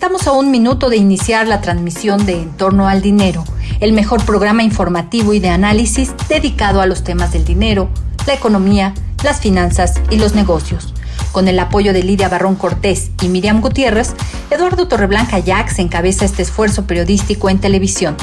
Estamos a un minuto de iniciar la transmisión de En torno al dinero, el mejor programa informativo y de análisis dedicado a los temas del dinero, la economía, las finanzas y los negocios. Con el apoyo de Lidia Barrón Cortés y Miriam Gutiérrez, Eduardo Torreblanca Jax encabeza este esfuerzo periodístico en televisión.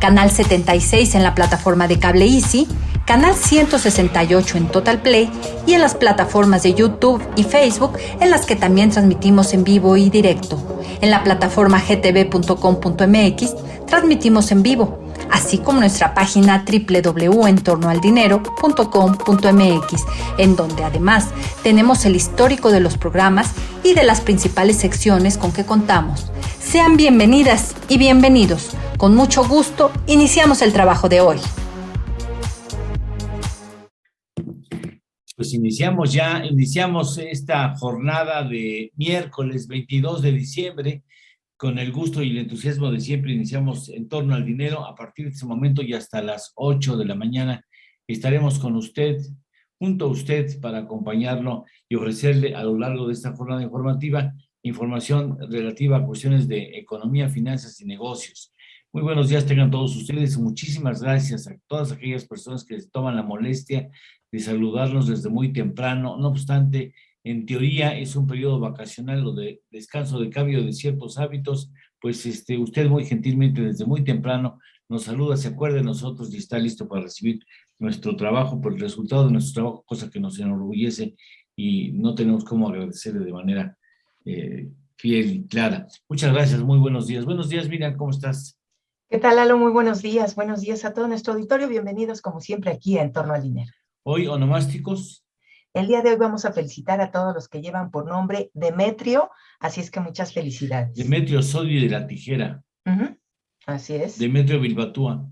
Canal 76 en la plataforma de cable Easy, Canal 168 en Total Play y en las plataformas de YouTube y Facebook, en las que también transmitimos en vivo y directo. En la plataforma gtv.com.mx transmitimos en vivo, así como nuestra página www.entornoaldinero.com.mx, en donde además tenemos el histórico de los programas y de las principales secciones con que contamos. Sean bienvenidas y bienvenidos. Con mucho gusto, iniciamos el trabajo de hoy. Pues iniciamos esta jornada de miércoles 22 de diciembre, con el gusto y el entusiasmo de siempre. Iniciamos En torno al dinero. A partir de este momento y hasta las 8 de la mañana estaremos con usted, junto a usted, para acompañarlo y ofrecerle a lo largo de esta jornada informativa información relativa a cuestiones de economía, finanzas y negocios. Muy buenos días tengan todos ustedes. Muchísimas gracias a todas aquellas personas que se toman la molestia de saludarnos desde muy temprano. No obstante, en teoría es un periodo vacacional o de descanso, de cambio de ciertos hábitos, pues usted muy gentilmente desde muy temprano nos saluda, se acuerda de nosotros y está listo para recibir nuestro trabajo, por el resultado de nuestro trabajo, cosa que nos enorgullece y no tenemos cómo agradecerle de manera fiel y clara. Muchas gracias, muy buenos días. Buenos días, Miriam, ¿cómo estás? ¿Qué tal, Lalo? Muy buenos días a todo nuestro auditorio. Bienvenidos, como siempre, aquí a En torno al dinero. Hoy, onomásticos. El día de hoy vamos a felicitar a todos los que llevan por nombre Demetrio, así es que muchas felicidades. Demetrio Sodi de la Tijera. Así es. Demetrio Bilbatúa.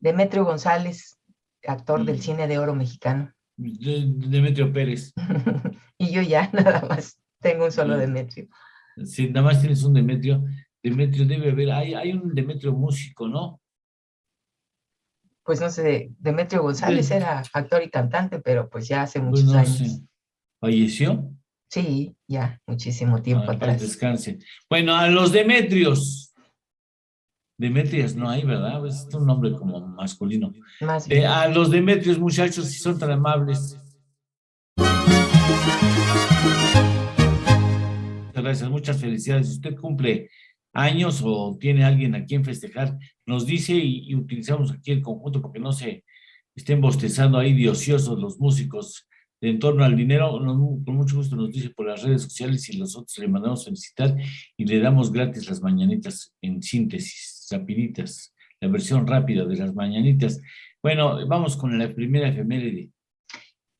Demetrio González, actor del cine de oro mexicano. Demetrio Pérez. Y yo ya nada más tengo un solo Demetrio. Sí, nada más tienes un Demetrio. Demetrio debe haber, hay un Demetrio músico, ¿no? Pues no sé, Demetrio González era actor y cantante, pero pues ya hace muchos no años. Sé. ¿Falleció? Sí, ya, muchísimo tiempo atrás. Descanse. Bueno, a los Demetrios. Demetrias no hay, ¿verdad? Es un nombre como masculino. Más bien. A los Demetrios, muchachos, si son tan amables. Muchas gracias, muchas felicidades. Si usted cumple años o tiene alguien a quien festejar, nos dice y utilizamos aquí el conjunto porque no se estén bostezando ahí de ociosos los músicos de En torno al dinero. Con mucho gusto nos dice por las redes sociales y nosotros le mandamos felicitar y le damos gratis las mañanitas en síntesis, rapiditas, la versión rápida de las mañanitas. Bueno, vamos con la primera efeméride.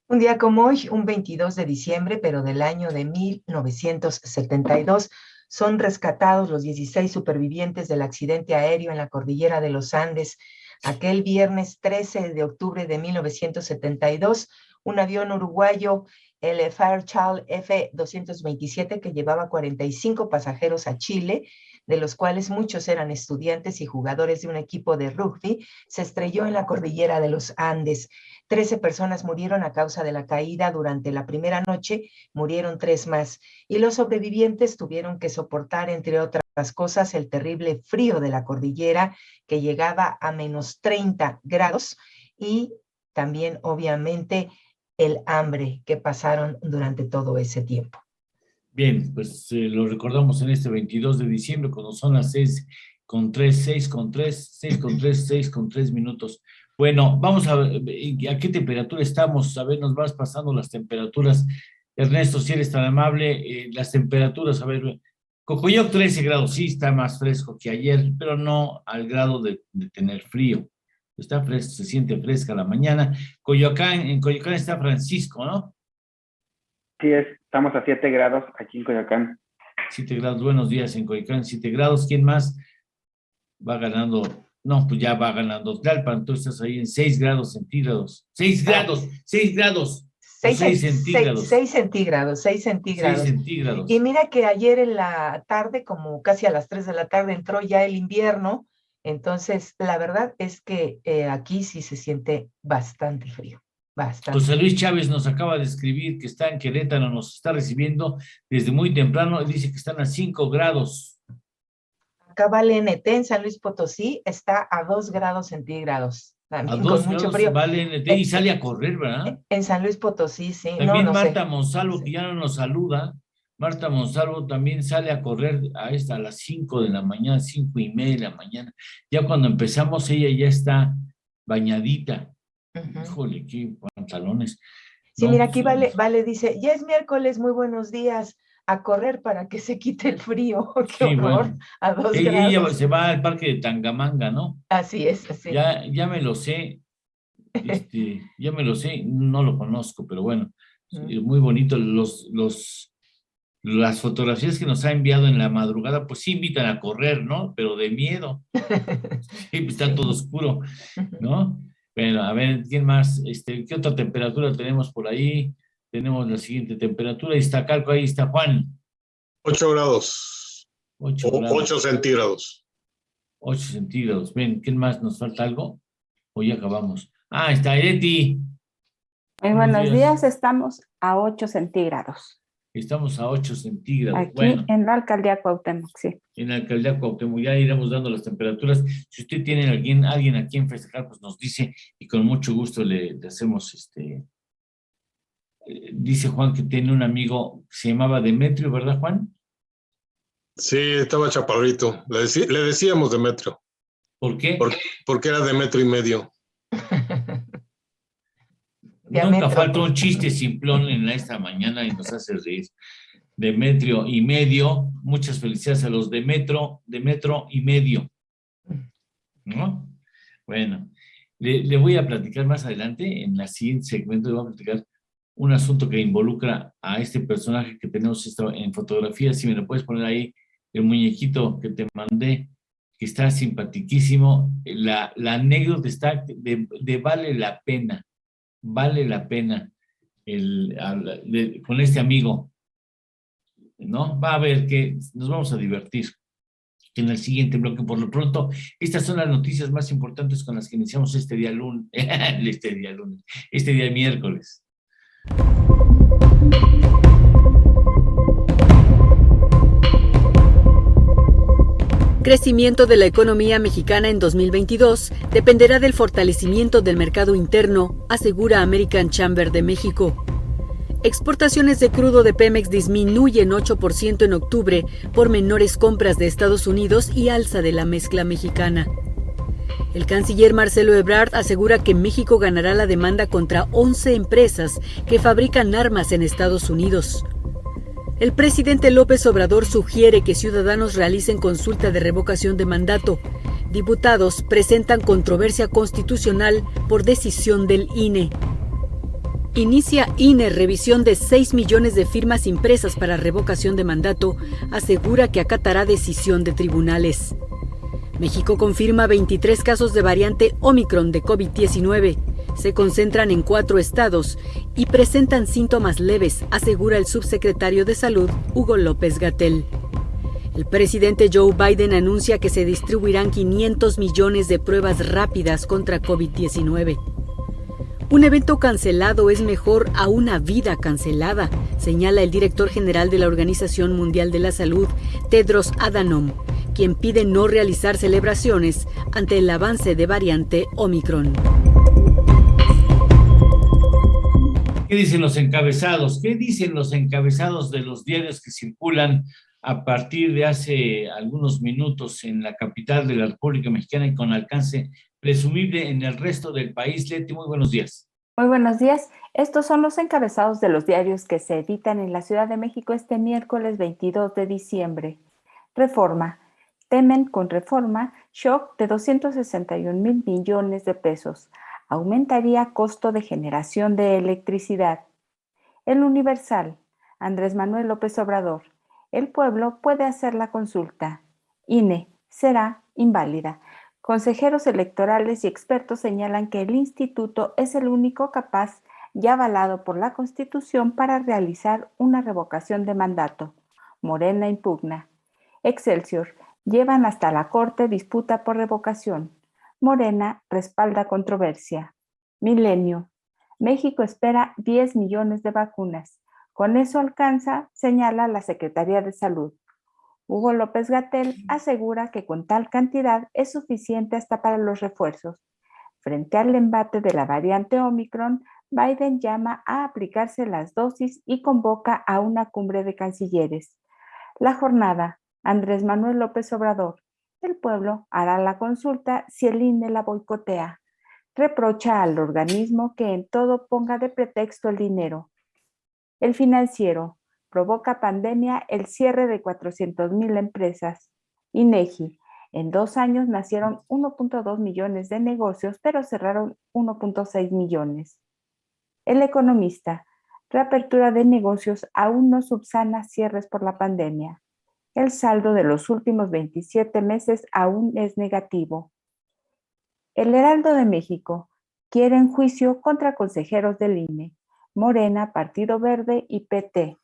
Un día como hoy, un 22 de diciembre, pero del año de 1972, son rescatados los 16 supervivientes del accidente aéreo en la cordillera de los Andes. Aquel viernes 13 de octubre de 1972, un avión uruguayo, el Fairchild F-227, que llevaba 45 pasajeros a Chile, de los cuales muchos eran estudiantes y jugadores de un equipo de rugby, se estrelló en la cordillera de los Andes. 13 personas murieron a causa de la caída. Durante la primera noche murieron 3 más, y los sobrevivientes tuvieron que soportar, entre otras cosas, el terrible frío de la cordillera, que llegaba a menos 30 grados, y también, obviamente, el hambre que pasaron durante todo ese tiempo. Bien, pues lo recordamos en este 22 de diciembre, cuando son las 6:03 minutos. Bueno, vamos a ver a qué temperatura estamos. A ver, nos vas pasando las temperaturas. Ernesto, si eres tan amable, las temperaturas, a ver, Cocoyoc 13 grados, sí está más fresco que ayer, pero no al grado de tener frío. Está fresco, se siente fresca la mañana. En Coyoacán está Francisco, ¿no? Sí, estamos a 7 grados aquí en Coyoacán. 7 grados, buenos días en Coyoacán, 7 grados. ¿Quién más va ganando? No, pues ya va ganando Tlalpan, tú estás ahí en 6 grados centígrados. 6 grados, 6 grados. 6 centígrados. 6 centígrados, 6 centígrados. 6 centígrados. Y mira que ayer en la tarde, como casi a las 3 de la tarde, entró ya el invierno. Entonces, la verdad es que aquí sí se siente bastante frío. Bastante. José Luis Chávez nos acaba de escribir que está en Querétaro, nos está recibiendo desde muy temprano, y dice que están a 5 grados. Acá vale NT en San Luis Potosí, está a 2 grados centígrados. A También 2 con mucho grados frío. vale NT y sale a correr, ¿verdad? En San Luis Potosí, sí. También No Marta sé. Monsalvo, Sí. que ya no nos saluda. Marta Monsalvo también sale a correr a las 5 de la mañana, 5:30 de la mañana. Ya cuando empezamos, ella ya está bañadita. Híjole, qué pantalones. Sí, No, mira, pues, aquí Vale dice, ya es miércoles, muy buenos días, a correr para que se quite el frío. Qué sí, horror, bueno. a 2 Ella grados. se va al parque de Tangamanga, ¿no? Así es, así. Ya me lo sé, ya me lo sé, no lo conozco, pero bueno, sí, muy bonito. Las fotografías que nos ha enviado en la madrugada, pues sí invitan a correr, ¿no? Pero de miedo. Sí, pues está todo Sí. oscuro, ¿no? Bueno, a ver, ¿quién más? ¿Qué otra temperatura tenemos por ahí? Tenemos la siguiente temperatura. Iztacalco, ahí está Juan. 8 grados 8 o grados, 8 centígrados. 8 centígrados. Ven, ¿quién más? ¿Nos falta algo? ¿O ya acabamos? Ah, está Eti. Muy buenos días, estamos a 8 centígrados. Estamos a 8 centígrados. Aquí Bueno, en la alcaldía Cuauhtémoc, sí. en la alcaldía Cuauhtémoc ya iremos dando las temperaturas. Si usted tiene alguien a quien festejar, pues nos dice y con mucho gusto le hacemos dice Juan que tiene un amigo que se llamaba Demetrio, ¿verdad, Juan? Sí, estaba chaparrito. Le decíamos Demetrio. ¿Por qué? Porque era de 1.5 metros. Nunca falta un chiste simplón en esta mañana y nos hace reír. Demetrio y medio, muchas felicidades a los de metro y medio, ¿no? Bueno, le voy a platicar más adelante, en la siguiente segmento le voy a platicar un asunto que involucra a este personaje que tenemos en fotografía. Si me lo puedes poner ahí, el muñequito que te mandé, que está simpatiquísimo. La anécdota está de vale la pena con este amigo, ¿no? Va a ver que nos vamos a divertir en el siguiente bloque. Por lo pronto, estas son las noticias más importantes con las que iniciamos este día miércoles. Crecimiento de la economía mexicana en 2022 dependerá del fortalecimiento del mercado interno, asegura American Chamber de México. Exportaciones de crudo de Pemex disminuyen 8% en octubre por menores compras de Estados Unidos y alza de la mezcla mexicana. El canciller Marcelo Ebrard asegura que México ganará la demanda contra 11 empresas que fabrican armas en Estados Unidos. El presidente López Obrador sugiere que ciudadanos realicen consulta de revocación de mandato. Diputados presentan controversia constitucional por decisión del INE. Inicia INE revisión de 6 millones de firmas impresas para revocación de mandato, asegura que acatará decisión de tribunales. México confirma 23 casos de variante Omicron de COVID-19. Se concentran en 4 estados y presentan síntomas leves, asegura el subsecretario de Salud, Hugo López-Gatell. El presidente Joe Biden anuncia que se distribuirán 500 millones de pruebas rápidas contra COVID-19. Un evento cancelado es mejor a una vida cancelada, señala el director general de la Organización Mundial de la Salud, Tedros Adhanom, quien pide no realizar celebraciones ante el avance de variante Omicron. ¿Qué dicen los encabezados? ¿Qué dicen los encabezados de los diarios que circulan a partir de hace algunos minutos en la capital de la República Mexicana y con alcance presumible en el resto del país? Leti, muy buenos días. Muy buenos días. Estos son los encabezados de los diarios que se editan en la Ciudad de México este miércoles 22 de diciembre. Reforma. Temen con reforma shock de 261,000 millones de pesos. Aumentaría costo de generación de electricidad. El Universal. Andrés Manuel López Obrador. El pueblo puede hacer la consulta. INE será inválida. Consejeros electorales y expertos señalan que el instituto es el único capaz y avalado por la Constitución para realizar una revocación de mandato. Morena impugna. Excelsior. Llevan hasta la Corte disputa por revocación. Morena respalda controversia. Milenio. México espera 10 millones de vacunas. Con eso alcanza, señala la Secretaría de Salud. Hugo López-Gatell asegura que con tal cantidad es suficiente hasta para los refuerzos. Frente al embate de la variante Omicron, Biden llama a aplicarse las dosis y convoca a una cumbre de cancilleres. La jornada, Andrés Manuel López Obrador. El pueblo hará la consulta si el INE la boicotea. Reprocha al organismo que en todo ponga de pretexto el dinero. El Financiero. Provoca pandemia el cierre de 400,000 empresas. INEGI. En 2 años nacieron 1.2 millones de negocios, pero cerraron 1.6 millones. El Economista. Reapertura de negocios aún no subsana cierres por la pandemia. El saldo de los últimos 27 meses aún es negativo. El Heraldo de México. Quieren juicio contra consejeros del INE. Morena, Partido Verde y PT.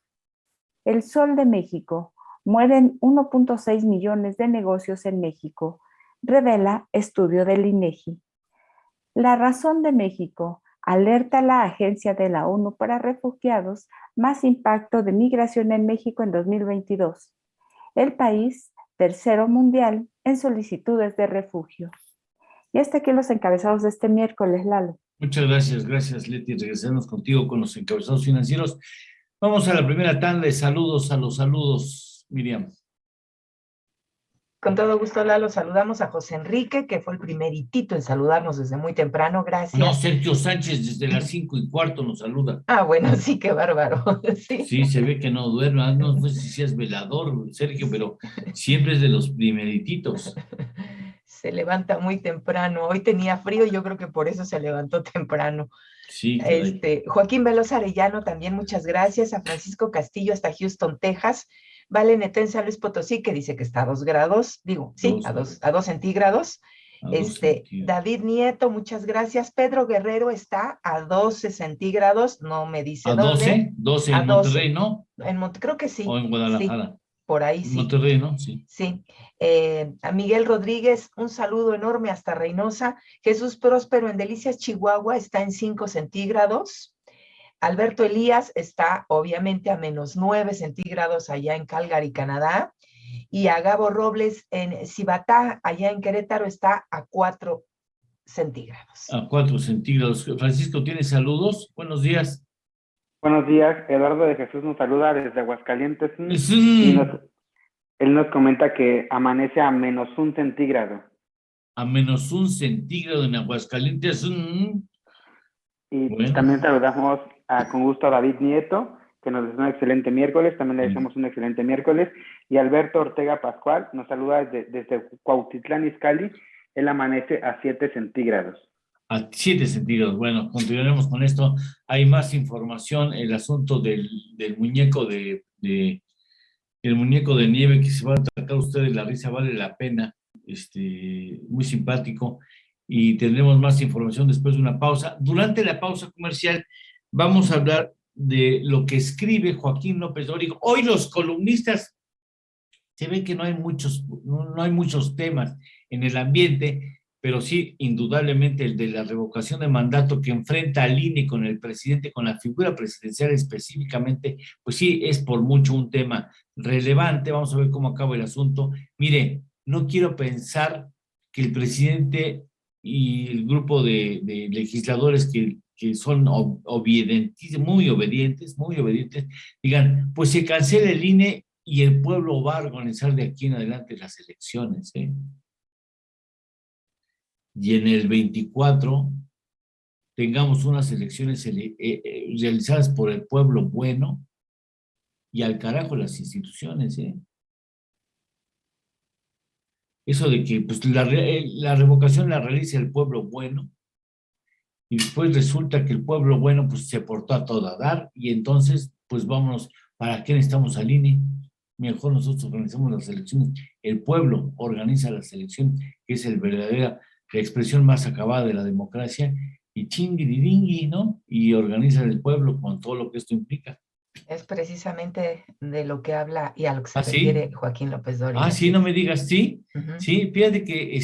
El Sol de México. Mueren 1.6 millones de negocios en México. Revela estudio del INEGI. La Razón de México. Alerta a la Agencia de la ONU para Refugiados, más impacto de migración en México en 2022. El país, tercero mundial en solicitudes de refugio. Y hasta aquí los encabezados de este miércoles, Lalo. Muchas gracias Leti. Regresamos contigo con los encabezados financieros. Vamos a la primera tanda de saludos, a los saludos, Miriam. Con todo gusto, Lalo, saludamos a José Enrique, que fue el primeritito en saludarnos desde muy temprano, gracias. No, Sergio Sánchez desde las 5:15 nos saluda. Ah, bueno, sí, qué bárbaro. Sí, Sí, se ve que no duerme, no sé si es velador, Sergio, pero siempre es de los primerititos. Se levanta muy temprano. Hoy tenía frío y yo creo que por eso se levantó temprano. Sí, caray. Joaquín Veloz Arellano, también muchas gracias. A Francisco Castillo hasta Houston, Texas. Vale Neto en San Luis Potosí, que dice que está a 2 grados. Digo, sí, a 2 centígrados. A 2 centígrados. David Nieto, muchas gracias. Pedro Guerrero está a 12 centígrados, no me dice ¿A dónde. 12 A en 12. Monterrey, no? Creo que sí. O en Guadalajara. Sí, por ahí sí. Monterrey, ¿no? Sí. Sí. A Miguel Rodríguez, un saludo enorme hasta Reynosa. Jesús Próspero en Delicias, Chihuahua, está en 5 centígrados. Alberto Elías está obviamente a -9 centígrados allá en Calgary, Canadá. Y a Gabo Robles en Cibatá, allá en Querétaro, está a 4 centígrados. A 4 centígrados. Francisco, ¿tienes saludos? Buenos días. Buenos días, Eduardo de Jesús nos saluda desde Aguascalientes. Y él nos comenta que amanece a -1 centígrado. A -1 centígrado en Aguascalientes. Y bueno. También saludamos con gusto a David Nieto, que nos desea un excelente miércoles, también le deseamos un excelente miércoles, y Alberto Ortega Pascual nos saluda desde Cuautitlán Izcalli, él amanece a 7 centígrados. A 7 centígrados. Bueno, continuaremos con esto. Hay más información, el asunto del muñeco el muñeco de nieve que se va a atacar ustedes, la risa vale la pena, muy simpático, y tendremos más información después de una pausa. Durante la pausa comercial vamos a hablar de lo que escribe Joaquín López Dóriga. Hoy los columnistas, se ve que no hay muchos temas en el ambiente, pero sí, indudablemente, el de la revocación de mandato que enfrenta al INE con el presidente, con la figura presidencial específicamente, pues sí, es por mucho un tema relevante. Vamos a ver cómo acaba el asunto. Mire, no quiero pensar que el presidente y el grupo de legisladores que son muy obedientes, digan, pues se cancela el INE y el pueblo va a organizar de aquí en adelante las elecciones, ¿eh? Y en el 24 tengamos unas elecciones realizadas por el pueblo bueno, y al carajo las instituciones, ¿eh? Eso de que pues, la revocación la realiza el pueblo bueno, y después resulta que el pueblo bueno pues se portó a todo dar, y entonces pues vámonos, ¿para qué necesitamos al INE? Mejor nosotros organizamos las elecciones, el pueblo organiza las elecciones, que es la expresión más acabada de la democracia, y chingui, ¿no? Y organiza el pueblo con todo lo que esto implica. Es precisamente de lo que habla y a lo que se ¿Sí? refiere Joaquín López Dóriga. Sí, no me digas, ¿sí? Uh-huh. Sí, fíjate que,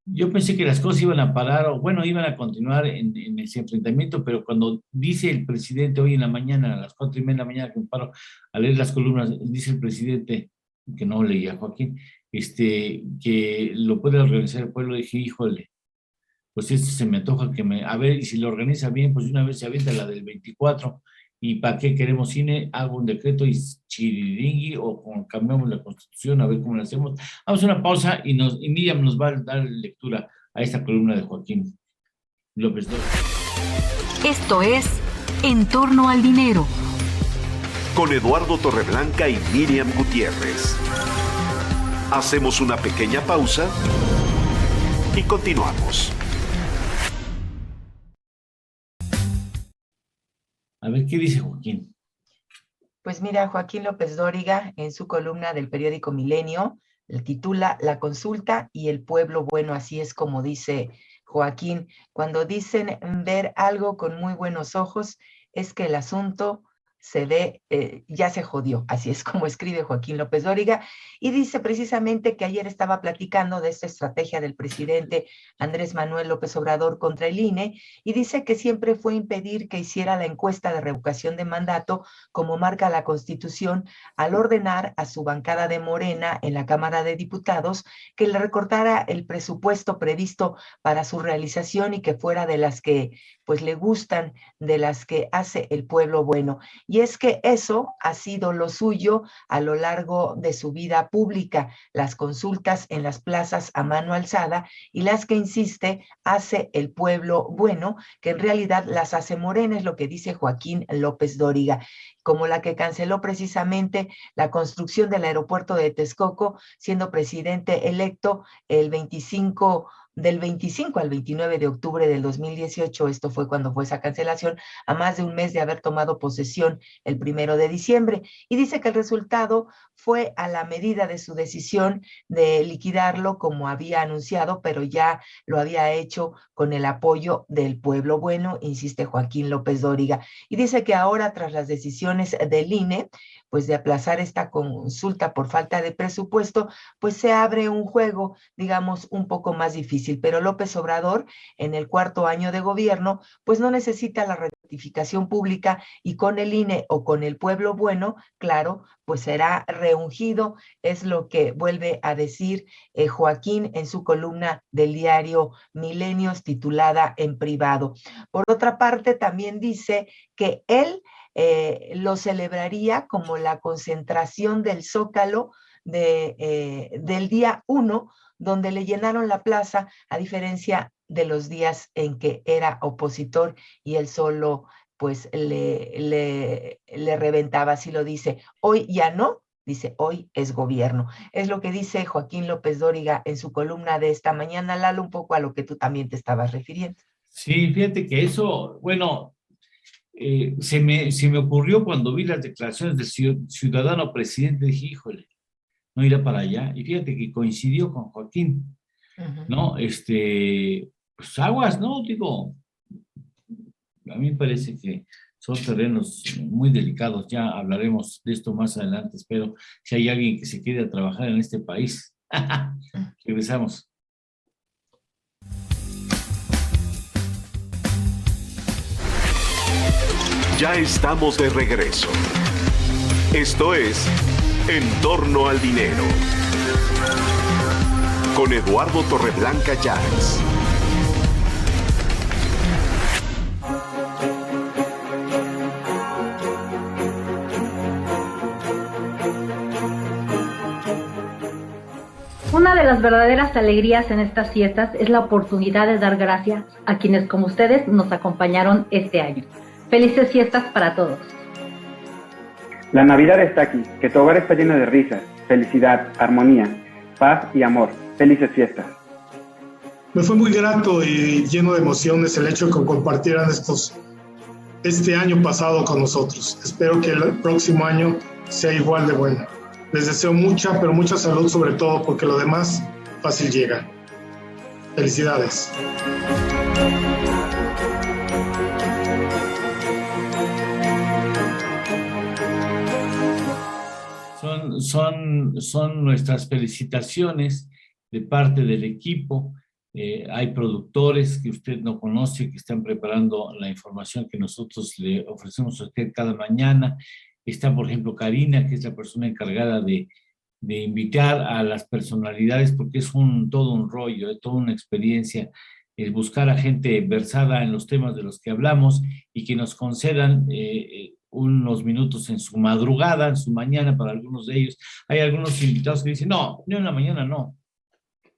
Yo pensé que las cosas iban a parar, o bueno, iban a continuar en ese enfrentamiento, pero cuando dice el presidente hoy en la mañana, a las 4:30 de la mañana, que me paro a leer las columnas, dice el presidente, que no leía Joaquín, que lo puede organizar el pueblo, dije, híjole, pues esto se me antoja a ver, y si lo organiza bien, pues de una vez se avienta la del 24, y ¿para qué queremos cine? Hago un decreto y chiriringui, cambiamos la constitución, a ver cómo lo hacemos. Vamos a una pausa y Miriam nos va a dar lectura a esta columna de Joaquín López Dóriga. Esto es En torno al dinero. Con Eduardo Torreblanca y Miriam Gutiérrez. Hacemos una pequeña pausa y continuamos. A ver, ¿qué dice Joaquín? Pues mira, Joaquín López Dóriga, en su columna del periódico Milenio, le titula La consulta y el pueblo bueno, así es como dice Joaquín. Cuando dicen ver algo con muy buenos ojos, es que el asunto se ve, ya se jodió, así es como escribe Joaquín López Dóriga, y dice precisamente que ayer estaba platicando de esta estrategia del presidente Andrés Manuel López Obrador contra el INE, y dice que siempre fue impedir que hiciera la encuesta de revocación de mandato, como marca la Constitución, al ordenar a su bancada de Morena en la Cámara de Diputados que le recortara el presupuesto previsto para su realización y que fuera de las que pues le gustan, de las que hace el pueblo bueno. Y es que eso ha sido lo suyo a lo largo de su vida pública, las consultas en las plazas a mano alzada y las que, insiste, hace el pueblo bueno, que en realidad las hace Morena, es lo que dice Joaquín López Dóriga, como la que canceló precisamente la construcción del aeropuerto de Texcoco, siendo presidente electo del 25 al 29 de octubre del 2018, esto fue cuando fue esa cancelación, a más de un mes de haber tomado posesión el 1 de diciembre, y dice que el resultado fue a la medida de su decisión de liquidarlo como había anunciado, pero ya lo había hecho con el apoyo del pueblo bueno, insiste Joaquín López Dóriga, y dice que ahora, tras las decisiones del INE, pues de aplazar esta consulta por falta de presupuesto, pues se abre un juego, digamos, un poco más difícil, pero López Obrador, en el 4º año de gobierno, pues no necesita la ratificación pública, y con el INE o con el pueblo bueno, claro, pues será reungido, es lo que vuelve a decir Joaquín en su columna del diario Milenios titulada En Privado. Por otra parte, también dice que él lo celebraría como la concentración del Zócalo del día 1, donde le llenaron la plaza, a diferencia de los días en que era opositor y él solo pues le reventaba, así lo dice. Hoy ya no, dice, hoy es gobierno. Es lo que dice Joaquín López Dóriga en su columna de esta mañana, Lalo, un poco a lo que tú también te estabas refiriendo. Sí, fíjate que eso, bueno, se me ocurrió cuando vi las declaraciones del ciudadano presidente, dije, híjole, no irá para allá. Y fíjate que coincidió con Joaquín, ¿no? Pues aguas, ¿no? Digo, a mí me parece que son terrenos muy delicados, ya hablaremos de esto más adelante, espero, si hay alguien que se quiere trabajar en este país. Regresamos. Ya estamos de regreso. Esto es En torno al dinero. Con Eduardo Torreblanca Llanes. Una de las verdaderas alegrías en estas fiestas es la oportunidad de dar gracias a quienes como ustedes nos acompañaron este año. Felices fiestas para todos. La Navidad está aquí, que tu hogar está lleno de risas, felicidad, armonía, paz y amor. Felices fiestas. Me fue muy grato y lleno de emociones el hecho de que compartieran este año pasado con nosotros. Espero que el próximo año sea igual de bueno. Les deseo mucha, pero mucha salud sobre todo, porque lo demás fácil llega. Felicidades. Son nuestras felicitaciones de parte del equipo Hay productores que usted no conoce que están preparando la información que nosotros le ofrecemos a usted cada mañana. Está, por ejemplo, Karina, que es la persona encargada de invitar a las personalidades, porque es todo un rollo, toda una experiencia, el buscar a gente versada en los temas de los que hablamos y que nos concedan unos minutos en su madrugada, en su mañana para algunos de ellos. Hay algunos invitados que dicen, no, en la mañana no.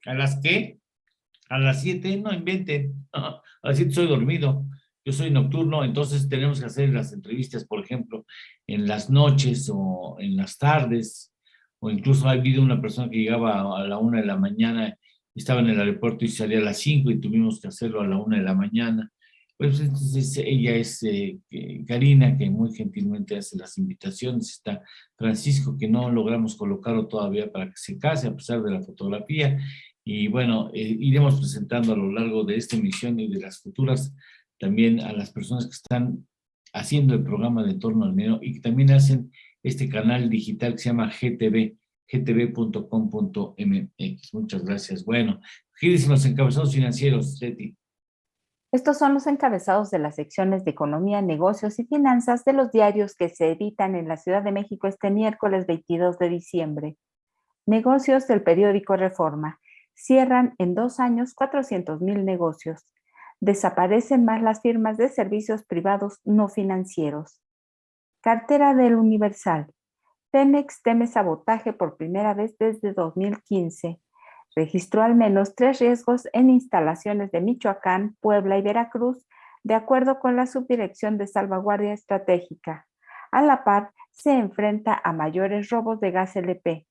¿A las qué? A las 7, no inventen. A las 7 soy dormido. Yo soy nocturno, entonces tenemos que hacer las entrevistas, por ejemplo, en las noches o en las tardes, o incluso ha habido una persona que llegaba a la 1 de la mañana, estaba en el aeropuerto y salía a las 5 y tuvimos que hacerlo a la 1 de la mañana. Pues entonces ella es Karina, que muy gentilmente hace las invitaciones. Está Francisco, que no logramos colocarlo todavía para que se case, a pesar de la fotografía. Y bueno, iremos presentando a lo largo de esta emisión y de las futuras también a las personas que están haciendo el programa de En Torno al Dinero y que también hacen este canal digital que se llama GTV, gtv.com.mx. Muchas gracias. Bueno, gírense los encabezados financieros, Leti. Estos son los encabezados de las secciones de Economía, Negocios y Finanzas de los diarios que se editan en la Ciudad de México este miércoles 22 de diciembre. Negocios del periódico Reforma. Cierran en 2 años 400,000 negocios. Desaparecen más las firmas de servicios privados no financieros. Cartera del Universal. Pemex teme sabotaje por primera vez desde 2015. Registró al menos 3 riesgos en instalaciones de Michoacán, Puebla y Veracruz, de acuerdo con la Subdirección de Salvaguardia Estratégica. A la par, se enfrenta a mayores robos de gas LP.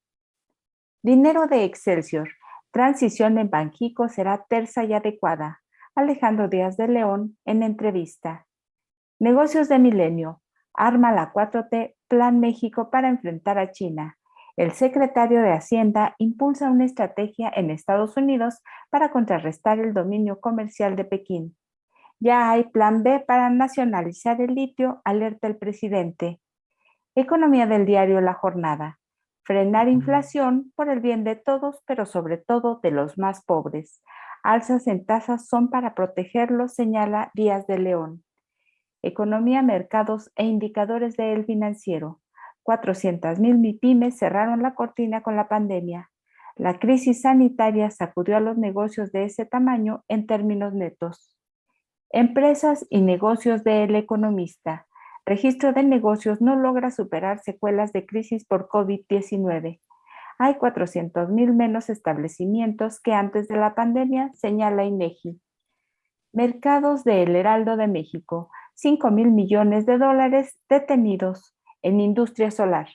Dinero de Excelsior. Transición en Banxico será tersa y adecuada. Alejandro Díaz de León en entrevista. Negocios de Milenio. Arma la 4T Plan México para enfrentar a China. El secretario de Hacienda impulsa una estrategia en Estados Unidos para contrarrestar el dominio comercial de Pekín. Ya hay plan B para nacionalizar el litio, alerta el presidente. Economía del diario La Jornada. Frenar inflación por el bien de todos, pero sobre todo de los más pobres. Alzas en tasas son para protegerlos, señala Díaz de León. Economía, mercados e indicadores de El Financiero. 400,000 MIPYMES cerraron la cortina con la pandemia. La crisis sanitaria sacudió a los negocios de ese tamaño en términos netos. Empresas y negocios de El Economista. Registro de negocios no logra superar secuelas de crisis por COVID-19. Hay 400,000 menos establecimientos que antes de la pandemia, señala INEGI. Mercados de El Heraldo de México. 5,000 millones de dólares detenidos en industria solar.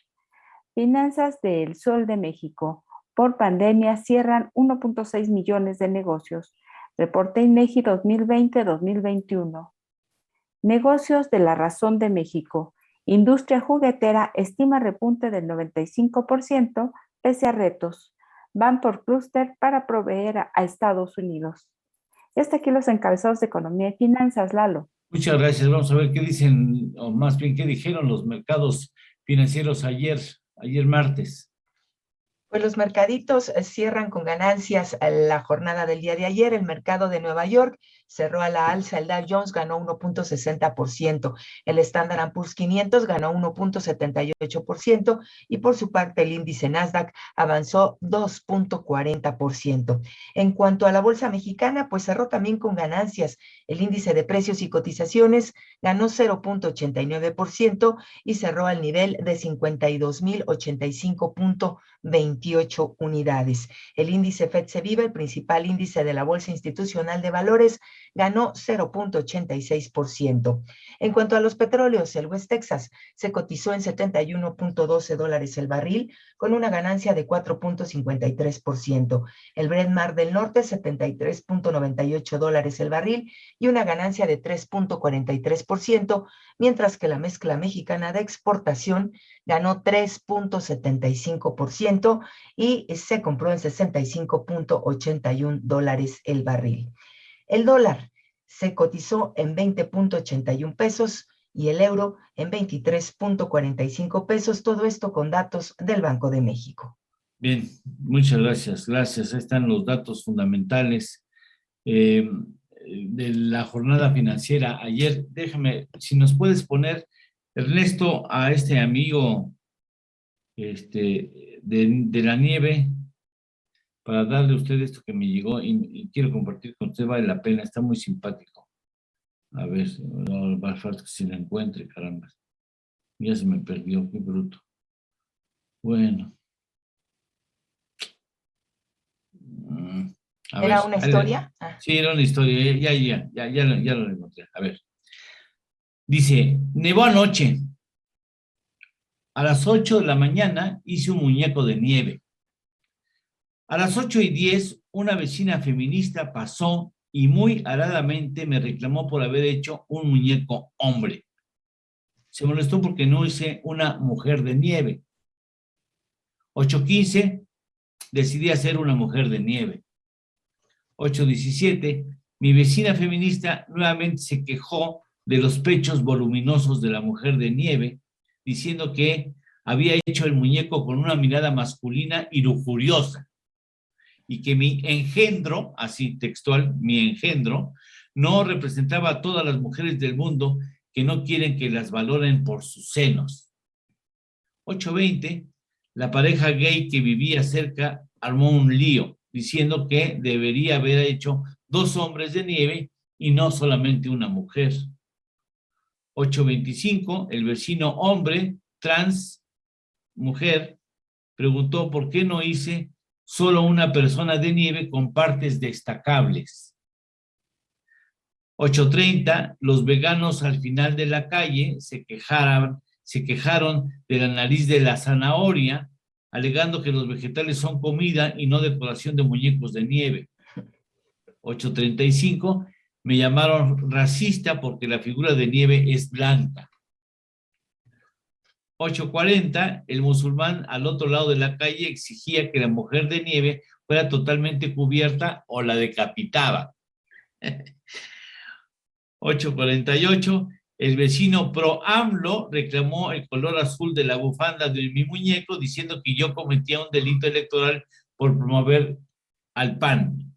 Finanzas de El Sol de México. Por pandemia cierran 1.6 millones de negocios. Reporte INEGI 2020-2021. Negocios de La Razón de México. Industria juguetera estima repunte del 95% pese a retos. Van por clúster para proveer a Estados Unidos. Y hasta aquí los encabezados de Economía y Finanzas, Lalo. Muchas gracias. Vamos a ver qué dicen, o más bien qué dijeron los mercados financieros ayer martes. Pues los mercaditos cierran con ganancias la jornada del día de ayer. El mercado de Nueva York cerró a la alza. El Dow Jones ganó 1.60%. El Standard & Poor's 500 ganó 1.78%. Y por su parte el índice Nasdaq avanzó 2.40%. En cuanto a la bolsa mexicana, pues cerró también con ganancias. El índice de precios y cotizaciones ganó 0.89% y cerró al nivel de 52,085.28 unidades. El índice FTSE/Viva, el principal índice de la Bolsa Institucional de Valores, ganó 0.86%. En cuanto a los petróleos, el West Texas se cotizó en $71.12 el barril, con una ganancia de 4.53%. El Brent Mar del Norte, $73.98 el barril y una ganancia de 3.43%, mientras que la mezcla mexicana de exportación ganó 3.75% y se compró en $65.81 el barril. El dólar se cotizó en 20.81 pesos y el euro en 23.45 pesos, todo esto con datos del Banco de México. Bien, muchas gracias. Gracias. Ahí están los datos fundamentales de la jornada financiera ayer. Déjame, si nos puedes poner, Ernesto, a este amigo de la nieve, para darle a usted esto que me llegó y quiero compartir con usted, vale la pena, está muy simpático. A ver, no va a falta que se lo encuentre, caramba. Ya se me perdió, qué bruto. Bueno. ¿Era una historia? Sí, era una historia, ya lo encontré. A ver. Dice, nevó anoche. A las 8 de la mañana hice un muñeco de nieve. A las 8:10, una vecina feminista pasó y muy aradamente me reclamó por haber hecho un muñeco hombre. Se molestó porque no hice una mujer de nieve. 8:15, decidí hacer una mujer de nieve. 8:17, mi vecina feminista nuevamente se quejó de los pechos voluminosos de la mujer de nieve, diciendo que había hecho el muñeco con una mirada masculina y lujuriosa, y que mi engendro, así textual, mi engendro, no representaba a todas las mujeres del mundo que no quieren que las valoren por sus senos. 8:20, la pareja gay que vivía cerca armó un lío, diciendo que debería haber hecho 2 hombres de nieve y no solamente una mujer. 8:25, el vecino hombre, trans, mujer, preguntó por qué no hice solo una persona de nieve con partes destacables. 8:30, los veganos al final de la calle se quejaron de la nariz de la zanahoria, alegando que los vegetales son comida y no decoración de muñecos de nieve. 8:35, me llamaron racista porque la figura de nieve es blanca. 8:40, el musulmán al otro lado de la calle exigía que la mujer de nieve fuera totalmente cubierta o la decapitaba. 8:48, el vecino pro AMLO reclamó el color azul de la bufanda de mi muñeco, diciendo que yo cometía un delito electoral por promover al PAN.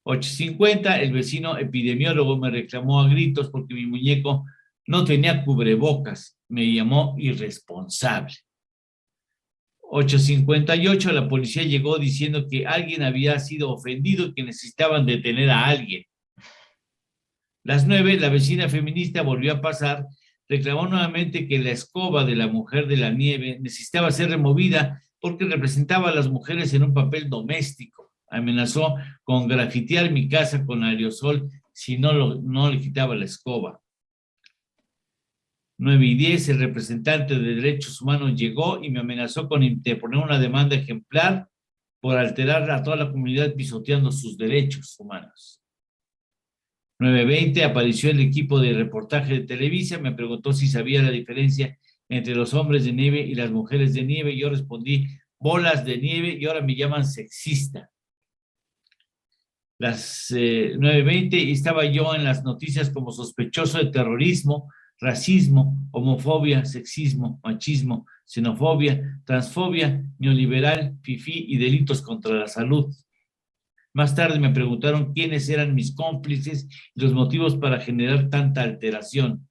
8:50, el vecino epidemiólogo me reclamó a gritos porque mi muñeco no tenía cubrebocas, me llamó irresponsable. 8:58, la policía llegó diciendo que alguien había sido ofendido y que necesitaban detener a alguien. Las 9, la vecina feminista volvió a pasar, reclamó nuevamente que la escoba de la mujer de la nieve necesitaba ser removida porque representaba a las mujeres en un papel doméstico. Amenazó con grafitear mi casa con aerosol si no le quitaba la escoba. 9:10, el representante de derechos humanos llegó y me amenazó con interponer una demanda ejemplar por alterar a toda la comunidad pisoteando sus derechos humanos. 9:20, apareció el equipo de reportaje de Televisa, me preguntó si sabía la diferencia entre los hombres de nieve y las mujeres de nieve. Yo respondí, bolas de nieve, y ahora me llaman sexista. Las 9:20, estaba yo en las noticias como sospechoso de terrorismo, racismo, homofobia, sexismo, machismo, xenofobia, transfobia, neoliberal, fifí y delitos contra la salud. Más tarde me preguntaron quiénes eran mis cómplices y los motivos para generar tanta alteración.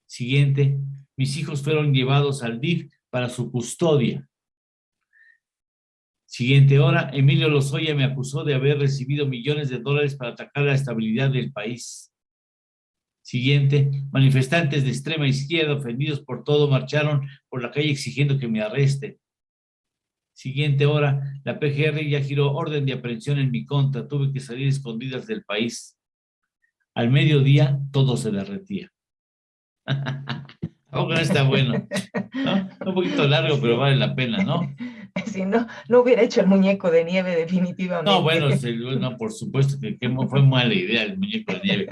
Siguiente, mis hijos fueron llevados al DIF para su custodia. Siguiente hora, Emilio Lozoya me acusó de haber recibido millones de dólares para atacar la estabilidad del país. Siguiente, manifestantes de extrema izquierda ofendidos por todo marcharon por la calle exigiendo que me arresten. Siguiente hora, la PGR ya giró orden de aprehensión en mi contra, tuve que salir escondidas del país. Al mediodía todo se derretía. ¿Cómo no está bueno? ¿No? Un poquito largo, pero vale la pena, ¿no? Si no hubiera hecho el muñeco de nieve definitivamente. No, bueno, no, por supuesto que fue mala idea el muñeco de nieve.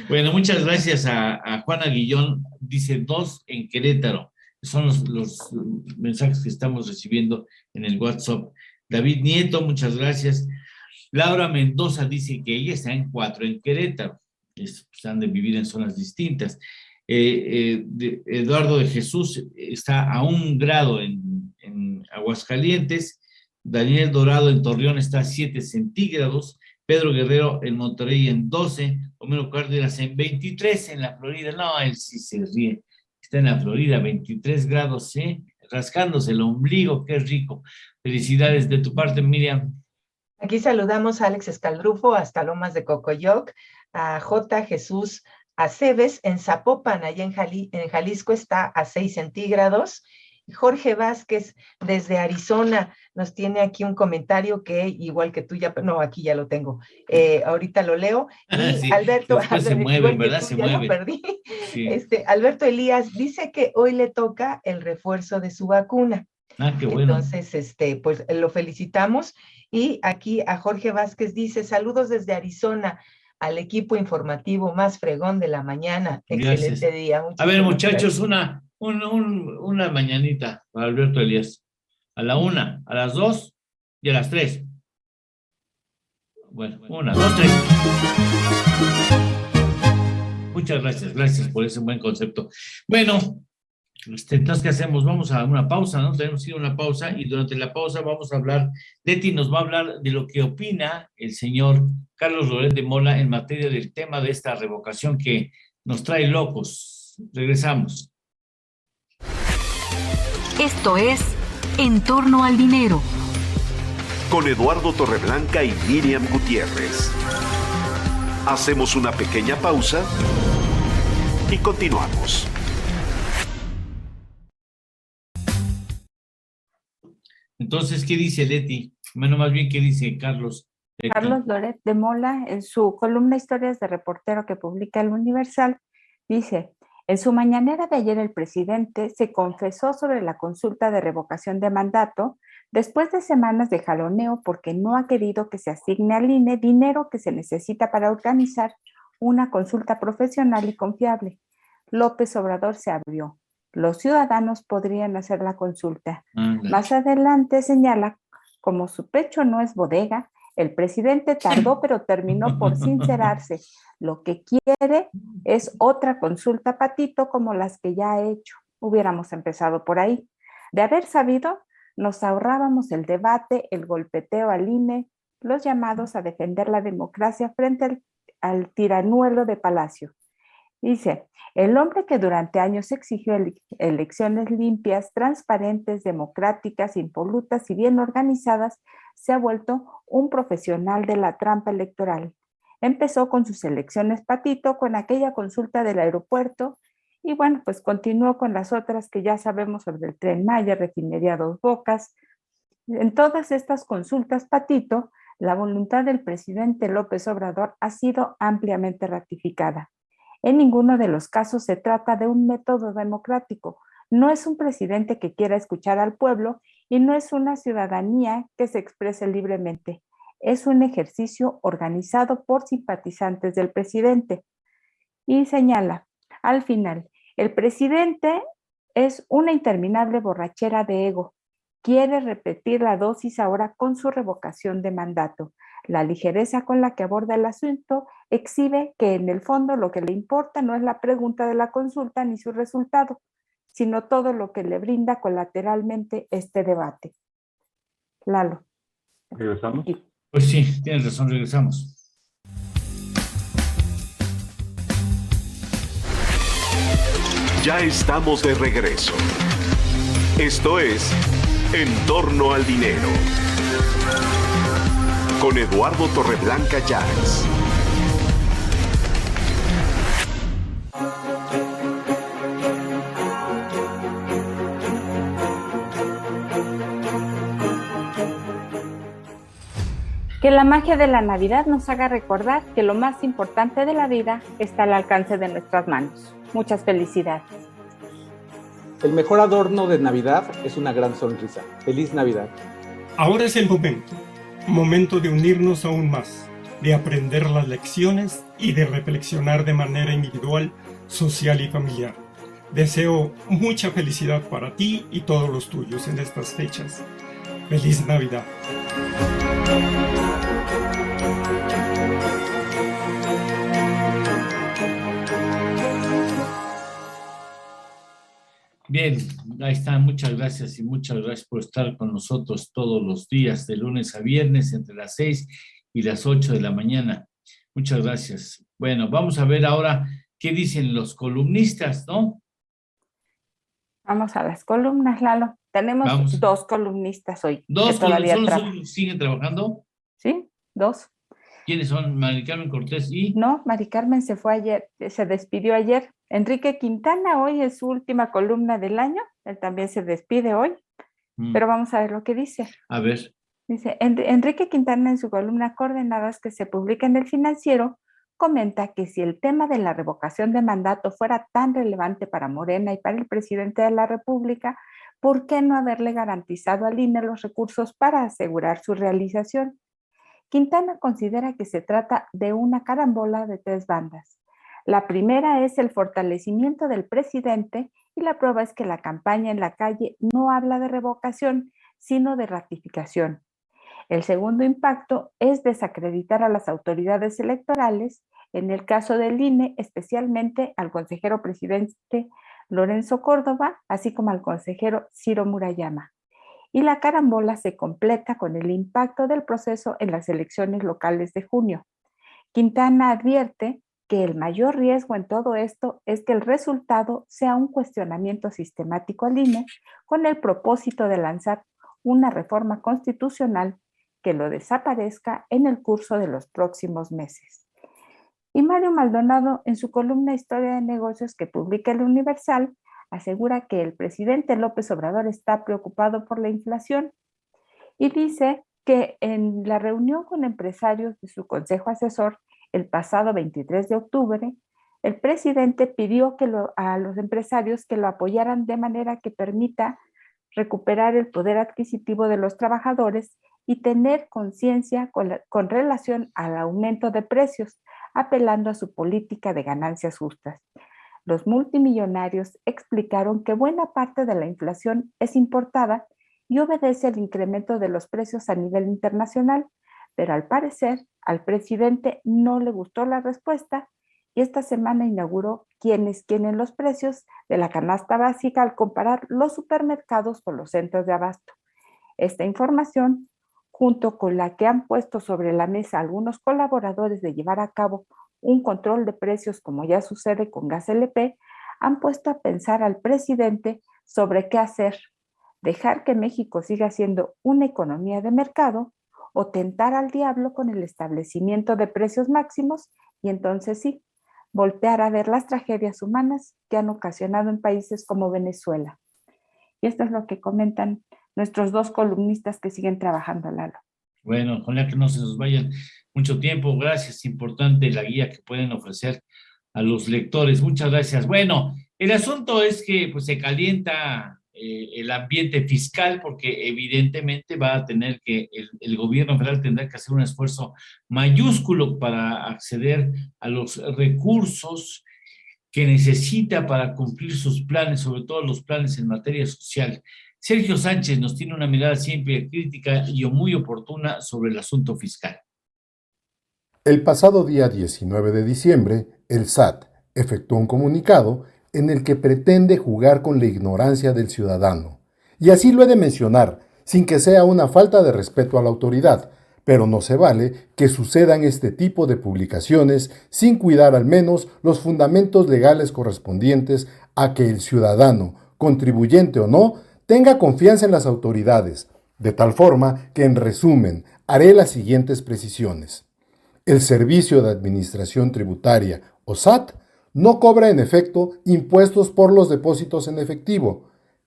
Bueno, muchas gracias a Juana Guillón, dice 2 en Querétaro. Son los mensajes que estamos recibiendo en el WhatsApp. David Nieto, muchas gracias. Laura Mendoza dice que ella está en 4 en Querétaro. Han de vivir en zonas distintas. Eduardo de Jesús está a 1 grado en Aguascalientes. Daniel Dorado en Torreón está a 7 centígrados. Pedro Guerrero en Monterrey en 12. Homero Cárdenas en 23 en la Florida. No, él sí se ríe. Está en la Florida, 23 grados, ¿sí? Rascándose el ombligo, qué rico. Felicidades de tu parte, Miriam. Aquí saludamos a Alex Escaldrufo hasta Lomas de Cocoyoc, a J. Jesús Aceves en Zapopan, allá en Jalisco está a 6 centígrados. Jorge Vázquez desde Arizona nos tiene aquí un comentario que igual que tú ya, no, aquí ya lo tengo, ahorita lo leo. Y Sí, Alberto, se mueven, ¿verdad? Se ya lo mueven. perdí. Sí. Alberto Elías dice que hoy le toca el refuerzo de su vacuna. Ah, qué bueno. Entonces, pues lo felicitamos. Y aquí a Jorge Vázquez dice, saludos desde Arizona al equipo informativo más fregón de la mañana. Gracias. Excelente día. A ver, Muchísimas muchachos, una mañanita para Alberto Elías. A la 1, a las 2 y a las 3. Bueno, 1, 2, 3. Muchas gracias, gracias por ese buen concepto. Bueno, entonces, ¿qué hacemos? Vamos a una pausa, ¿no? Tenemos que ir a una pausa y durante la pausa vamos a hablar, Leti nos va a hablar de lo que opina el señor Carlos Loret de Mola en materia del tema de esta revocación que nos trae locos. Regresamos. Esto es En torno al dinero. Con Eduardo Torreblanca y Miriam Gutiérrez. Hacemos una pequeña pausa y continuamos. Entonces, ¿qué dice Leti? Bueno, más bien, ¿qué dice Carlos? Carlos Loret de Mola, en su columna Historias de Reportero que publica El Universal, dice, en su mañanera de ayer el presidente se confesó sobre la consulta de revocación de mandato después de semanas de jaloneo porque no ha querido que se asigne al INE dinero que se necesita para organizar una consulta profesional y confiable. López Obrador se abrió. Los ciudadanos podrían hacer la consulta. Más adelante señala, como su pecho no es bodega, el presidente tardó pero terminó por sincerarse. Lo que quiere es otra consulta patito como las que ya ha hecho. Hubiéramos empezado por ahí. De haber sabido, nos ahorrábamos el debate, el golpeteo al INE, los llamados a defender la democracia frente al tiranuelo de Palacio. Dice, el hombre que durante años exigió elecciones limpias, transparentes, democráticas, impolutas y bien organizadas, se ha vuelto un profesional de la trampa electoral. Empezó con sus elecciones patito, con aquella consulta del aeropuerto, y bueno, pues continuó con las otras que ya sabemos sobre el Tren Maya, refinería Dos Bocas. En todas estas consultas patito, la voluntad del presidente López Obrador ha sido ampliamente ratificada. En ninguno de los casos se trata de un método democrático. No es un presidente que quiera escuchar al pueblo y no es una ciudadanía que se exprese libremente. Es un ejercicio organizado por simpatizantes del presidente. Y señala, al final, el presidente es una interminable borrachera de ego. Quiere repetir la dosis ahora con su revocación de mandato. La ligereza con la que aborda el asunto exhibe que en el fondo lo que le importa no es la pregunta de la consulta ni su resultado, sino todo lo que le brinda colateralmente este debate. Lalo. ¿Regresamos? Pues sí, tienes razón, regresamos. Ya estamos de regreso. Esto es En torno al dinero. Con Eduardo Torreblanca Llanes. Que la magia de la Navidad nos haga recordar que lo más importante de la vida está al alcance de nuestras manos. Muchas felicidades. El mejor adorno de Navidad es una gran sonrisa. ¡Feliz Navidad! Ahora es el momento de unirnos aún más, de aprender las lecciones y de reflexionar de manera individual, social y familiar. Deseo mucha felicidad para ti y todos los tuyos en estas fechas. ¡Feliz Navidad! Bien, ahí está, muchas gracias y muchas gracias por estar con nosotros todos los días, de lunes a viernes, entre las 6 y las 8 de la mañana. Muchas gracias. Bueno, vamos a ver ahora qué dicen los columnistas, ¿no? Vamos a las columnas, Lalo. Tenemos dos columnistas hoy. ¿Dos columnistas siguen trabajando? Sí, dos. ¿Quiénes son? Mari Carmen Cortés y... No, Mari Carmen se fue ayer, se despidió ayer. Enrique Quintana hoy es su última columna del año. Él también se despide hoy. Pero vamos a ver lo que dice. A ver. Dice, Enrique Quintana en su columna Coordenadas que se publica en El Financiero, comenta que si el tema de la revocación de mandato fuera tan relevante para Morena y para el presidente de la República, ¿por qué no haberle garantizado al INE los recursos para asegurar su realización? Quintana considera que se trata de una carambola de tres bandas. La primera es el fortalecimiento del presidente y la prueba es que la campaña en la calle no habla de revocación, sino de ratificación. El segundo impacto es desacreditar a las autoridades electorales, en el caso del INE, especialmente al consejero presidente Lorenzo Córdoba, así como al consejero Ciro Murayama. Y la carambola se completa con el impacto del proceso en las elecciones locales de junio. Quintana advierte que el mayor riesgo en todo esto es que el resultado sea un cuestionamiento sistemático al INE con el propósito de lanzar una reforma constitucional que lo desaparezca en el curso de los próximos meses. Y Mario Maldonado, en su columna Historia de Negocios que publica El Universal, asegura que el presidente López Obrador está preocupado por la inflación y dice que en la reunión con empresarios de su consejo asesor el pasado 23 de octubre, el presidente pidió a los empresarios que lo apoyaran de manera que permita recuperar el poder adquisitivo de los trabajadores y tener conciencia con relación al aumento de precios, apelando a su política de ganancias justas. Los multimillonarios explicaron que buena parte de la inflación es importada y obedece al incremento de los precios a nivel internacional, pero al parecer al presidente no le gustó la respuesta y esta semana inauguró quiénes tienen los precios de la canasta básica al comparar los supermercados con los centros de abasto. Esta información, junto con la que han puesto sobre la mesa algunos colaboradores de llevar a cabo un control de precios como ya sucede con gas LP, han puesto a pensar al presidente sobre qué hacer, dejar que México siga siendo una economía de mercado o tentar al diablo con el establecimiento de precios máximos y entonces sí, voltear a ver las tragedias humanas que han ocasionado en países como Venezuela. Y esto es lo que comentan nuestros dos columnistas que siguen trabajando, Lalo. Bueno, ojalá que no se nos vayan mucho tiempo. Gracias, importante la guía que pueden ofrecer a los lectores. Muchas gracias. Bueno, el asunto es que pues, se calienta el ambiente fiscal porque evidentemente va a tener que, el gobierno federal tendrá que hacer un esfuerzo mayúsculo para acceder a los recursos que necesita para cumplir sus planes, sobre todo los planes en materia social. Sergio Sánchez nos tiene una mirada siempre crítica y muy oportuna sobre el asunto fiscal. El pasado día 19 de diciembre, el SAT efectuó un comunicado en el que pretende jugar con la ignorancia del ciudadano. Y así lo he de mencionar, sin que sea una falta de respeto a la autoridad, pero no se vale que sucedan este tipo de publicaciones sin cuidar al menos los fundamentos legales correspondientes a que el ciudadano, contribuyente o no, tenga confianza en las autoridades, de tal forma que en resumen haré las siguientes precisiones. El Servicio de Administración Tributaria, o SAT, no cobra en efecto impuestos por los depósitos en efectivo.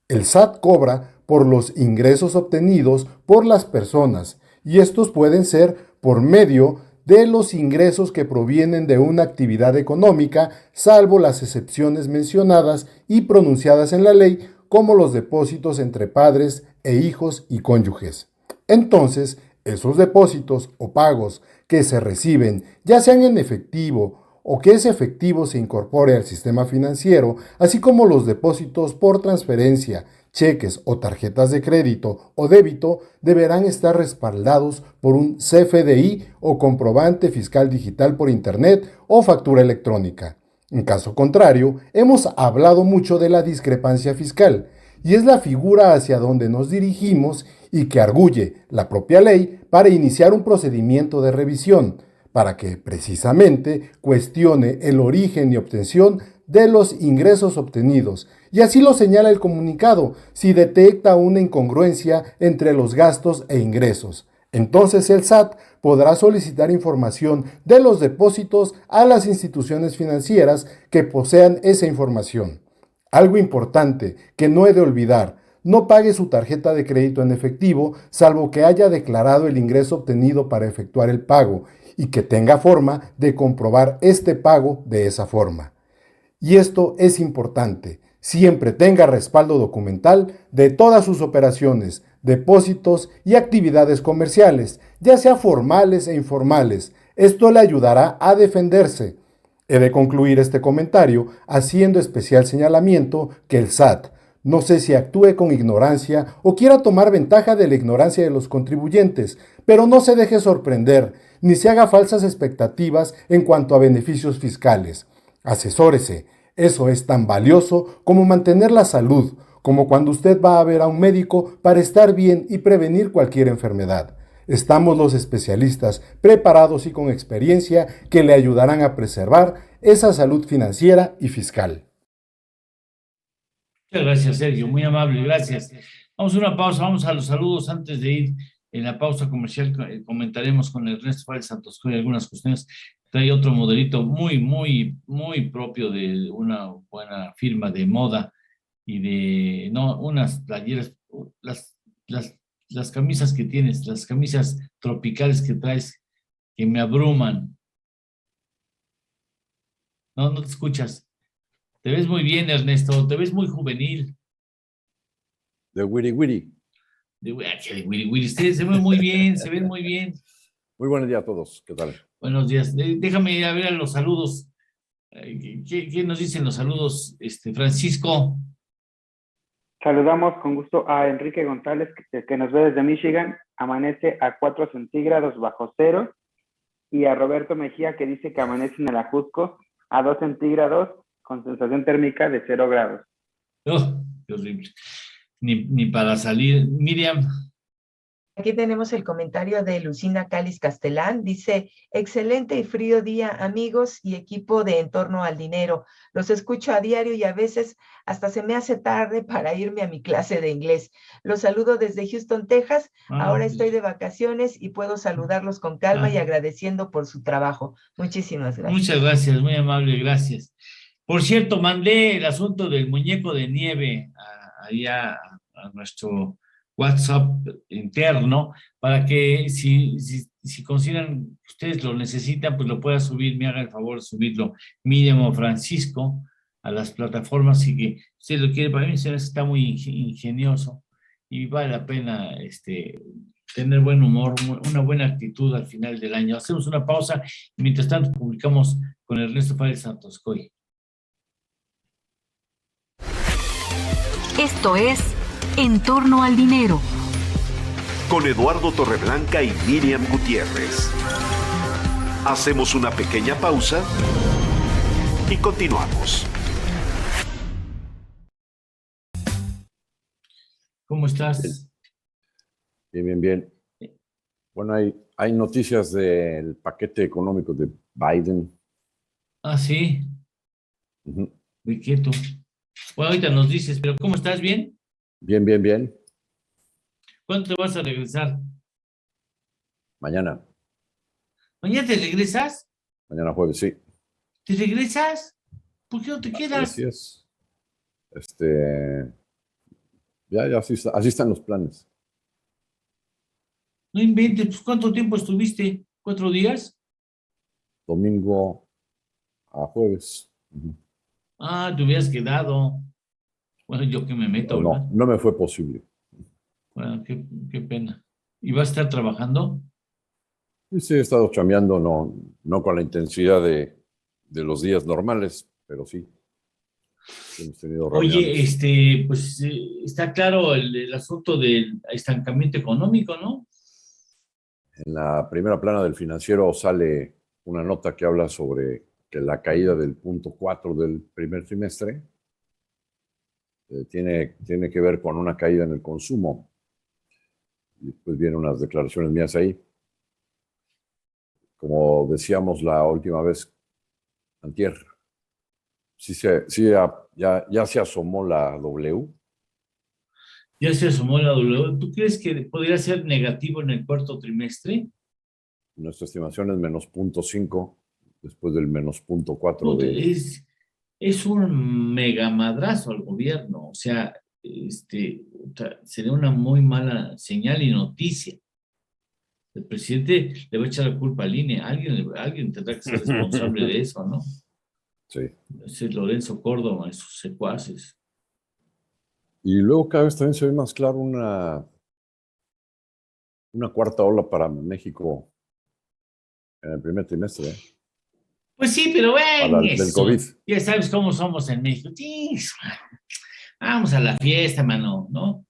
El SAT cobra por los ingresos obtenidos por las personas y estos pueden ser por medio de los ingresos que provienen de una actividad económica, salvo las excepciones mencionadas y pronunciadas en la ley, como los depósitos entre padres e hijos y cónyuges. Entonces, esos depósitos o pagos que se reciben, ya sean en efectivo o que ese efectivo se incorpore al sistema financiero, así como los depósitos por transferencia, cheques o tarjetas de crédito o débito, deberán estar respaldados por un CFDI o comprobante fiscal digital por Internet o factura electrónica. En caso contrario, hemos hablado mucho de la discrepancia fiscal, y es la figura hacia donde nos dirigimos y que arguye la propia ley para iniciar un procedimiento de revisión, para que precisamente cuestione el origen y obtención de los ingresos obtenidos, y así lo señala el comunicado, si detecta una incongruencia entre los gastos e ingresos. Entonces el SAT podrá solicitar información de los depósitos a las instituciones financieras que posean esa información. Algo importante que no he de olvidar: no pague su tarjeta de crédito en efectivo, salvo que haya declarado el ingreso obtenido para efectuar el pago y que tenga forma de comprobar este pago de esa forma. Y esto es importante: siempre tenga respaldo documental de todas sus operaciones, depósitos y actividades comerciales, ya sea formales e informales. Esto le ayudará a defenderse. He de concluir este comentario haciendo especial señalamiento que el SAT, no sé si actúe con ignorancia o quiera tomar ventaja de la ignorancia de los contribuyentes, pero no se deje sorprender, ni se haga falsas expectativas en cuanto a beneficios fiscales. Asesórese, eso es tan valioso como mantener la salud, como cuando usted va a ver a un médico para estar bien y prevenir cualquier enfermedad. Estamos los especialistas preparados y con experiencia que le ayudarán a preservar esa salud financiera y fiscal. Muchas gracias, Sergio, muy amable, gracias. Vamos a una pausa, vamos a los saludos. Antes de ir en la pausa comercial, comentaremos con Ernesto Fábrez Santoscoy algunas cuestiones. Trae otro modelito muy propio de una buena firma de moda y de, no, unas playeras, las camisas que tienes, las camisas tropicales que traes, que me abruman. No te escuchas. Te ves muy bien, Ernesto, te ves muy juvenil. De Wiri Wiri. De Wiri Wiri, ustedes se ven muy bien, se ven muy bien. Muy buenos días a todos, ¿qué tal? Buenos días. Déjame ir a ver a los saludos. ¿Qué nos dicen los saludos, Francisco? Saludamos con gusto a Enrique González, que nos ve desde Michigan. Amanece a 4 centígrados bajo cero. Y a Roberto Mejía, que dice que amanece en el Ajusco a 2 centígrados con sensación térmica de 0 grados. Oh, qué horrible. Ni para salir. Miriam. Aquí tenemos el comentario de Lucina Cáliz Castelán. Dice: excelente y frío día, amigos y equipo de En Torno al Dinero. Los escucho a diario y a veces hasta se me hace tarde para irme a mi clase de inglés. Los saludo desde Houston, Texas. Ahora estoy de vacaciones y puedo saludarlos con calma y agradeciendo por su trabajo. Muchísimas gracias. Muchas gracias, muy amable, gracias. Por cierto, mandé el asunto del muñeco de nieve allá a nuestro WhatsApp interno, para que si consideran que ustedes lo necesitan, pues lo pueda subir, me haga el favor de subirlo Miriam o Francisco a las plataformas, y que usted lo quiere. Para mí se me hace que está muy ingenioso y vale la pena tener buen humor, una buena actitud al final del año. Hacemos una pausa y mientras tanto publicamos con Ernesto Fábrez Santoscoy. Esto es En Torno al Dinero, con Eduardo Torreblanca y Miriam Gutiérrez. Hacemos una pequeña pausa y continuamos. ¿Cómo estás? Bien. Bueno, hay noticias del paquete económico de Biden. Ah, sí. Muy quieto. Bueno, ahorita nos dices, pero ¿cómo estás? ¿Bien? Bien. ¿Cuándo te vas a regresar? Mañana. ¿Mañana te regresas? Mañana jueves, sí. ¿Te regresas? ¿Por qué no te quedas? Así es. Ya así están los planes. No inventes, pues ¿cuánto tiempo estuviste? ¿4 días? Domingo a jueves. Ah, te hubieras quedado. Bueno, yo que me meto, ¿verdad? No me fue posible. Bueno, qué pena. ¿Y vas a estar trabajando? Sí, he estado chambeando, no con la intensidad de los días normales, pero sí. Hemos tenido reuniones. Oye, pues está claro el asunto del estancamiento económico, ¿no? En la primera plana del Financiero sale una nota que habla sobre que la caída del 0.4 del primer trimestre tiene que ver con una caída en el consumo. Y después vienen unas declaraciones mías ahí. Como decíamos la última vez, antier, ya se asomó la W. Ya se asomó la W. ¿Tú crees que podría ser negativo en el cuarto trimestre? Nuestra estimación es menos 0.5, después del menos 0.4 de... Es un mega madrazo al gobierno. O sea, sería una muy mala señal y noticia. El presidente le va a echar la culpa al INE. Alguien tendrá que ser responsable de eso, ¿no? Sí. Ese es Lorenzo Córdoba y sus secuaces. Y luego cada vez también se ve más claro una cuarta ola para México en el primer trimestre. Pues sí, pero bueno, del COVID. Ya sabes cómo somos en México. Sí, vamos a la fiesta, mano, ¿no?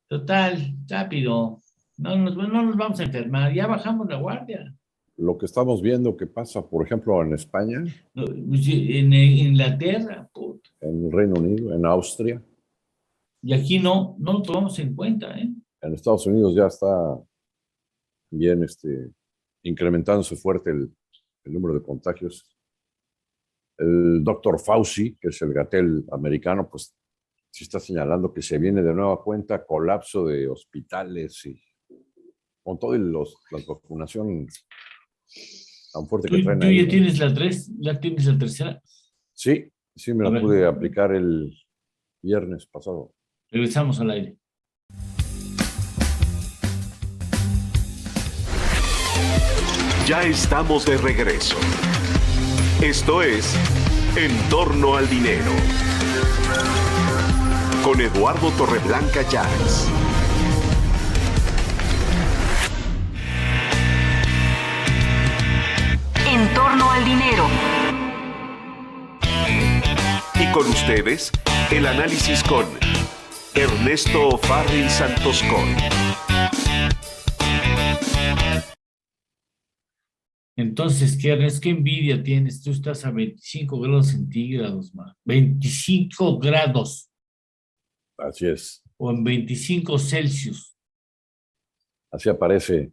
Total, rápido. No nos vamos a enfermar, ya bajamos la guardia. Lo que estamos viendo que pasa, por ejemplo, en España. En Inglaterra. Puto. En el Reino Unido, en Austria. Y aquí no lo tomamos en cuenta, ¿eh? En Estados Unidos ya está bien incrementándose fuerte el número de contagios. El doctor Fauci, que es el Gatell americano, pues sí está señalando que se viene de nueva cuenta colapso de hospitales y con toda la vacunación tan fuerte que traen ahí. ¿Tú ya tienes la 3? ¿Ya tienes la tercera? Sí, me la pude aplicar el viernes pasado. Regresamos al aire. Ya estamos de regreso. Esto es En torno al dinero. Con Eduardo Torreblanca Llanes. En torno al dinero. Y con ustedes, el análisis con Ernesto Farril Santoscón. Entonces, ¿qué envidia tienes? Tú estás a 25 grados centígrados, man. 25 grados. Así es. O en 25 Celsius. Así aparece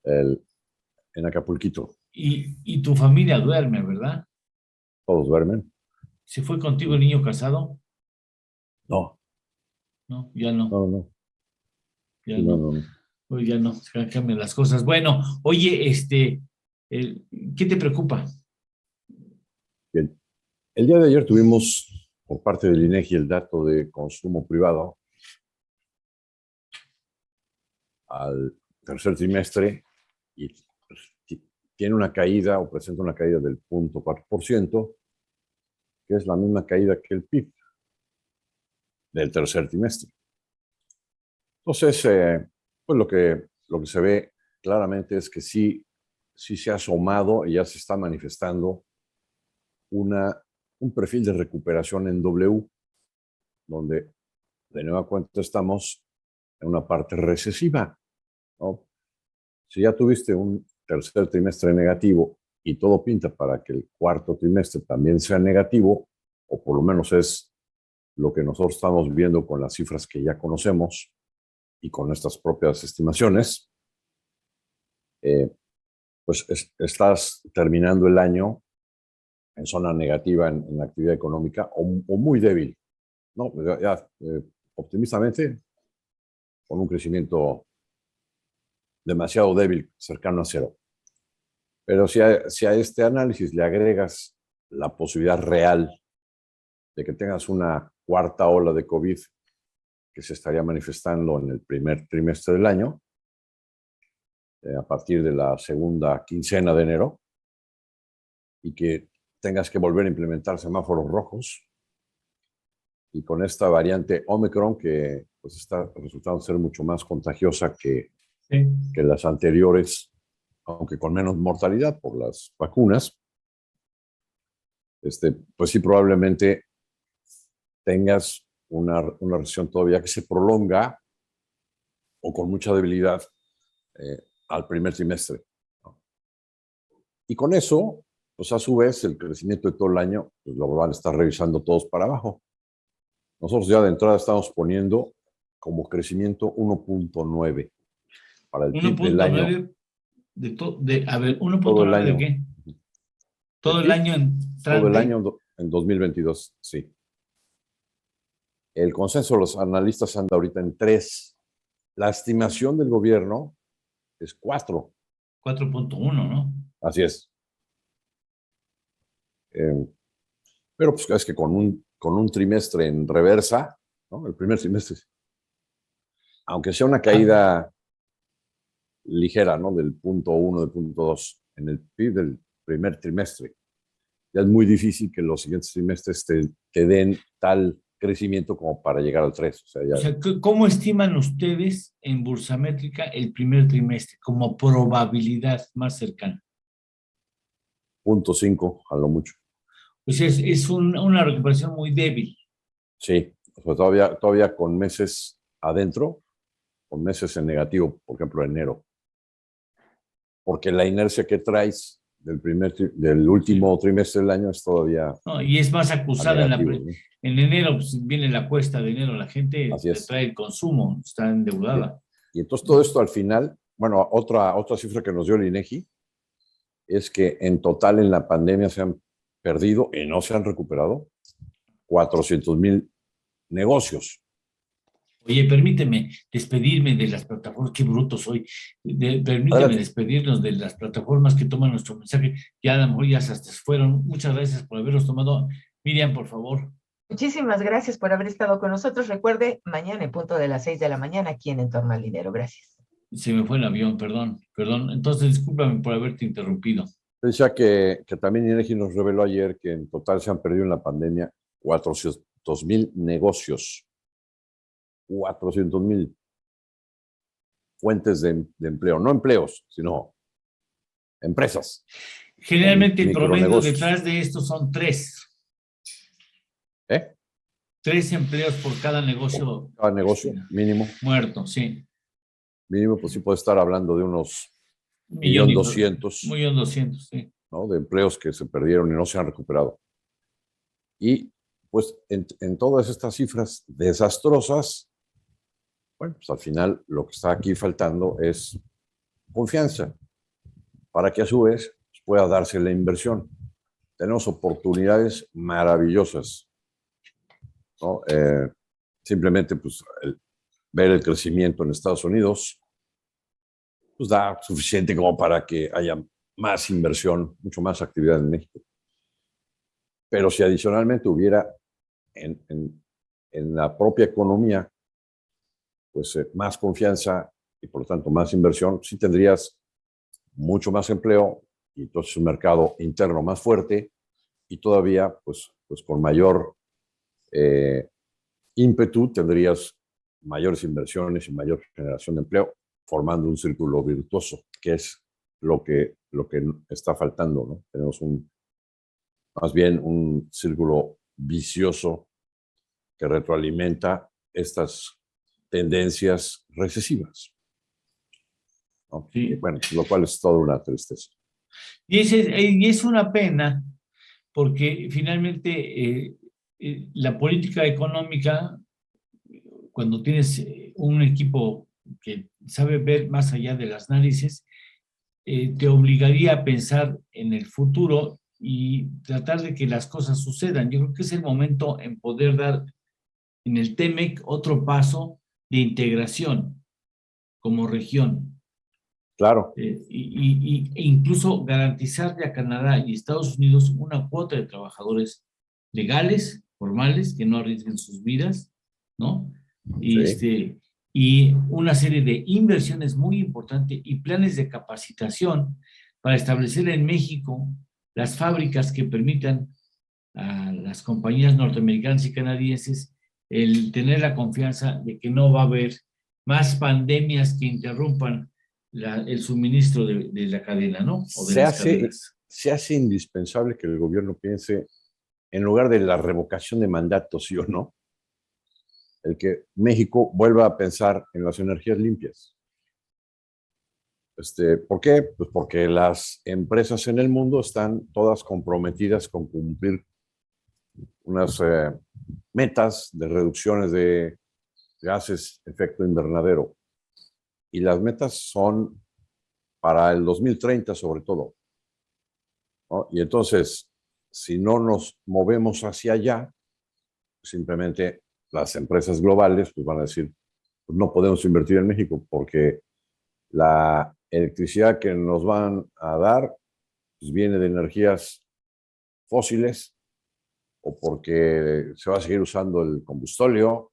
en Acapulquito. Y tu familia duerme, ¿verdad? Todos duermen. ¿Se fue contigo el niño casado? No. No, ya no. No. Ya sí, no. No. Pues ya no, cambian las cosas. Bueno, oye, ¿qué te preocupa? Bien. El día de ayer tuvimos por parte del INEGI el dato de consumo privado al tercer trimestre y tiene una caída o presenta una caída del 0.4%, que es la misma caída que el PIB del tercer trimestre. Entonces, pues lo que se ve claramente es que sí se ha asomado y ya se está manifestando un perfil de recuperación en W, donde de nueva cuenta estamos en una parte recesiva, ¿no? Si ya tuviste un tercer trimestre negativo y todo pinta para que el cuarto trimestre también sea negativo, o por lo menos es lo que nosotros estamos viendo con las cifras que ya conocemos y con nuestras propias estimaciones, pues estás terminando el año en zona negativa en la actividad económica o muy débil, ¿no? Optimistamente, con un crecimiento demasiado débil, cercano a cero. Pero si a este análisis le agregas la posibilidad real de que tengas una cuarta ola de COVID que se estaría manifestando en el primer trimestre del año, a partir de la segunda quincena de enero, y que tengas que volver a implementar semáforos rojos, y con esta variante Omicron que pues está resultando ser mucho más contagiosa que las anteriores, aunque con menos mortalidad por las vacunas, pues sí probablemente tengas una recesión todavía que se prolonga o con mucha debilidad al primer trimestre, ¿no? Y con eso, pues a su vez, el crecimiento de todo el año pues lo van a estar revisando todos para abajo. Nosotros ya de entrada estamos poniendo como crecimiento 1.9 para el PIB del año. 1.9 a ver, Todo el 1.9 año. ¿de qué? Todo el año entrante. Todo el año en 2022, sí. El consenso de los analistas anda ahorita en 3. La estimación del gobierno es 4. 4.1, ¿no? Así es. Pero pues es que con un trimestre en reversa, ¿no? El primer trimestre, aunque sea una caída ligera, ¿no? Del 0.1, del 0.2 en el PIB del primer trimestre, ya es muy difícil que los siguientes trimestres te den tal crecimiento como para llegar al 3. O sea, ¿cómo estiman ustedes en Bursamétrica el primer trimestre como probabilidad más cercana? 0.5 a lo mucho. Pues es una recuperación muy débil. Sí, o sea, todavía con meses adentro, con meses en negativo, por ejemplo, enero. Porque la inercia que traes del último trimestre del año es todavía... No, y es más acusada negativo, ¿no? En enero, pues viene la cuesta de enero, la gente trae el consumo, está endeudada. Y entonces todo esto al final, bueno, otra cifra que nos dio el INEGI es que en total en la pandemia se han perdido y no se han recuperado 400,000 negocios. Oye, permíteme despedirme de las plataformas, qué bruto soy. Permíteme despedirnos de las plataformas que toman nuestro mensaje. Ya a lo mejor ya hasta se fueron. Muchas gracias por haberlos tomado. Miriam, por favor. Muchísimas gracias por haber estado con nosotros. Recuerde, mañana en punto de las 6 de la mañana aquí en Torno al Dinero. Gracias. Se me fue el avión, perdón. Entonces, discúlpame por haberte interrumpido. Decía que también INEGI nos reveló ayer que en total se han perdido en la pandemia 400,000 negocios. 400,000 fuentes de empleo, no empleos, sino empresas. Generalmente el promedio detrás de esto son 3. 3 empleos por cada negocio. Cada negocio, mínimo. Muerto, sí. Mínimo, pues sí puede estar hablando de unos 1.200.000. 1.200.000, sí. ¿No? De empleos que se perdieron y no se han recuperado. Y pues en todas estas cifras desastrosas, bueno, pues al final lo que está aquí faltando es confianza para que a su vez pueda darse la inversión. Tenemos oportunidades maravillosas, ¿no? Simplemente pues ver el crecimiento en Estados Unidos pues da suficiente como para que haya más inversión, mucho más actividad en México. Pero si adicionalmente hubiera en la propia economía pues más confianza y por lo tanto más inversión, sí tendrías mucho más empleo y entonces un mercado interno más fuerte y todavía pues con mayor ímpetu tendrías mayores inversiones y mayor generación de empleo, formando un círculo virtuoso, que es lo que está faltando, ¿no? Tenemos más bien un círculo vicioso que retroalimenta estas tendencias recesivas, ¿no? Sí. Y bueno, lo cual es toda una tristeza. Y es una pena porque finalmente la política económica, cuando tienes un equipo que sabe ver más allá de las narices, te obligaría a pensar en el futuro y tratar de que las cosas sucedan. Yo creo que es el momento en poder dar en el TEMEC otro paso de integración como región. Claro. E incluso garantizarle a Canadá y Estados Unidos una cuota de trabajadores legales, formales, que no arriesguen sus vidas, ¿no? Sí. Y una serie de inversiones muy importantes y planes de capacitación para establecer en México las fábricas que permitan a las compañías norteamericanas y canadienses el tener la confianza de que no va a haber más pandemias que interrumpan el suministro de la cadena, ¿no? O de las cadenas. Se hace indispensable que el gobierno piense, en lugar de la revocación de mandatos, ¿sí o no?, el que México vuelva a pensar en las energías limpias. ¿Por qué? Pues porque las empresas en el mundo están todas comprometidas con cumplir unas metas de reducciones de gases de efecto invernadero. Y las metas son para el 2030 sobre todo, ¿no? Y entonces, si no nos movemos hacia allá, simplemente las empresas globales pues van a decir, pues no podemos invertir en México porque la electricidad que nos van a dar pues viene de energías fósiles o porque se va a seguir usando el combustóleo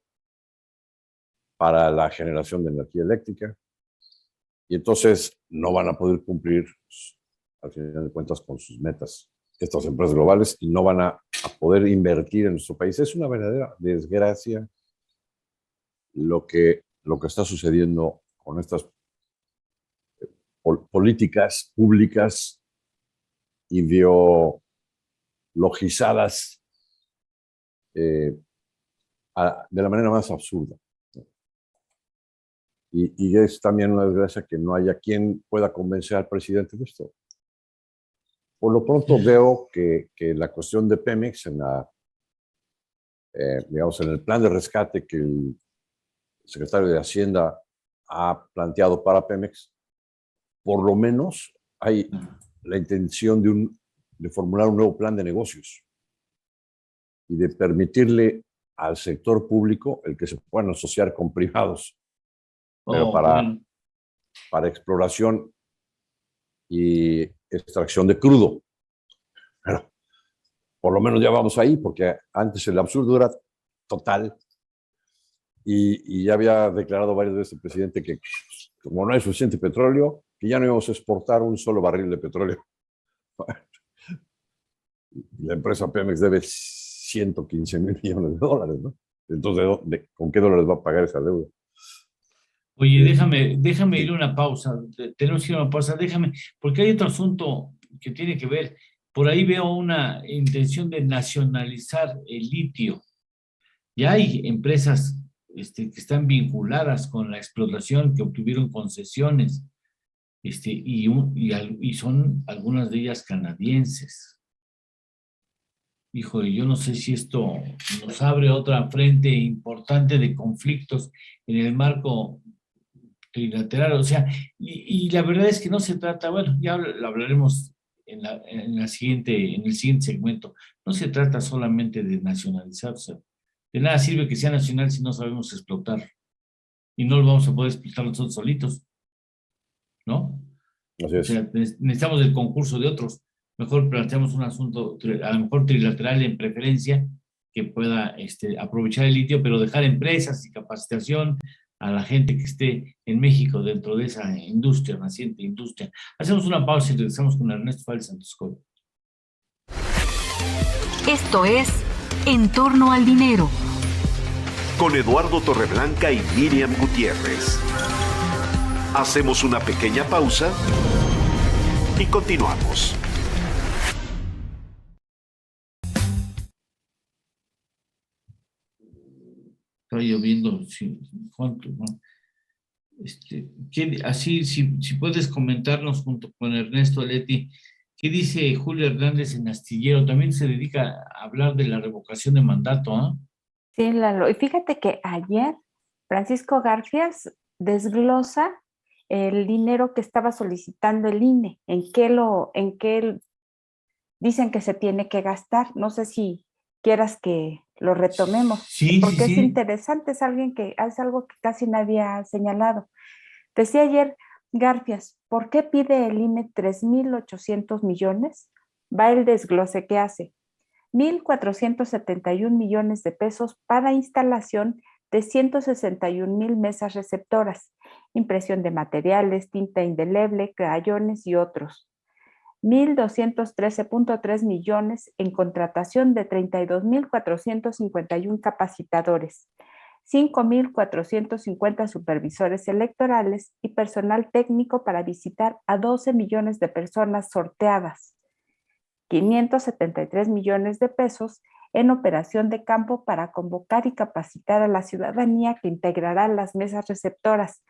para la generación de energía eléctrica. Y entonces no van a poder cumplir, al final de cuentas, con sus metas estas empresas globales y no van a poder invertir en nuestro país. Es una verdadera desgracia lo que está sucediendo con estas políticas públicas ideologizadas de la manera más absurda. Y es también una desgracia que no haya quien pueda convencer al presidente de esto. Por lo pronto veo que la cuestión de Pemex, digamos, en el plan de rescate que el secretario de Hacienda ha planteado para Pemex, por lo menos hay la intención de formular un nuevo plan de negocios y de permitirle al sector público el que se puedan asociar con privados, pero para exploración y extracción de crudo. Pero por lo menos ya vamos ahí, porque antes el absurdo era total y ya había declarado varias veces el presidente que como no hay suficiente petróleo, que ya no íbamos a exportar un solo barril de petróleo. La empresa Pemex debe 115,000 millones de dólares, ¿no? Entonces, ¿con qué dólares va a pagar esa deuda? Oye, déjame ir a una pausa. Tenemos que ir a una pausa. Déjame, porque hay otro asunto que tiene que ver. Por ahí veo una intención de nacionalizar el litio. Ya hay empresas que están vinculadas con la explotación, que obtuvieron concesiones, y son algunas de ellas canadienses. Híjole, yo no sé si esto nos abre otra frente importante de conflictos en el marco trilateral, o sea, y la verdad es que no se trata, bueno, ya lo hablaremos en el siguiente segmento, no se trata solamente de nacionalizar, o sea, de nada sirve que sea nacional si no sabemos explotar, y no lo vamos a poder explotar nosotros solitos, ¿no? Así es. O sea, necesitamos el concurso de otros, mejor planteamos un asunto, a lo mejor trilateral en preferencia, que pueda aprovechar el litio, pero dejar empresas y capacitación a la gente que esté en México dentro de esa industria, naciente industria. Hacemos una pausa y regresamos con Ernesto Fábrez Santoscoy. Esto es En torno al dinero. Con Eduardo Torreblanca y Miriam Gutiérrez. Hacemos una pequeña pausa y continuamos. Está lloviendo, sí, ¿cuánto? ¿No? Así, si puedes comentarnos junto con Ernesto Leti, ¿qué dice Julio Hernández en Astillero? También se dedica a hablar de la revocación de mandato, ¿ah? Sí, Lalo. Y fíjate que ayer Francisco Garfias desglosa el dinero que estaba solicitando el INE, en qué dicen que se tiene que gastar. No sé si quieras que lo retomemos, sí, porque sí, es interesante, es algo que casi nadie ha señalado. Decía ayer Garfias, ¿por qué pide el INE 3,800 millones? Va el desglose que hace. 1,471 millones de pesos para instalación de 161,000 mesas receptoras, impresión de materiales, tinta indeleble, crayones y otros. 1,213.3 millones en contratación de 32,451 capacitadores, 5,450 supervisores electorales y personal técnico para visitar a 12 millones de personas sorteadas, 573 millones de pesos en operación de campo para convocar y capacitar a la ciudadanía que integrará las mesas receptoras,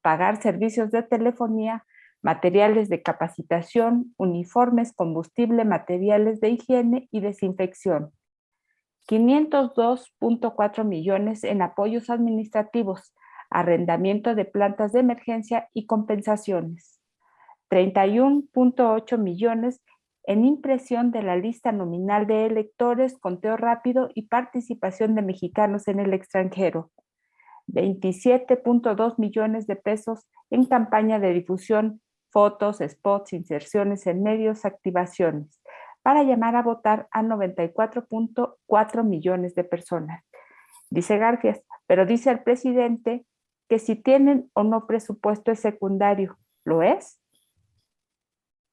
pagar servicios de telefonía, materiales de capacitación, uniformes, combustible, materiales de higiene y desinfección. 502.4 millones en apoyos administrativos, arrendamiento de plantas de emergencia y compensaciones. 31.8 millones en impresión de la lista nominal de electores, conteo rápido y participación de mexicanos en el extranjero. 27.2 millones de pesos en campaña de difusión, fotos, spots, inserciones en medios, activaciones, para llamar a votar a 94.4 millones de personas. Dice Garfias, pero dice el presidente que si tienen o no presupuesto es secundario. ¿Lo es?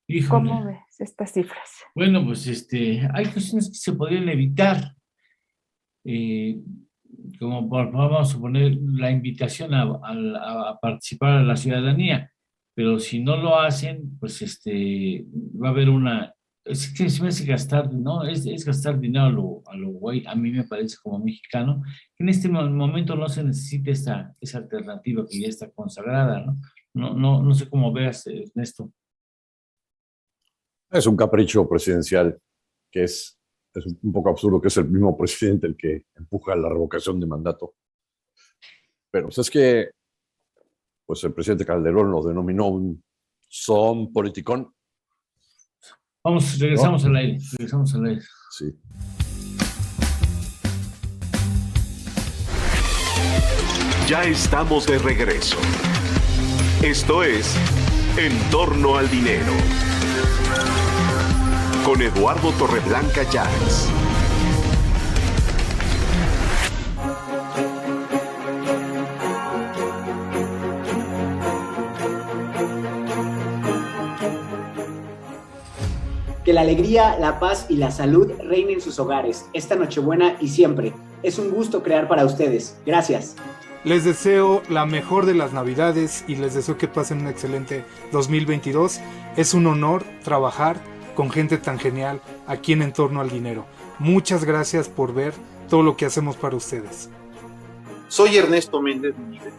Híjole. ¿Cómo ves estas cifras? Bueno, pues hay cuestiones que se podrían evitar, como vamos a poner la invitación a participar a la ciudadanía, pero si no lo hacen, pues va a haber es que se me hace gastar, ¿no? Es gastar dinero a lo güey, a mí me parece como mexicano, que en este momento no se necesita esa alternativa que ya está consagrada, ¿no? No sé cómo veas, Ernesto. Es un capricho presidencial que es un poco absurdo, que es el mismo presidente el que empuja la revocación de mandato. Pero pues es que pues el presidente Calderón lo denominó un son politicón. Regresamos al aire. Sí. Ya estamos de regreso. Esto es En torno al dinero. Con Eduardo Torreblanca Llanes. Que la alegría, la paz y la salud reinen en sus hogares, esta Nochebuena y siempre. Es un gusto crear para ustedes. Gracias. Les deseo la mejor de las Navidades y les deseo que pasen un excelente 2022. Es un honor trabajar con gente tan genial aquí en Torno al Dinero. Muchas gracias por ver todo lo que hacemos para ustedes. Soy Ernesto Méndez Miguel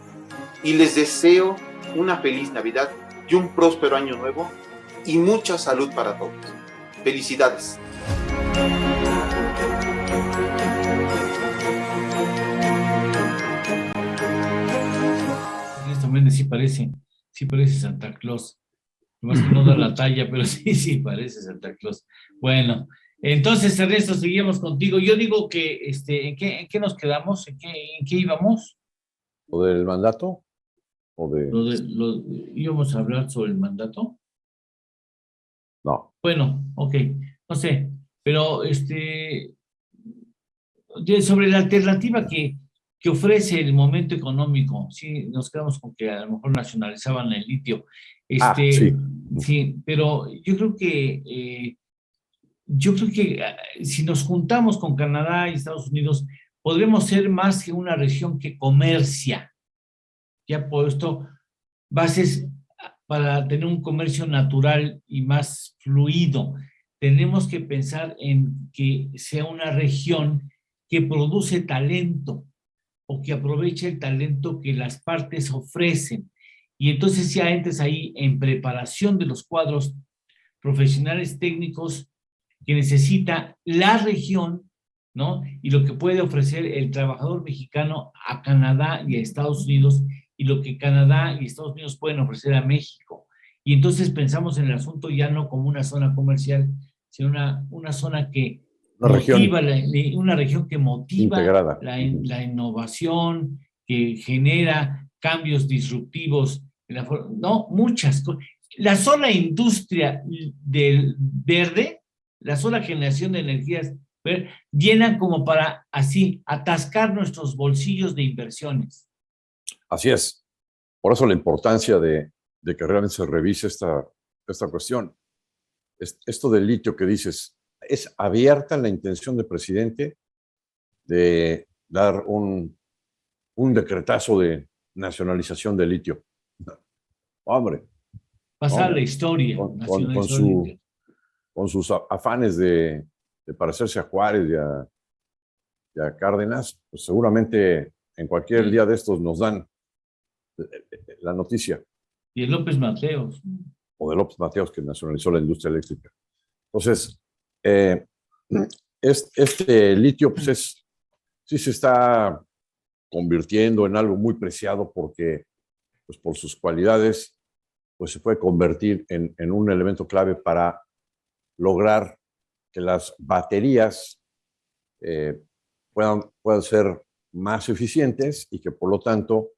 y les deseo una feliz Navidad y un próspero año nuevo y mucha salud para todos. Felicidades. Ernesto Méndez sí parece Santa Claus. Más que no da la talla, pero sí parece Santa Claus. Bueno, entonces, Ernesto, seguimos contigo. Yo digo que, ¿en qué nos quedamos? ¿En qué íbamos? ¿Lo del mandato? ¿Íbamos a hablar sobre el mandato? No. Bueno, ok, no sé, pero sobre la alternativa que ofrece el momento económico, sí, nos quedamos con que a lo mejor nacionalizaban el litio. Sí, pero yo creo que si nos juntamos con Canadá y Estados Unidos, podremos ser más que una región que comercia. Ya puesto bases para tener un comercio natural y más fluido. Tenemos que pensar en que sea una región que produce talento o que aproveche el talento que las partes ofrecen. Y entonces ya entres ahí en preparación de los cuadros profesionales técnicos que necesita la región, ¿no? Y lo que puede ofrecer el trabajador mexicano a Canadá y a Estados Unidos, y lo que Canadá y Estados Unidos pueden ofrecer a México. Y entonces pensamos en el asunto ya no como una zona comercial, sino una zona que motiva, una región que motiva la innovación, que genera cambios disruptivos, muchas cosas. La sola industria del verde, la sola generación de energías llenan como para así atascar nuestros bolsillos de inversiones. Así es. Por eso la importancia de que realmente se revise esta cuestión. Esto del litio que dices, ¿es abierta la intención del presidente de dar un decretazo de nacionalización del litio? Hombre. Pasar la historia. Con sus afanes de parecerse a Juárez y a Cárdenas, pues seguramente en cualquier día de estos nos dan la noticia. Y de López Mateos. O de López Mateos, que nacionalizó la industria eléctrica. Entonces, Este litio, pues sí se está convirtiendo en algo muy preciado porque, pues por sus cualidades, pues se puede convertir en un elemento clave para lograr que las baterías puedan ser más eficientes y que por lo tanto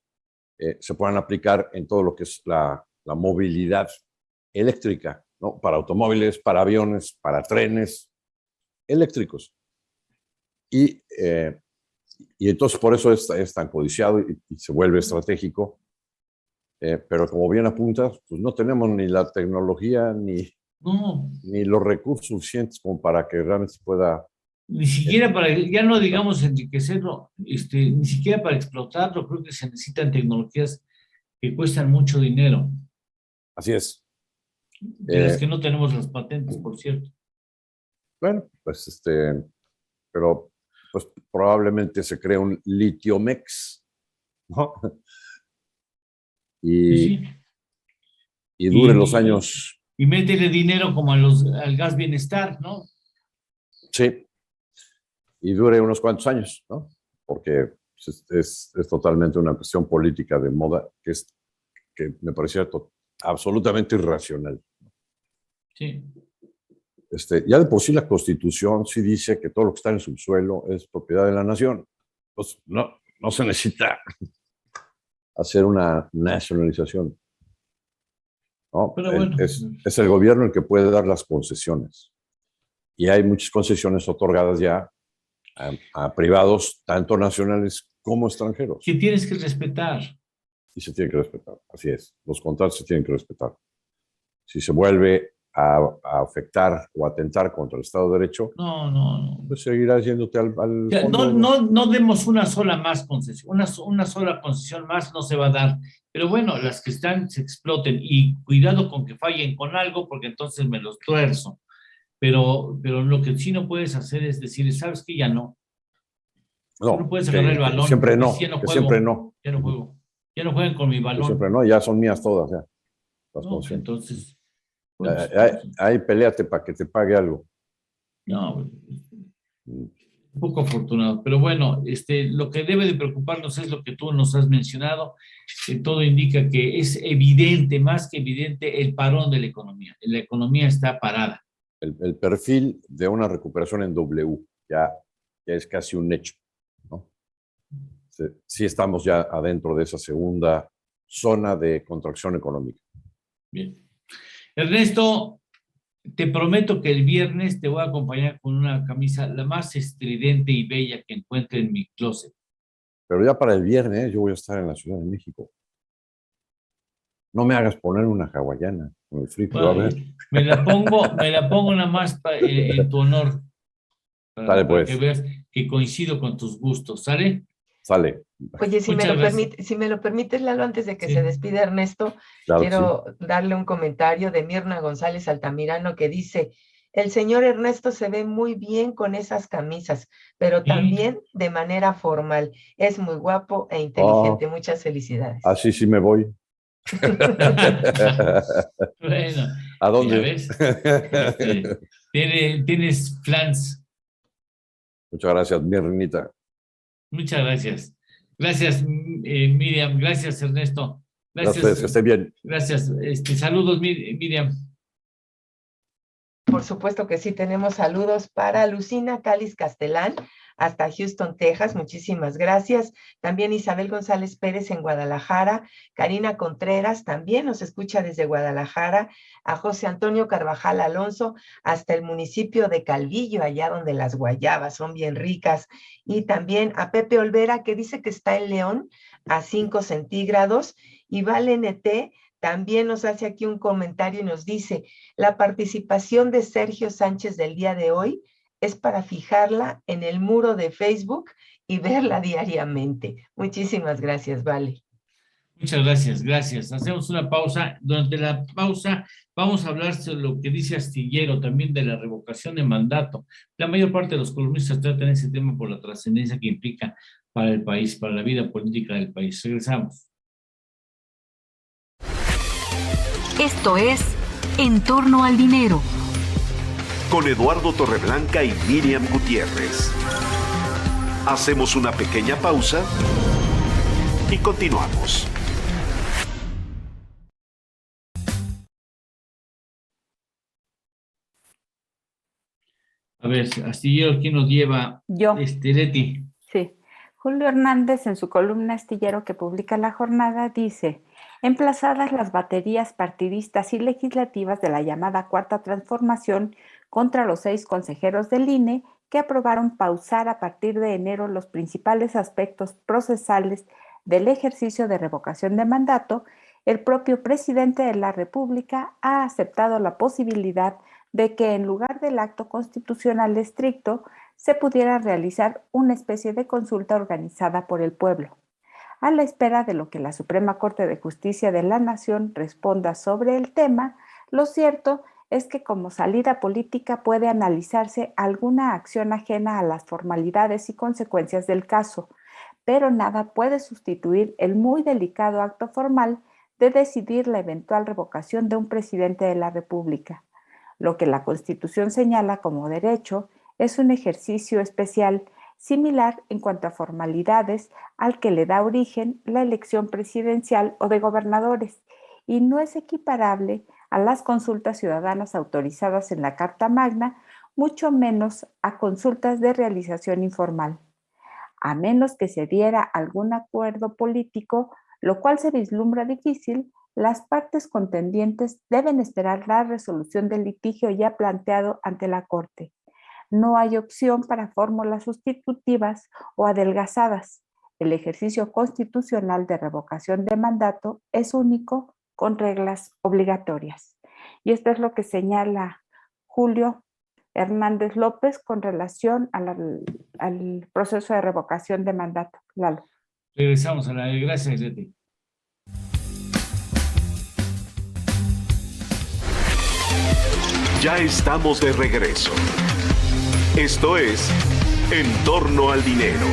se puedan aplicar en todo lo que es la movilidad eléctrica, ¿no? Para automóviles, para aviones, para trenes eléctricos. Y entonces por eso es tan codiciado y se vuelve estratégico. Pero como bien apuntas, pues no tenemos ni la tecnología ni los recursos suficientes como para que realmente se pueda... Ni siquiera para, ya no digamos enriquecerlo, ni siquiera para explotarlo, creo que se necesitan tecnologías que cuestan mucho dinero. Así es. De las que no tenemos las patentes, por cierto. Bueno, pues pero pues probablemente se cree un litiomex, ¿no? Y dure los años. Y métele dinero como al gas bienestar, ¿no? Sí. Y dure unos cuantos años, ¿no? Porque es totalmente una cuestión política de moda que me parecía absolutamente irracional. Sí. Ya de por sí la Constitución sí dice que todo lo que está en el subsuelo es propiedad de la nación. Pues no se necesita hacer una nacionalización, ¿no? Pero bueno, es el gobierno el que puede dar las concesiones. Y hay muchas concesiones otorgadas ya a privados, tanto nacionales como extranjeros. Que tienes que respetar. Y se tiene que respetar, así es. Los contratos se tienen que respetar. Si se vuelve a afectar o atentar contra el Estado de Derecho, no. Pues seguirás yéndote al fondo. No demos una sola más concesión, una sola concesión más no se va a dar. Pero bueno, las que están se exploten y cuidado con que fallen con algo porque entonces me los tuerzo. Pero lo que sí no puedes hacer es decir, ¿sabes qué? Ya no. No puedes agarrar el balón. Siempre no, siempre no. Ya no juego. Ya no jueguen con mi balón. Siempre no, ya son mías todas, ya. Entonces... Ahí peleate para que te pague algo. No, un poco afortunado. Pero bueno, lo que debe de preocuparnos es lo que tú nos has mencionado. Todo indica que es evidente, más que evidente, el parón de la economía. La economía está parada. El perfil de una recuperación en W ya es casi un hecho, ¿no? Sí estamos ya adentro de esa segunda zona de contracción económica. Bien. Ernesto, te prometo que el viernes te voy a acompañar con una camisa la más estridente y bella que encuentre en mi closet. Pero ya para el viernes yo voy a estar en la Ciudad de México. No me hagas poner una hawaiana con el frío. Bueno, a ver. Me la pongo nada más en tu honor. Para que veas que coincido con tus gustos, ¿sale? Sale. Oye, si me lo permites, Lalo, antes de que se despida Ernesto, claro, quiero darle un comentario de Mirna González Altamirano que dice: el señor Ernesto se ve muy bien con esas camisas, pero también de manera formal. Es muy guapo e inteligente. Muchas felicidades. Así sí me voy. Bueno. ¿A dónde? ¿Ves? Tienes plans. Muchas gracias, Mirnita. Muchas gracias. Gracias, Miriam. Gracias, Ernesto. Gracias, que esté bien. Gracias. Saludos, Miriam. Por supuesto que sí, tenemos saludos para Lucina Cáliz Castelán, hasta Houston, Texas. Muchísimas gracias. También Isabel González Pérez en Guadalajara. Karina Contreras también nos escucha desde Guadalajara. A José Antonio Carvajal Alonso hasta el municipio de Calvillo, allá donde las guayabas son bien ricas. Y también a Pepe Olvera, que dice que está en León a 5 centígrados. Y Vale NT también nos hace aquí un comentario y nos dice: la participación de Sergio Sánchez del día de hoy es para fijarla en el muro de Facebook y verla diariamente. Muchísimas gracias, Vale. Muchas gracias, gracias. Hacemos una pausa. Durante la pausa vamos a hablar sobre lo que dice Astillero, también de la revocación de mandato. La mayor parte de los columnistas tratan ese tema por la trascendencia que implica para el país, para la vida política del país. Regresamos. Esto es En torno al dinero. con Eduardo Torreblanca y Miriam Gutiérrez. Hacemos una pequeña pausa y continuamos. A ver, Astillero, ¿quién nos lleva? Yo. Leti. Sí. Julio Hernández, en su columna Astillero que publica La Jornada, dice: emplazadas las baterías partidistas y legislativas de la llamada Cuarta Transformación contra los 6 consejeros del INE que aprobaron pausar a partir de enero los principales aspectos procesales del ejercicio de revocación de mandato, el propio presidente de la República ha aceptado la posibilidad de que en lugar del acto constitucional estricto se pudiera realizar una especie de consulta organizada por el pueblo. A la espera de lo que la Suprema Corte de Justicia de la Nación responda sobre el tema, lo cierto es que como salida política puede analizarse alguna acción ajena a las formalidades y consecuencias del caso, pero nada puede sustituir el muy delicado acto formal de decidir la eventual revocación de un presidente de la República. Lo que la Constitución señala como derecho es un ejercicio especial, similar en cuanto a formalidades al que le da origen la elección presidencial o de gobernadores, y no es equiparable a las consultas ciudadanas autorizadas en la Carta Magna, mucho menos a consultas de realización informal. A menos que se diera algún acuerdo político, lo cual se vislumbra difícil, las partes contendientes deben esperar la resolución del litigio ya planteado ante la Corte. No hay opción para fórmulas sustitutivas o adelgazadas. El ejercicio constitucional de revocación de mandato es único, con reglas obligatorias. Y esto es lo que señala Julio Hernández López con relación al proceso de revocación de mandato. Lalo. Regresamos a la... Gracias, Leti. Ya estamos de regreso. Esto es En torno al dinero.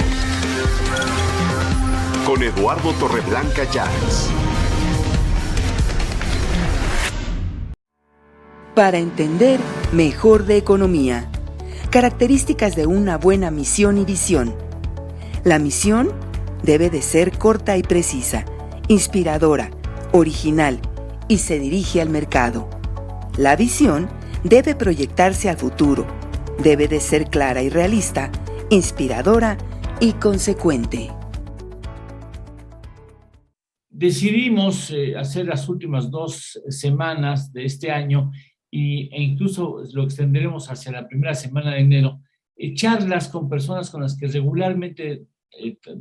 Con Eduardo Torreblanca Llanes. Para entender mejor de economía. Características de una buena misión y visión. La misión debe de ser corta y precisa, inspiradora, original y se dirige al mercado. La visión debe proyectarse al futuro, debe de ser clara y realista, inspiradora y consecuente. Decidimos hacer las últimas 2 semanas de este año e incluso lo extenderemos hacia la primera semana de enero, charlas con personas con las que regularmente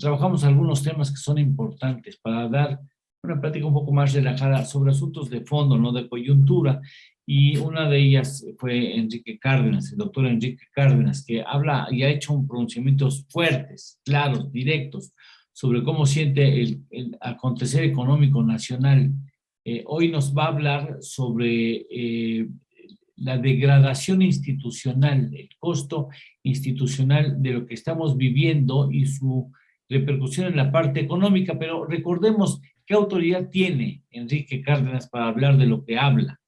trabajamos algunos temas que son importantes para dar una plática un poco más relajada sobre asuntos de fondo, no de coyuntura. Y una de ellas fue Enrique Cárdenas, el doctor Enrique Cárdenas, que habla y ha hecho pronunciamientos fuertes, claros, directos, sobre cómo siente el acontecer económico nacional. Hoy nos va a hablar sobre la degradación institucional, el costo institucional de lo que estamos viviendo y su repercusión en la parte económica, pero recordemos qué autoridad tiene Enrique Cárdenas para hablar de lo que habla.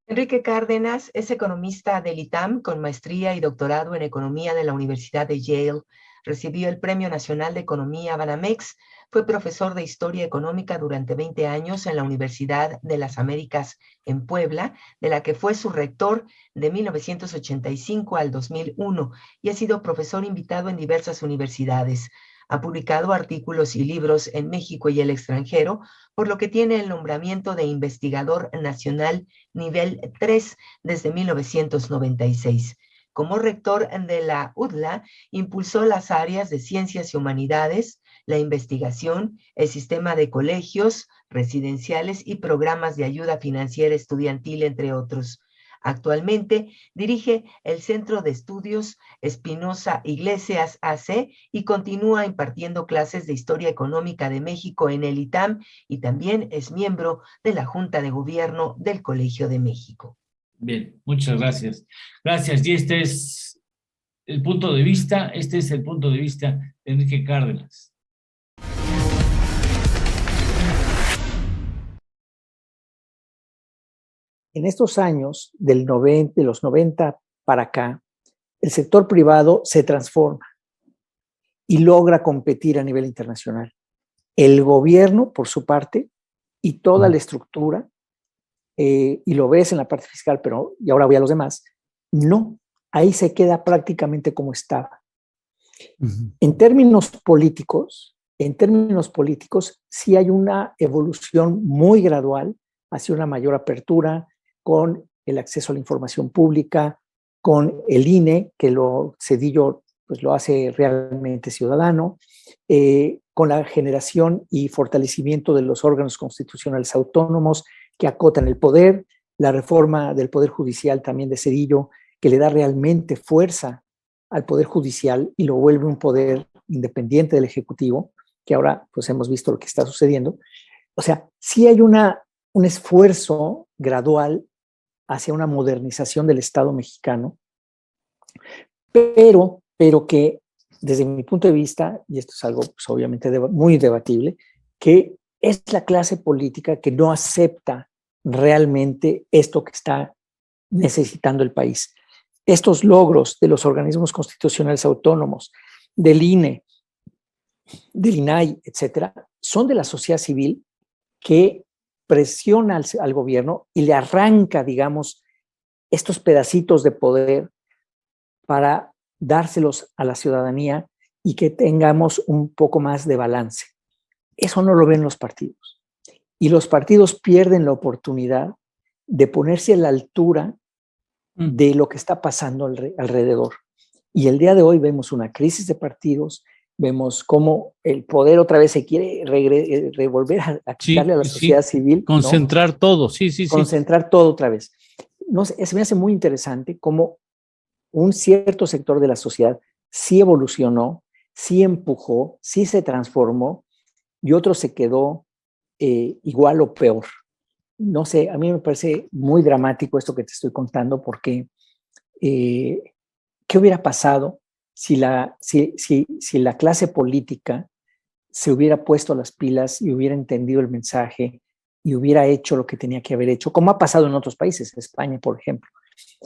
Enrique Cárdenas es economista del ITAM con maestría y doctorado en economía de la Universidad de Yale. Recibió el Premio Nacional de Economía Banamex. Fue profesor de Historia Económica durante 20 años en la Universidad de las Américas en Puebla, de la que fue su rector de 1985 al 2001 y ha sido profesor invitado en diversas universidades. Ha publicado artículos y libros en México y el extranjero, por lo que tiene el nombramiento de investigador nacional nivel 3 desde 1996. Como rector de la UDLA, impulsó las áreas de ciencias y humanidades, la investigación, el sistema de colegios residenciales y programas de ayuda financiera estudiantil, entre otros. Actualmente dirige el Centro de Estudios Espinosa Iglesias AC y continúa impartiendo clases de Historia Económica de México en el ITAM y también es miembro de la Junta de Gobierno del Colegio de México. Bien, muchas gracias. Gracias. Y este es el punto de vista de Enrique Cárdenas. en estos años de los 90 para acá, el sector privado se transforma y logra competir a nivel internacional. El gobierno, por su parte, y toda la estructura, y lo ves en la parte fiscal, pero y ahora voy a los demás, no, ahí se queda prácticamente como estaba. En términos políticos, sí hay una evolución muy gradual hacia una mayor apertura con el acceso a la información pública, con el INE, que Zedillo pues lo hace realmente ciudadano, con la generación y fortalecimiento de los órganos constitucionales autónomos que acotan el poder, la reforma del Poder Judicial también de Zedillo, que le da realmente fuerza al Poder Judicial y lo vuelve un poder independiente del Ejecutivo, que ahora pues hemos visto lo que está sucediendo. O sea, sí hay un esfuerzo gradual hacia una modernización del Estado mexicano, pero que desde mi punto de vista, y esto es algo pues, obviamente muy debatible, que es la clase política que no acepta realmente esto que está necesitando el país. Estos logros de los organismos constitucionales autónomos, del INE, del INAI, etcétera, son de la sociedad civil que presiona al gobierno y le arranca, digamos, estos pedacitos de poder para dárselos a la ciudadanía y que tengamos un poco más de balance. Eso no lo ven los partidos. Y los partidos pierden la oportunidad de ponerse a la altura de lo que está pasando alrededor. Y el día de hoy vemos una crisis de partidos, vemos cómo el poder otra vez se quiere revolver a quitarle a la sociedad civil. Concentrar todo, Concentrar todo otra vez. No sé, se me hace muy interesante cómo un cierto sector de la sociedad sí evolucionó, sí empujó, sí se transformó y otro se quedó igual o peor. No sé, a mí me parece muy dramático esto que te estoy contando porque ¿qué hubiera pasado si la clase política se hubiera puesto las pilas y hubiera entendido el mensaje y hubiera hecho lo que tenía que haber hecho, como ha pasado en otros países, España, por ejemplo?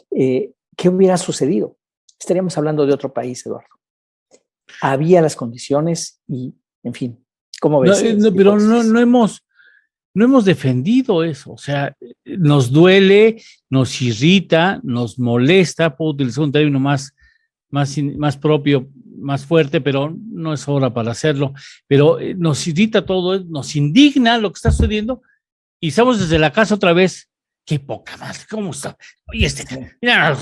¿Qué hubiera sucedido? Estaríamos hablando de otro país, Eduardo. Había las condiciones y, en fin, ¿cómo ves? Pero no hemos defendido eso, o sea, nos duele, nos irrita, nos molesta, puedo utilizar un término más propio, más fuerte, pero no es hora para hacerlo, pero nos irrita todo, nos indigna lo que está sucediendo y estamos desde la casa otra vez, qué poca madre, ¿cómo está? Oye, mira,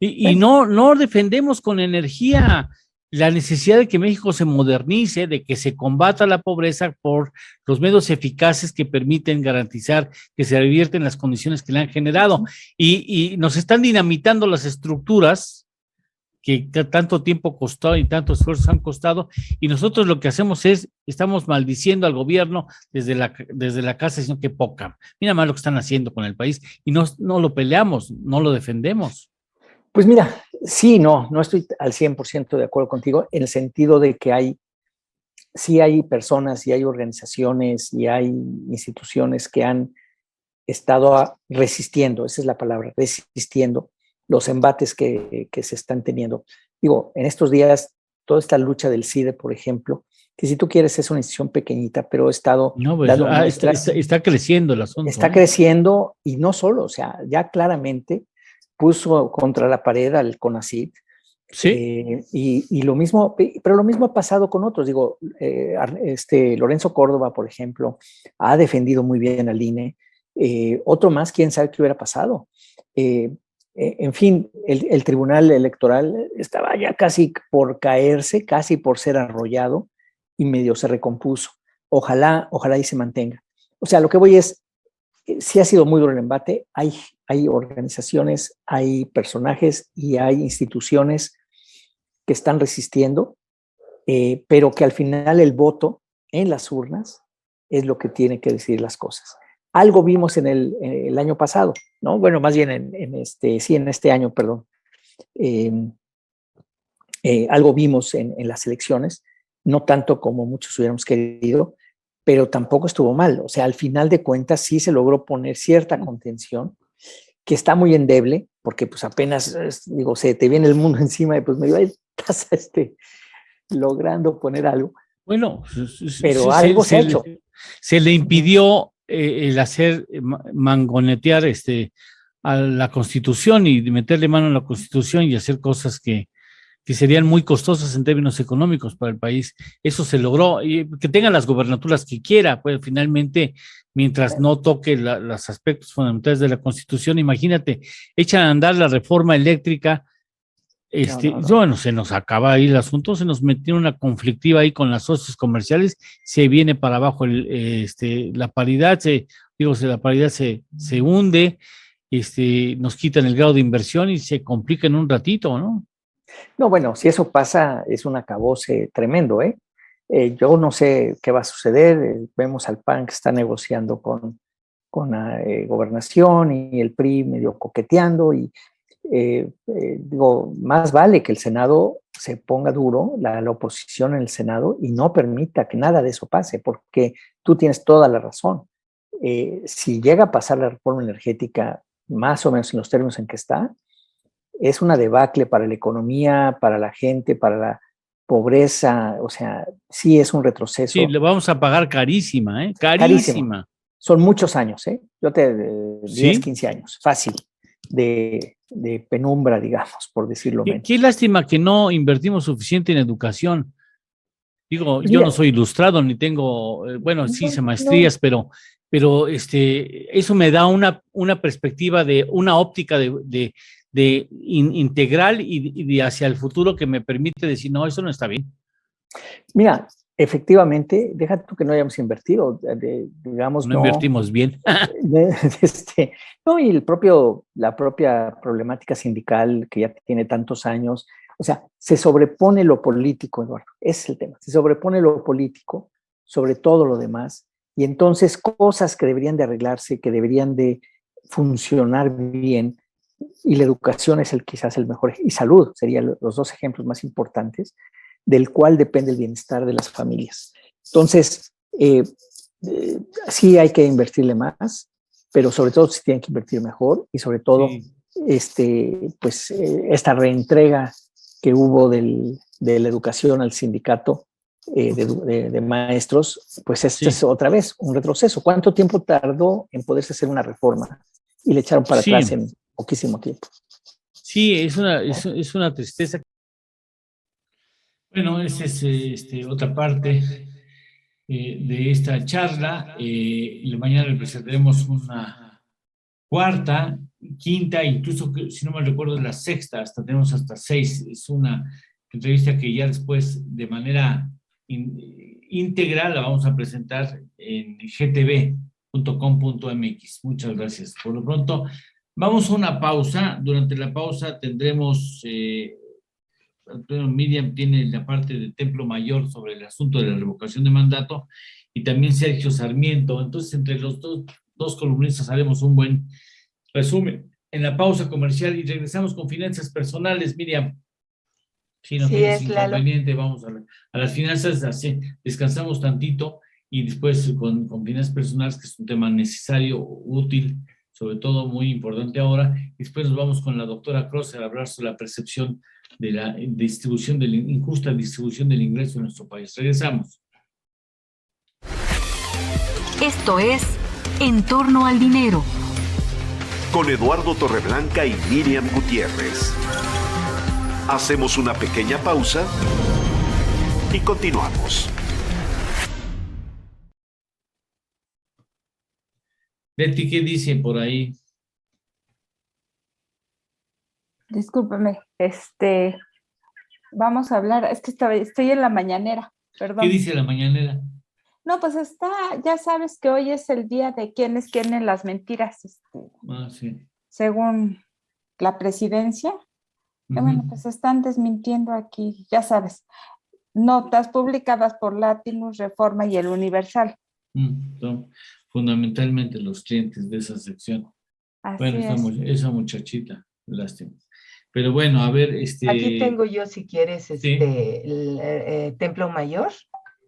y no defendemos con energía la necesidad de que México se modernice, de que se combata la pobreza por los medios eficaces que permiten garantizar que se revierten las condiciones que le han generado. Y nos están dinamitando las estructuras que tanto tiempo costó y tantos esfuerzos han costado, y nosotros lo que hacemos estamos maldiciendo al gobierno desde la casa, diciendo que poca. Mira más lo que están haciendo con el país, y no lo peleamos, no lo defendemos. Pues mira, sí, no estoy al 100% de acuerdo contigo, en el sentido de que sí hay personas y hay organizaciones y hay instituciones que han estado resistiendo, esa es la palabra, resistiendo los embates que se están teniendo. Digo, en estos días, toda esta lucha del CIDE, por ejemplo, que si tú quieres es una institución pequeñita, pero ha estado dando muestras. Está creciendo el asunto. Está creciendo, y no solo, o sea, ya claramente puso contra la pared al CONACYT. Sí. Y lo mismo, pero lo mismo ha pasado con otros. Digo, Lorenzo Córdoba, por ejemplo, ha defendido muy bien al INE. Otro más, quién sabe qué hubiera pasado. En fin, el Tribunal Electoral estaba ya casi por caerse, casi por ser arrollado, y medio se recompuso. Ojalá y se mantenga. O sea, lo que voy es, sí ha sido muy duro el embate, hay organizaciones, hay personajes y hay instituciones que están resistiendo, pero que al final el voto en las urnas es lo que tiene que decidir las cosas. Algo vimos en el año pasado, ¿no? Bueno, más bien en este año, perdón. Algo vimos en las elecciones, no tanto como muchos hubiéramos querido, pero tampoco estuvo mal. O sea, al final de cuentas sí se logró poner cierta contención que está muy endeble, porque pues apenas, digo, se te viene el mundo encima y pues medio ahí estás logrando poner algo. Bueno, pero algo se ha hecho. Se le impidió el hacer mangonetear a la Constitución y meterle mano a la Constitución y hacer cosas que serían muy costosas en términos económicos para el país. Eso se logró, y que tenga las gobernaturas que quiera, pues finalmente, mientras no toque los aspectos fundamentales de la Constitución, imagínate, echan a andar la reforma eléctrica, bueno, se nos acaba ahí el asunto, se nos metió una conflictiva ahí con las socios comerciales, se viene para abajo la paridad, la paridad se hunde, nos quitan el grado de inversión y se complica en un ratito, ¿no? No, bueno, si eso pasa, es un acabose tremendo, ¿eh? Yo no sé qué va a suceder. Vemos al PAN que está negociando con la gobernación y el PRI medio coqueteando. Y digo, más vale que el Senado se ponga duro, la oposición en el Senado, y no permita que nada de eso pase, porque tú tienes toda la razón. Si llega a pasar la reforma energética más o menos en los términos en que está, es una debacle para la economía, para la gente, para la pobreza. O sea, sí es un retroceso. Sí, le vamos a pagar carísima, ¿eh? Carísima. Son muchos años, ¿eh? 10, ¿Sí? 15 años, fácil, de penumbra, digamos, por decirlo menos. Qué lástima que no invertimos suficiente en educación. Digo, yo no soy ilustrado, ni tengo, bueno, sí hice maestrías, pero eso me da una perspectiva una óptica de integral y de hacia el futuro que me permite decir, no, eso no está bien. Mira, efectivamente, deja tú que no hayamos invertido, digamos, no invertimos bien. No, y la propia problemática sindical que ya tiene tantos años, o sea, se sobrepone lo político, Eduardo, ese es el tema, se sobrepone lo político sobre todo lo demás, y entonces cosas que deberían de arreglarse, que deberían de funcionar bien, y la educación es quizás el mejor, y salud serían los dos ejemplos más importantes, del cual depende el bienestar de las familias. Entonces, sí hay que invertirle más, pero sobre todo se tiene que invertir mejor, y sobre todo esta reentrega que hubo de la educación al sindicato de maestros, pues es otra vez un retroceso. ¿Cuánto tiempo tardó en poderse hacer una reforma? Y le echaron para atrás en poquísimo tiempo. Sí, es una tristeza. Bueno, esa es otra parte de esta charla. Y mañana le presentaremos una cuarta, quinta, incluso, si no me recuerdo, la sexta, tenemos hasta 6. Es una entrevista que ya después, de manera integral, la vamos a presentar en gtv.com.mx. Muchas gracias. Por lo pronto, vamos a una pausa. Durante la pausa tendremos, Miriam tiene la parte del Templo Mayor sobre el asunto de la revocación de mandato, y también Sergio Sarmiento. Entonces, entre los dos columnistas haremos un buen resumen en la pausa comercial y regresamos con finanzas personales. Miriam, si no tienes inconveniente, vamos a las finanzas, así descansamos tantito, y después con finanzas personales, que es un tema necesario, útil, sobre todo muy importante ahora, y después nos vamos con la doctora Crosser a hablar sobre la percepción de la injusta distribución del ingreso en nuestro país. Regresamos. Esto es En torno al dinero, con Eduardo Torreblanca y Miriam Gutiérrez. Hacemos una pequeña pausa y continuamos. Betty, ¿qué dice por ahí? Discúlpeme, vamos a hablar, es que estoy en la mañanera, perdón. ¿Qué dice la mañanera? No, pues ya sabes que hoy es el día de quiénes quieren las mentiras, sí. Según la presidencia. Bueno, pues están desmintiendo aquí, ya sabes, notas publicadas por Latinus, Reforma y El Universal. Son fundamentalmente los clientes de esa sección. Así esa muchachita, lástima. Pero bueno, a ver, Aquí tengo yo, si quieres, el Templo Mayor,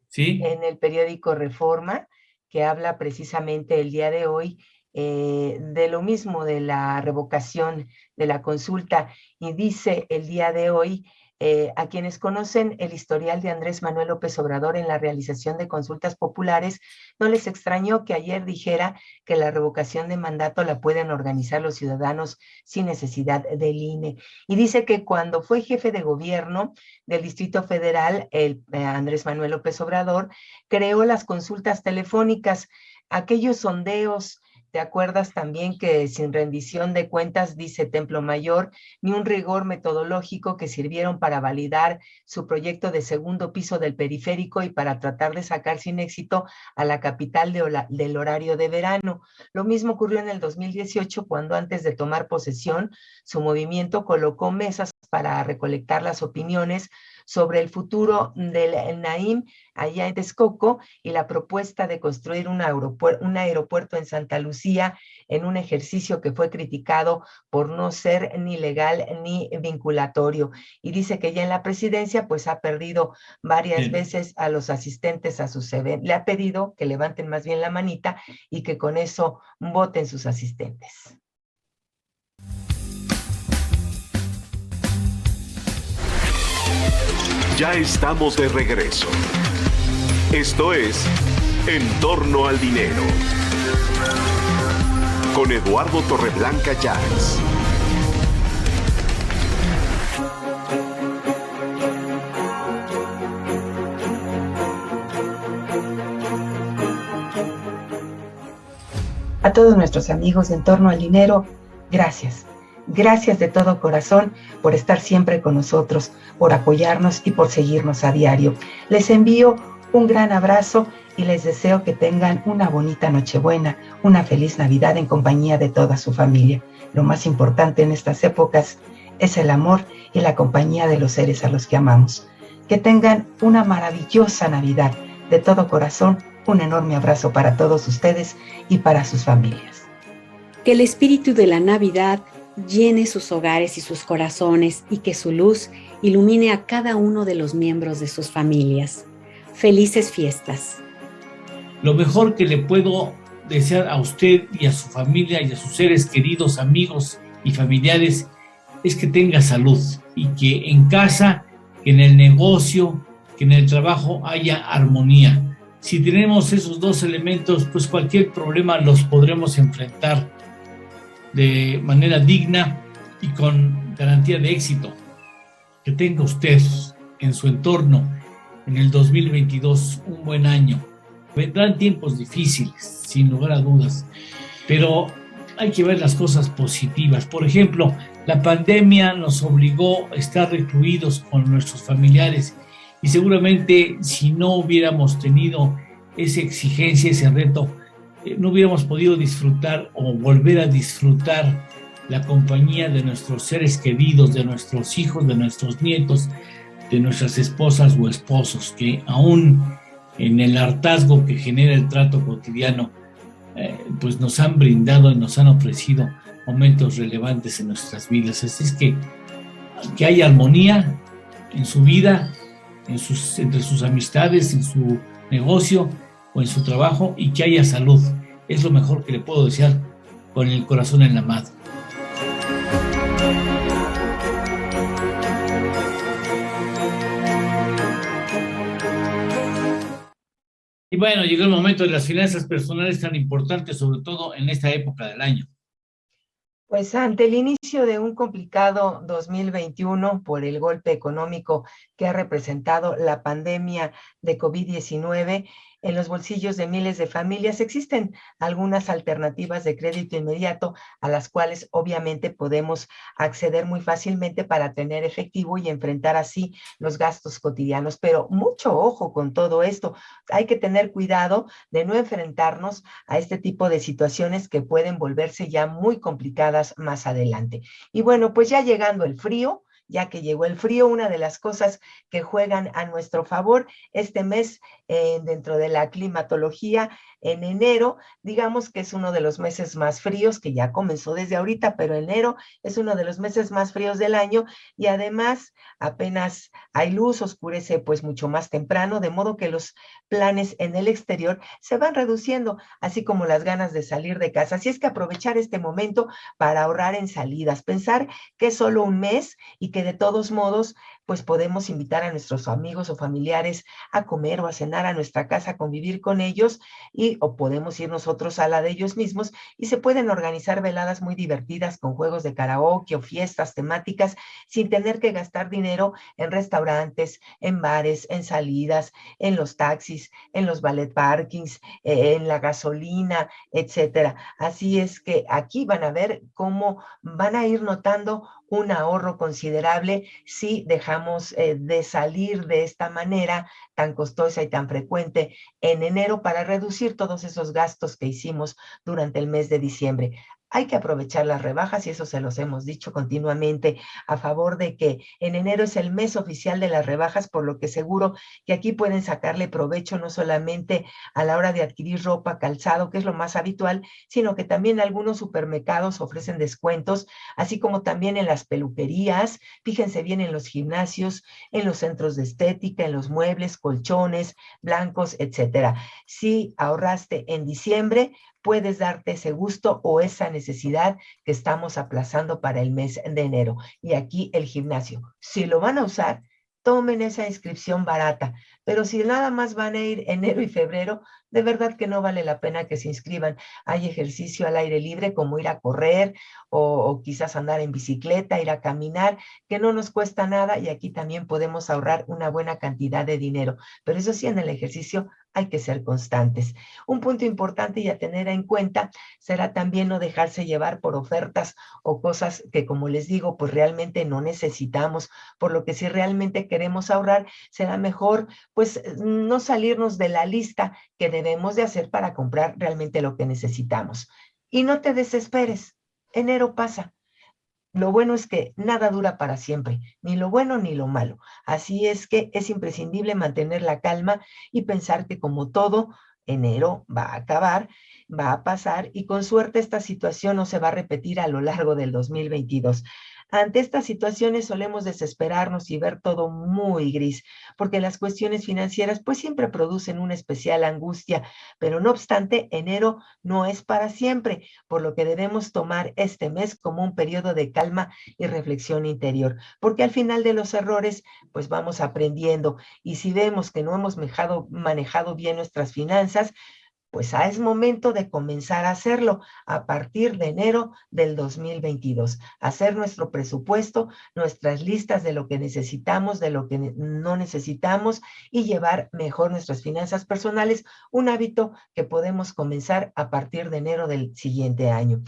¿sí?, en el periódico Reforma, que habla precisamente el día de hoy de lo mismo, de la revocación de la consulta, y dice el día de hoy: a quienes conocen el historial de Andrés Manuel López Obrador en la realización de consultas populares, no les extrañó que ayer dijera que la revocación de mandato la pueden organizar los ciudadanos sin necesidad del INE. Y dice que cuando fue jefe de gobierno del Distrito Federal, Andrés Manuel López Obrador creó las consultas telefónicas, aquellos sondeos. ¿Te acuerdas también que sin rendición de cuentas, dice Templo Mayor, ni un rigor metodológico que sirvieron para validar su proyecto de segundo piso del periférico y para tratar de sacar sin éxito a la capital del horario de verano? Lo mismo ocurrió en el 2018, cuando antes de tomar posesión, su movimiento colocó mesas para recolectar las opiniones sobre el futuro del Naim allá en Texcoco y la propuesta de construir un aeropuerto en Santa Lucía, en un ejercicio que fue criticado por no ser ni legal ni vinculatorio. Y dice que ya en la presidencia pues ha perdido varias veces a los asistentes a sus eventos. Le ha pedido que levanten más bien la manita y que con eso voten sus asistentes. Ya estamos de regreso. Esto es En torno al dinero. Con Eduardo Torreblanca Llanes. A todos nuestros amigos de En torno al dinero, gracias. Gracias de todo corazón por estar siempre con nosotros, por apoyarnos y por seguirnos a diario. Les envío un gran abrazo y les deseo que tengan una bonita Nochebuena, una feliz Navidad en compañía de toda su familia. Lo más importante en estas épocas es el amor y la compañía de los seres a los que amamos. Que tengan una maravillosa Navidad. De todo corazón, un enorme abrazo para todos ustedes y para sus familias. Que el espíritu de la Navidad llene sus hogares y sus corazones y que su luz ilumine a cada uno de los miembros de sus familias. Felices fiestas. Lo mejor que le puedo desear a usted y a su familia y a sus seres queridos, amigos y familiares es que tenga salud y que en casa, que en el negocio, que en el trabajo haya armonía. Si tenemos esos dos elementos, pues cualquier problema los podremos enfrentar de manera digna y con garantía de éxito. Que tenga usted en su entorno en el 2022 un buen año. Vendrán tiempos difíciles, sin lugar a dudas, pero hay que ver las cosas positivas. Por ejemplo, la pandemia nos obligó a estar recluidos con nuestros familiares y seguramente si no hubiéramos tenido esa exigencia, ese reto, no hubiéramos podido disfrutar o volver a disfrutar la compañía de nuestros seres queridos, de nuestros hijos, de nuestros nietos, de nuestras esposas o esposos, que aún en el hartazgo que genera el trato cotidiano, pues nos han brindado y nos han ofrecido momentos relevantes en nuestras vidas. Así es que haya armonía en su vida, entre sus amistades, en su negocio o en su trabajo, y que haya salud. Es lo mejor que le puedo desear con el corazón en la mano. Y bueno, llegó el momento de las finanzas personales tan importantes, sobre todo en esta época del año. Pues ante el inicio de un complicado 2021 por el golpe económico que ha representado la pandemia de COVID-19 en los bolsillos de miles de familias, existen algunas alternativas de crédito inmediato a las cuales obviamente podemos acceder muy fácilmente para tener efectivo y enfrentar así los gastos cotidianos. Pero mucho ojo con todo esto. Hay que tener cuidado de no enfrentarnos a este tipo de situaciones que pueden volverse ya muy complicadas más adelante. Y bueno, pues ya llegando el frío, ya que llegó el frío. Una de las cosas que juegan a nuestro favor este mes dentro de la climatología, en enero, digamos que es uno de los meses más fríos, que ya comenzó desde ahorita, pero enero es uno de los meses más fríos del año y además apenas hay luz, oscurece pues mucho más temprano, de modo que los planes en el exterior se van reduciendo, así como las ganas de salir de casa. Así es que aprovechar este momento para ahorrar en salidas, pensar que es solo un mes y que de todos modos pues podemos invitar a nuestros amigos o familiares a comer o a cenar a nuestra casa, a convivir con ellos o podemos ir nosotros a la de ellos mismos y se pueden organizar veladas muy divertidas con juegos de karaoke o fiestas temáticas sin tener que gastar dinero en restaurantes, en bares, en salidas, en los taxis, en los ballet parkings, en la gasolina, etcétera. Así es que aquí van a ver cómo van a ir notando un ahorro considerable si dejamos de salir de esta manera tan costosa y tan frecuente en enero para reducir todos esos gastos que hicimos durante el mes de diciembre. Hay que aprovechar las rebajas y eso se los hemos dicho continuamente a favor de que en enero es el mes oficial de las rebajas, por lo que seguro que aquí pueden sacarle provecho no solamente a la hora de adquirir ropa, calzado, que es lo más habitual, sino que también algunos supermercados ofrecen descuentos, así como también en las peluquerías, fíjense bien en los gimnasios, en los centros de estética, en los muebles, colchones, blancos, etcétera. Si ahorraste en diciembre, puedes darte ese gusto o esa necesidad que estamos aplazando para el mes de enero. Y aquí el gimnasio. Si lo van a usar, tomen esa inscripción barata, pero si nada más van a ir enero y febrero, de verdad que no vale la pena que se inscriban. Hay ejercicio al aire libre como ir a correr o quizás andar en bicicleta, ir a caminar, que no nos cuesta nada y aquí también podemos ahorrar una buena cantidad de dinero. Pero eso sí, en el ejercicio hay que ser constantes. Un punto importante y a tener en cuenta será también no dejarse llevar por ofertas o cosas que, como les digo, pues realmente no necesitamos, por lo que si realmente queremos ahorrar, será mejor pues no salirnos de la lista que debemos de hacer para comprar realmente lo que necesitamos. Y no te desesperes, enero pasa. Lo bueno es que nada dura para siempre, ni lo bueno ni lo malo. Así es que es imprescindible mantener la calma y pensar que como todo, enero va a acabar, va a pasar y con suerte esta situación no se va a repetir a lo largo del 2022. Ante estas situaciones solemos desesperarnos y ver todo muy gris, porque las cuestiones financieras pues siempre producen una especial angustia, pero no obstante, enero no es para siempre, por lo que debemos tomar este mes como un periodo de calma y reflexión interior, porque al final de los errores pues vamos aprendiendo y si vemos que no hemos manejado bien nuestras finanzas, pues es momento de comenzar a hacerlo a partir de enero del 2022. Hacer nuestro presupuesto, nuestras listas de lo que necesitamos, de lo que no necesitamos y llevar mejor nuestras finanzas personales, un hábito que podemos comenzar a partir de enero del siguiente año.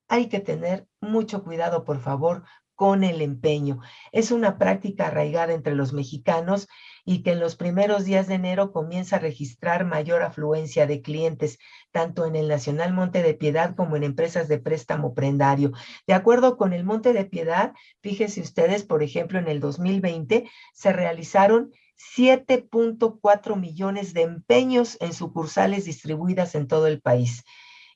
Hay que tener mucho cuidado, por favor, con el empeño. Es una práctica arraigada entre los mexicanos y que en los primeros días de enero comienza a registrar mayor afluencia de clientes, tanto en el Nacional Monte de Piedad como en empresas de préstamo prendario. De acuerdo con el Monte de Piedad, fíjense ustedes, por ejemplo, en el 2020 se realizaron 7.4 millones de empeños en sucursales distribuidas en todo el país.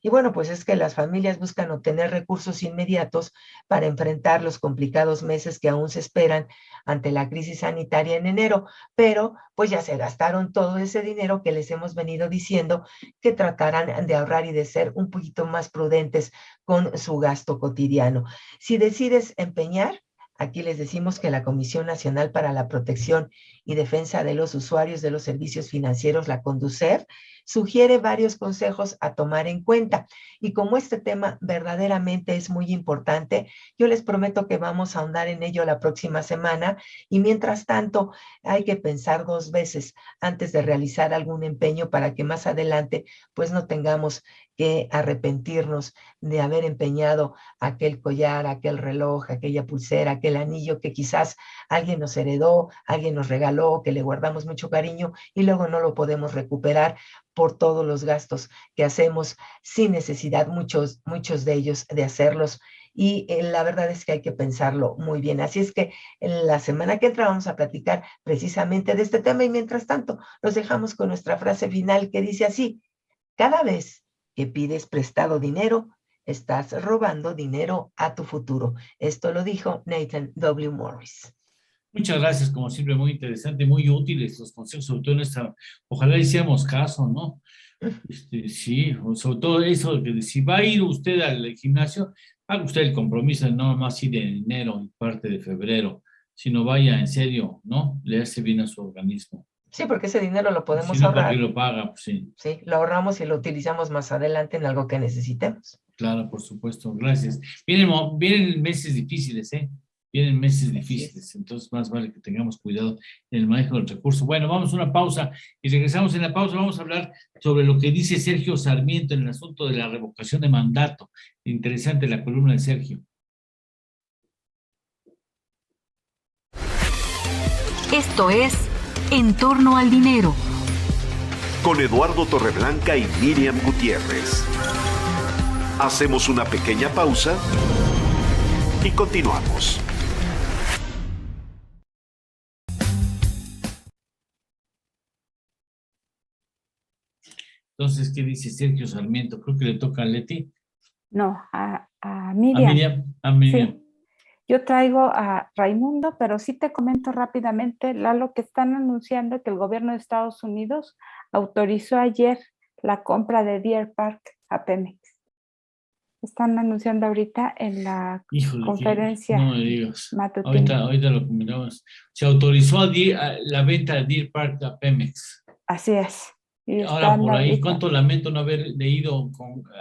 Y bueno, pues es que las familias buscan obtener recursos inmediatos para enfrentar los complicados meses que aún se esperan ante la crisis sanitaria en enero, pero pues ya se gastaron todo ese dinero que les hemos venido diciendo que tratarán de ahorrar y de ser un poquito más prudentes con su gasto cotidiano. Si decides empeñar, aquí les decimos que la Comisión Nacional para la Protección y Defensa de los Usuarios de los Servicios Financieros, la CONDUCEF, sugiere varios consejos a tomar en cuenta. Y como este tema verdaderamente es muy importante, yo les prometo que vamos a ahondar en ello la próxima semana y mientras tanto hay que pensar 2 veces antes de realizar algún empeño para que más adelante pues no tengamos que arrepentirnos de haber empeñado aquel collar, aquel reloj, aquella pulsera, aquel anillo que quizás alguien nos heredó, alguien nos regaló, que le guardamos mucho cariño y luego no lo podemos recuperar por todos los gastos que hacemos sin necesidad, muchos de ellos de hacerlos y la verdad es que hay que pensarlo muy bien. Así es que en la semana que entra vamos a platicar precisamente de este tema y mientras tanto los dejamos con nuestra frase final que dice así: cada vez que pides prestado dinero, estás robando dinero a tu futuro. Esto lo dijo Nathan W. Morris. Muchas gracias, como siempre, muy interesante, muy útiles los consejos, sobre todo en esta, ojalá hiciéramos caso, ¿no? Sí, sobre todo eso, que si va a ir usted al gimnasio, haga usted el compromiso de no más ir en enero y parte de febrero, sino vaya en serio, ¿no? Le hace bien a su organismo. Sí, porque ese dinero lo podemos Si no, ahorrar. ¿para qué lo paga? Pues sí. Sí, lo ahorramos y lo utilizamos más adelante en algo que necesitemos. Claro, por supuesto, gracias. Vienen meses difíciles, ¿eh? Vienen meses difíciles, entonces más vale que tengamos cuidado en el manejo del recurso. Bueno, vamos a una pausa y regresamos en la pausa. Vamos a hablar sobre lo que dice Sergio Sarmiento en el asunto de la revocación de mandato. Interesante la columna de Sergio. Esto es En torno al dinero. Con Eduardo Torreblanca y Miriam Gutiérrez. Hacemos una pequeña pausa y continuamos. Entonces, ¿qué dice Sergio Sarmiento? Creo que le toca a Leti. No, a Miriam. A Miriam. Sí. Yo traigo a Raimundo, pero sí te comento rápidamente, Lalo, que están anunciando que el gobierno de Estados Unidos autorizó ayer la compra de Deer Park a Pemex. Están anunciando ahorita en la conferencia. No me digas. matutina. Ahorita lo comentamos. Se autorizó la venta de Deer Park a Pemex. Así es. Y ahora por ahí, ahorita, cuánto lamento no haber leído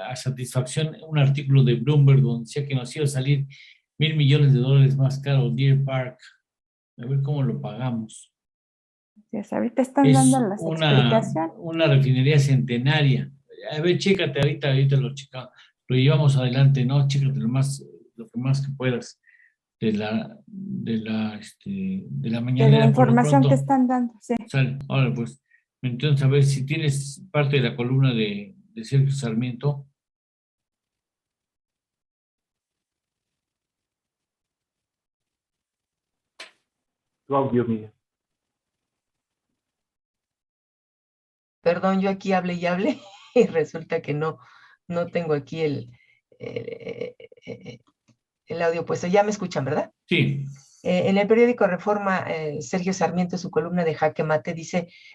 a satisfacción un artículo de Bloomberg donde decía que nos iba a salir $1,000 millones más caro Deer Park. A ver cómo lo pagamos. ahorita están dando las explicaciones. Una refinería centenaria. A ver, chécate ahorita lo checamos. Lo llevamos adelante, ¿no? Chécate lo que más que puedas de la mañana. De la información que están dando, sí. Sale. Ahora pues, entonces a ver si tienes parte de la columna de Sergio Sarmiento. Perdón, yo aquí hablé y hablé y resulta que no tengo aquí el audio puesto. Ya me escuchan, ¿verdad? Sí. En el periódico Reforma, Sergio Sarmiento, su columna de Jaque Mate,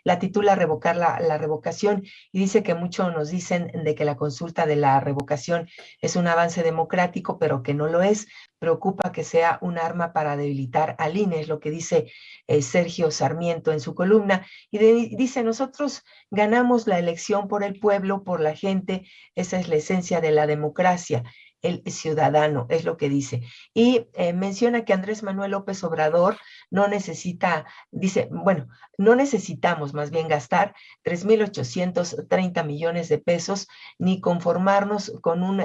la titula Revocar la revocación, y dice que mucho nos dicen de que la consulta de la revocación es un avance democrático, pero que no lo es. Preocupa que sea un arma para debilitar al INE, es lo que dice Sergio Sarmiento en su columna, y dice: nosotros ganamos la elección por el pueblo, por la gente, esa es la esencia de la democracia. El ciudadano, es lo que dice. Y menciona que Andrés Manuel López Obrador no necesitamos más bien gastar 3,830 millones de pesos, ni conformarnos con un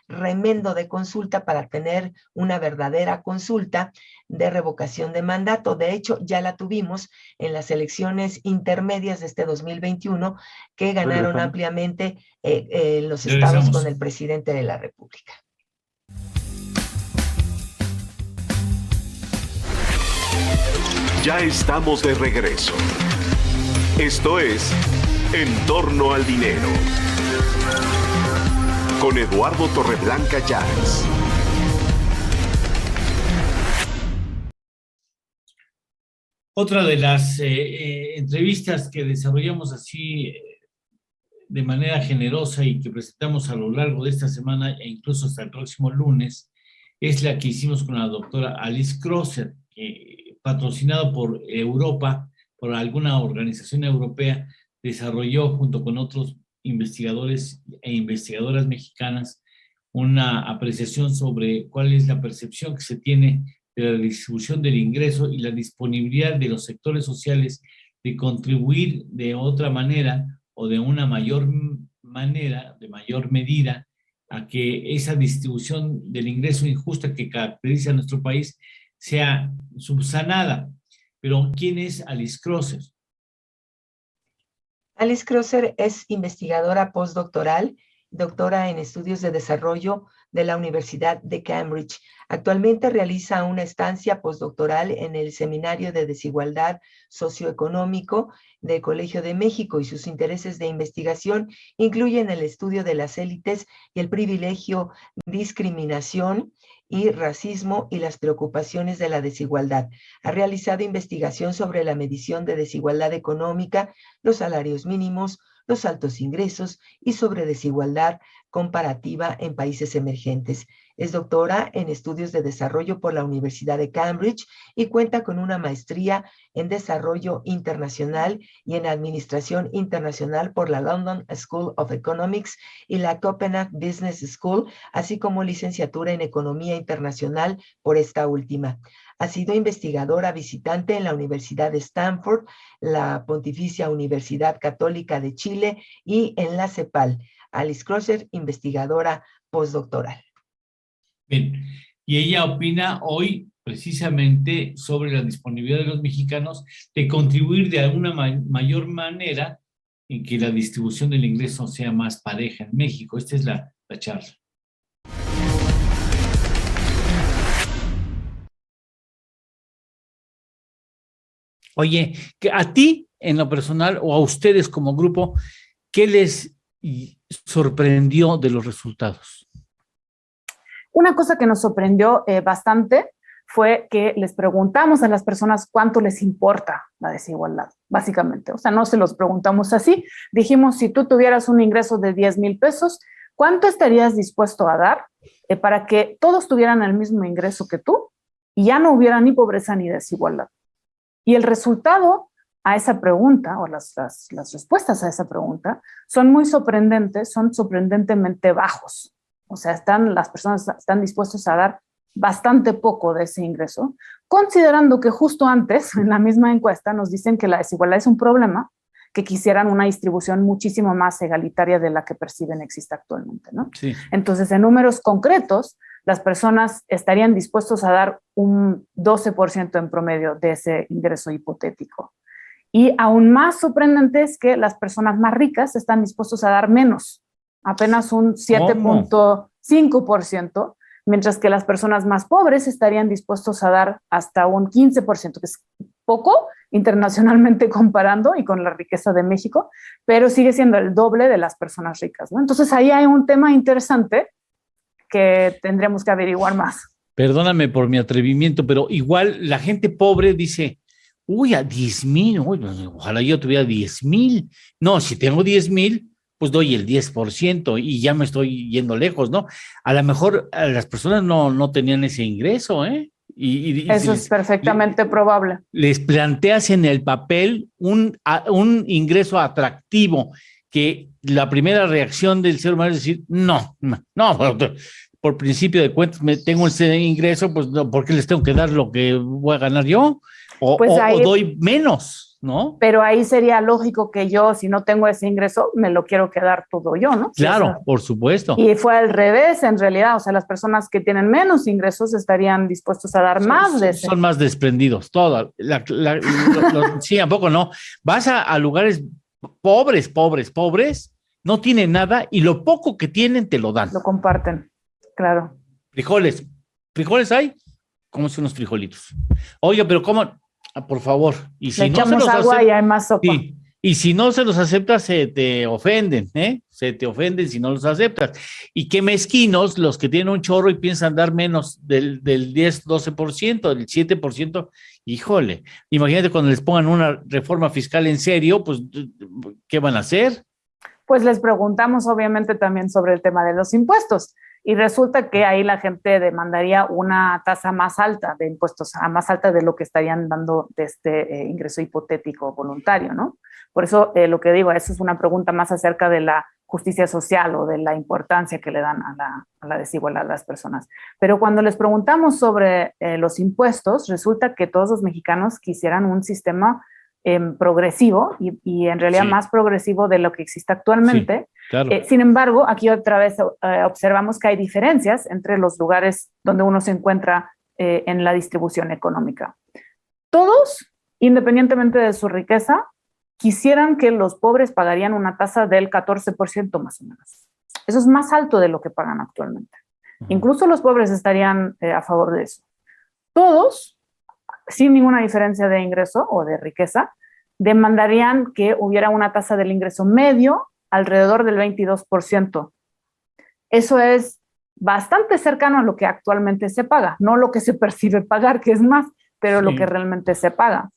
remendo de consulta para tener una verdadera consulta de revocación de mandato. De hecho, ya la tuvimos en las elecciones intermedias de este 2021, que ganaron ampliamente los estados con el presidente de la República. Ya estamos de regreso. Esto es En torno al dinero. Con Eduardo Torreblanca Llanes. Otra de las entrevistas que desarrollamos así de manera generosa y que presentamos a lo largo de esta semana e incluso hasta el próximo lunes es la que hicimos con la doctora Alice Crosser, patrocinado por Europa, por alguna organización europea, desarrolló junto con otros investigadores e investigadoras mexicanas una apreciación sobre cuál es la percepción que se tiene de la distribución del ingreso y la disponibilidad de los sectores sociales de contribuir de otra manera o de una mayor manera, de mayor medida, a que esa distribución del ingreso injusta que caracteriza a nuestro país sea subsanada. Pero ¿quién es Alice Crosser? Alice Crosser es investigadora postdoctoral, doctora en estudios de desarrollo de la Universidad de Cambridge. Actualmente realiza una estancia postdoctoral en el Seminario de Desigualdad Socioeconómico del Colegio de México, y sus intereses de investigación incluyen el estudio de las élites y el privilegio, discriminación y racismo y las preocupaciones de la desigualdad. Ha realizado investigación sobre la medición de desigualdad económica, los salarios mínimos, los altos ingresos y sobre desigualdad comparativa en países emergentes. Es doctora en estudios de desarrollo por la Universidad de Cambridge y cuenta con una maestría en desarrollo internacional y en administración internacional por la London School of Economics y la Copenhagen Business School, así como licenciatura en economía internacional por esta última. Ha sido investigadora visitante en la Universidad de Stanford, la Pontificia Universidad Católica de Chile y en la CEPAL. Alice Crosser, investigadora postdoctoral. Bien, y ella opina hoy precisamente sobre la disponibilidad de los mexicanos de contribuir de alguna mayor manera en que la distribución del ingreso sea más pareja en México. Esta es la charla. Oye, que a ti en lo personal o a ustedes como grupo, ¿qué les sorprendió de los resultados? Una cosa que nos sorprendió bastante fue que les preguntamos a las personas cuánto les importa la desigualdad, básicamente. O sea, no se los preguntamos así. Dijimos, si tú tuvieras un ingreso de 10,000 pesos, ¿cuánto estarías dispuesto a dar para que todos tuvieran el mismo ingreso que tú y ya no hubiera ni pobreza ni desigualdad? Y el resultado a esa pregunta, o las respuestas a esa pregunta, son muy sorprendentes, son sorprendentemente bajos. O sea, las personas están dispuestas a dar bastante poco de ese ingreso, considerando que justo antes, en la misma encuesta, nos dicen que la desigualdad es un problema, que quisieran una distribución muchísimo más egalitaria de la que perciben existe actualmente, ¿no? Sí. Entonces, en números concretos, las personas estarían dispuestos a dar un 12% en promedio de ese ingreso hipotético. Y aún más sorprendente es que las personas más ricas están dispuestos a dar menos, apenas un 7.5%, mientras que las personas más pobres estarían dispuestos a dar hasta un 15%, que es poco internacionalmente comparando y con la riqueza de México, pero sigue siendo el doble de las personas ricas, ¿no? Entonces ahí hay un tema interesante que tendremos que averiguar más. Perdóname por mi atrevimiento, pero igual la gente pobre dice, uy, a 10,000, ojalá yo tuviera 10,000. No, si tengo 10,000, pues doy el 10% y ya me estoy yendo lejos, ¿no? A lo mejor las personas no tenían ese ingreso, ¿eh? Eso es perfectamente probable. Les planteas en el papel un ingreso atractivo, que la primera reacción del ser humano es decir, no, por principio de cuentas tengo ese ingreso, pues no, ¿por qué les tengo que dar lo que voy a ganar yo? O doy menos, ¿no? Pero ahí sería lógico que yo, si no tengo ese ingreso, me lo quiero quedar todo yo, ¿no? Claro, o sea, por supuesto. Y fue al revés, en realidad. O sea, las personas que tienen menos ingresos estarían dispuestos a dar más de ese. Son más desprendidos, todo. Sí, ¿a poco no? Vas a lugares pobres, no tienen nada y lo poco que tienen te lo dan. Lo comparten, claro. Frijoles hay, como son unos frijolitos. Oiga, pero ¿cómo? Por favor. Y si le echamos agua y hay más sopa. Sí. Y si no se los aceptas, se te ofenden, ¿eh? Se te ofenden si no los aceptas. Y qué mezquinos los que tienen un chorro y piensan dar menos del 10, 12%, del 7%. Híjole, imagínate cuando les pongan una reforma fiscal en serio, pues, ¿qué van a hacer? Pues les preguntamos obviamente también sobre el tema de los impuestos. Y resulta que ahí la gente demandaría una tasa más alta de impuestos, más alta de lo que estarían dando de este ingreso hipotético voluntario, ¿no? Por eso lo que digo, eso es una pregunta más acerca de la justicia social o de la importancia que le dan a la desigualdad a las personas. Pero cuando les preguntamos sobre los impuestos, resulta que todos los mexicanos quisieran un sistema progresivo y en realidad más progresivo de lo que existe actualmente. Sí, claro. Sin embargo, aquí otra vez observamos que hay diferencias entre los lugares donde uno se encuentra en la distribución económica. Todos, independientemente de su riqueza, quisieran que los pobres pagarían una tasa del 14% más o menos. Eso es más alto de lo que pagan actualmente. Incluso los pobres estarían a favor de eso. Todos, sin ninguna diferencia de ingreso o de riqueza, demandarían que hubiera una tasa del ingreso medio alrededor del 22%. Eso es bastante cercano a lo que actualmente se paga, no lo que se percibe pagar, que es más, pero lo que realmente se paga.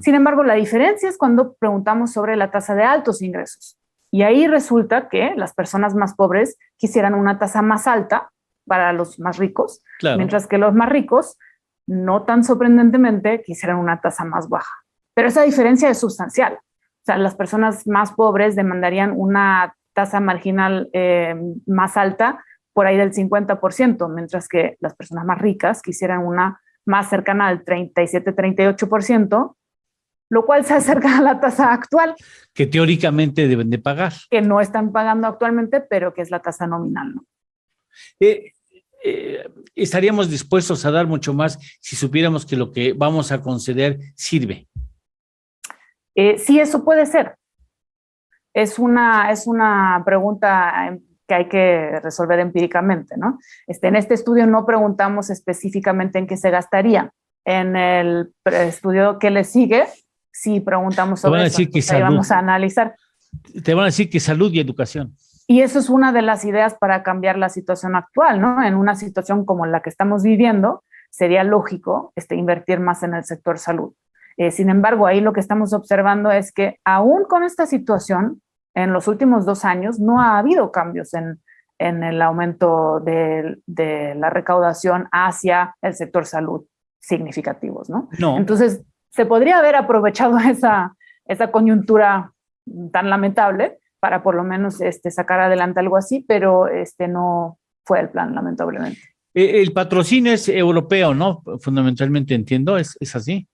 Sin embargo, la diferencia es cuando preguntamos sobre la tasa de altos ingresos. Y ahí resulta que las personas más pobres quisieran una tasa más alta para los más ricos, mientras que los más ricos, no tan sorprendentemente, quisieran una tasa más baja. Pero esa diferencia es sustancial. O sea, las personas más pobres demandarían una tasa marginal más alta, por ahí del 50%, mientras que las personas más ricas quisieran una más cercana al 37-38%, lo cual se acerca a la tasa actual. Que teóricamente deben de pagar. Que no están pagando actualmente, pero que es la tasa nominal, ¿no? Estaríamos dispuestos a dar mucho más si supiéramos que lo que vamos a conceder sirve. Sí, eso puede ser. Es una pregunta que hay que resolver empíricamente, ¿no? En este estudio no preguntamos específicamente en qué se gastaría. En el estudio que le sigue, sí preguntamos sobre eso. Ahí vamos a analizar. Te van a decir que salud y educación. Y eso es una de las ideas para cambiar la situación actual, ¿no? En una situación como la que estamos viviendo, sería lógico invertir más en el sector salud. Sin embargo, ahí lo que estamos observando es que aún con esta situación, en los últimos 2 años no ha habido cambios en el aumento de la recaudación hacia el sector salud significativos, ¿no? Entonces, se podría haber aprovechado esa coyuntura tan lamentable para por lo menos sacar adelante algo así, pero no fue el plan, lamentablemente. El patrocinio es europeo, ¿no? Fundamentalmente entiendo, ¿es así?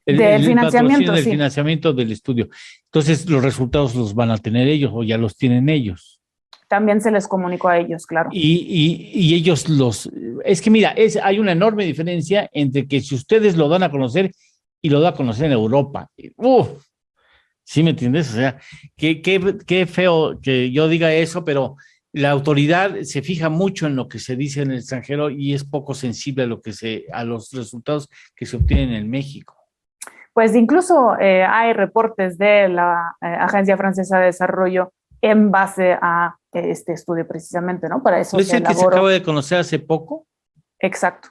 Del financiamiento, del sí. financiamiento del estudio. Entonces, los resultados los van a tener ellos o ya los tienen ellos. También se les comunicó a ellos, claro. Y ellos es que mira, hay una enorme diferencia entre que si ustedes lo dan a conocer y lo da a conocer en Europa. ¿Sí me entiendes? O sea, qué feo que yo diga eso, pero la autoridad se fija mucho en lo que se dice en el extranjero y es poco sensible a los resultados que se obtienen en México. Pues incluso hay reportes de la Agencia Francesa de Desarrollo en base a este estudio precisamente, ¿no? Para eso ¿Es el que se acaba de conocer hace poco? Exacto.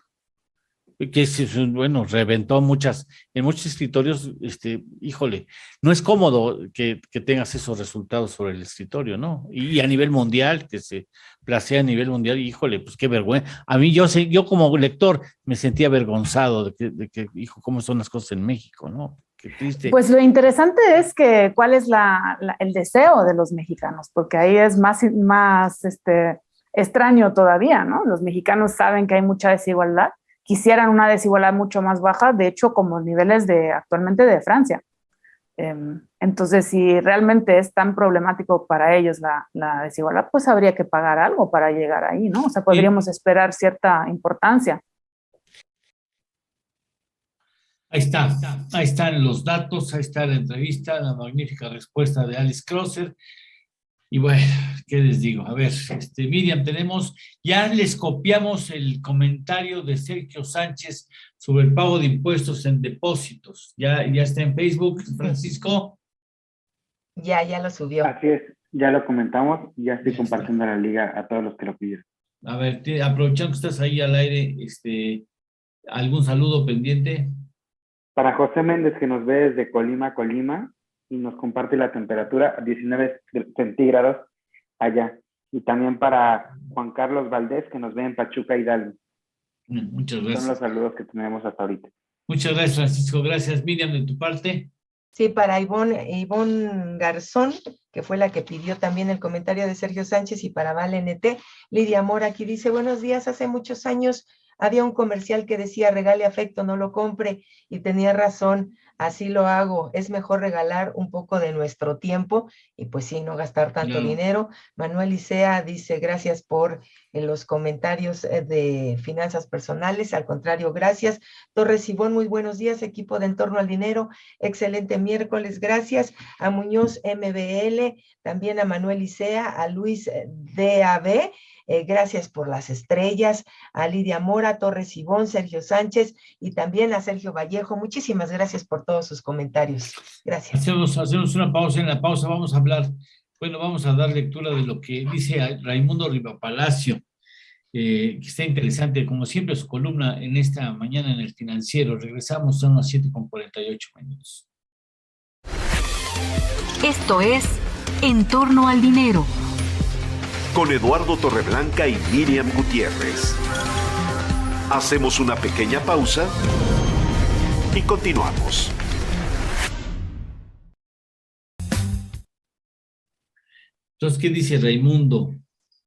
Que bueno, reventó en muchos escritorios, híjole, no es cómodo que tengas esos resultados sobre el escritorio, ¿no? Y a nivel mundial, que se placea a nivel mundial, híjole, pues qué vergüenza. A mí, yo como lector me sentía avergonzado de que hijo, cómo son las cosas en México, ¿no? Qué triste. Pues lo interesante es que cuál es el deseo de los mexicanos, porque ahí es más extraño todavía, ¿no? Los mexicanos saben que hay mucha desigualdad, quisieran una desigualdad mucho más baja, de hecho, como niveles actualmente de Francia. Entonces, si realmente es tan problemático para ellos la desigualdad, pues habría que pagar algo para llegar ahí, ¿no? O sea, podríamos esperar cierta importancia. Ahí están los datos, ahí está la entrevista, la magnífica respuesta de Alice Crosser. Y bueno, ¿qué les digo? A ver, Miriam, ya les copiamos el comentario de Sergio Sánchez sobre el pago de impuestos en depósitos. Ya está en Facebook, Francisco. Ya lo subió. Así es, ya lo comentamos y ya estoy compartiendo la liga a todos los que lo pidieron. A ver, aprovechando que estás ahí al aire, ¿algún saludo pendiente? Para José Méndez, que nos ve desde Colima, y nos comparte la temperatura a 19 centígrados allá. Y también para Juan Carlos Valdés, que nos ve en Pachuca, Hidalgo. Muchas gracias. Son los saludos que tenemos hasta ahorita. Muchas gracias, Francisco. Gracias, Miriam, de tu parte. Sí, para Ivonne Garzón, que fue la que pidió también el comentario de Sergio Sánchez, y para Vale NT, Lidia Mora aquí dice: buenos días, hace muchos años había un comercial que decía regale afecto, no lo compre, y tenía razón, así lo hago, es mejor regalar un poco de nuestro tiempo y pues sí, no gastar tanto dinero. Manuel Isea dice: gracias por los comentarios de finanzas personales, al contrario, gracias. Torres Sibón, muy buenos días, equipo de En Torno al Dinero, excelente miércoles, gracias. A Muñoz MBL, también a Manuel Isea, a Luis DAB, Gracias por las estrellas, a Lidia Mora, Torres Ibón, Sergio Sánchez y también a Sergio Vallejo. Muchísimas gracias por todos sus comentarios. Gracias. Hacemos una pausa. En la pausa vamos a dar lectura de lo que dice Raimundo Rivapalacio, que está interesante, como siempre, su columna en esta mañana en El Financiero. Regresamos, son las 7:48. Esto es En torno al dinero. Con Eduardo Torreblanca y Miriam Gutiérrez. Hacemos una pequeña pausa y continuamos. Entonces, ¿qué dice Raimundo?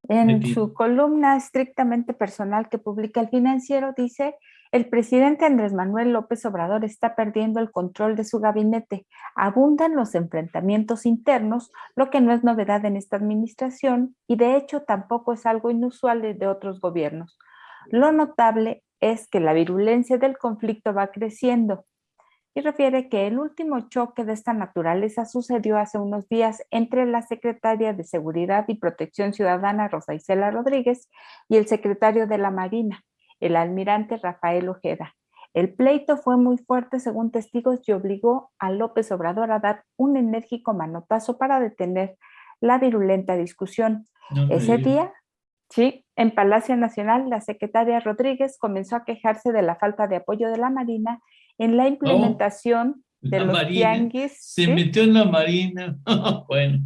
En su columna estrictamente personal que publica El Financiero, dice: el presidente Andrés Manuel López Obrador está perdiendo el control de su gabinete. Abundan los enfrentamientos internos, lo que no es novedad en esta administración y de hecho tampoco es algo inusual de otros gobiernos. Lo notable es que la virulencia del conflicto va creciendo. Y refiere que el último choque de esta naturaleza sucedió hace unos días entre la secretaria de Seguridad y Protección Ciudadana, Rosa Isela Rodríguez, y el secretario de la Marina, el almirante Rafael Ojeda. El pleito fue muy fuerte, según testigos, y obligó a López Obrador a dar un enérgico manotazo para detener la virulenta discusión. Ese día, sí, en Palacio Nacional, la secretaria Rodríguez comenzó a quejarse de la falta de apoyo de la Marina en la implementación de los tianguis. Se metió en la Marina. Bueno.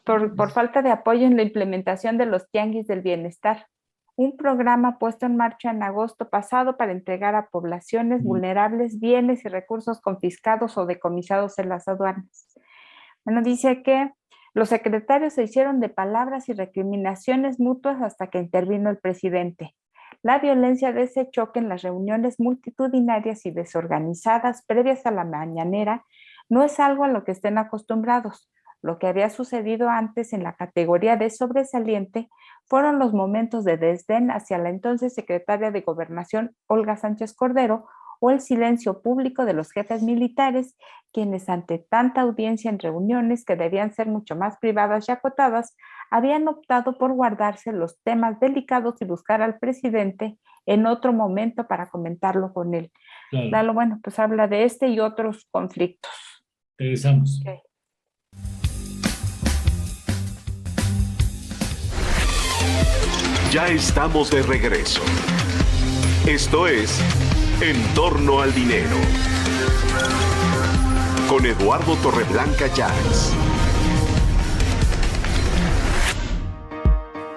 Por falta de apoyo en la implementación de los tianguis del bienestar. Un programa puesto en marcha en agosto pasado para entregar a poblaciones vulnerables bienes y recursos confiscados o decomisados en las aduanas. Bueno, dice que los secretarios se hicieron de palabras y recriminaciones mutuas hasta que intervino el presidente. La violencia de ese choque en las reuniones multitudinarias y desorganizadas previas a la mañanera no es algo a lo que estén acostumbrados. Lo que había sucedido antes en la categoría de sobresaliente fueron los momentos de desdén hacia la entonces secretaria de Gobernación, Olga Sánchez Cordero, o el silencio público de los jefes militares, quienes ante tanta audiencia en reuniones que debían ser mucho más privadas y acotadas, habían optado por guardarse los temas delicados y buscar al presidente en otro momento para comentarlo con él. Claro. Lalo, bueno, pues habla de este y otros conflictos. Regresamos. Okay. Ya estamos de regreso. Esto es En torno al dinero. Con Eduardo Torreblanca Llanes.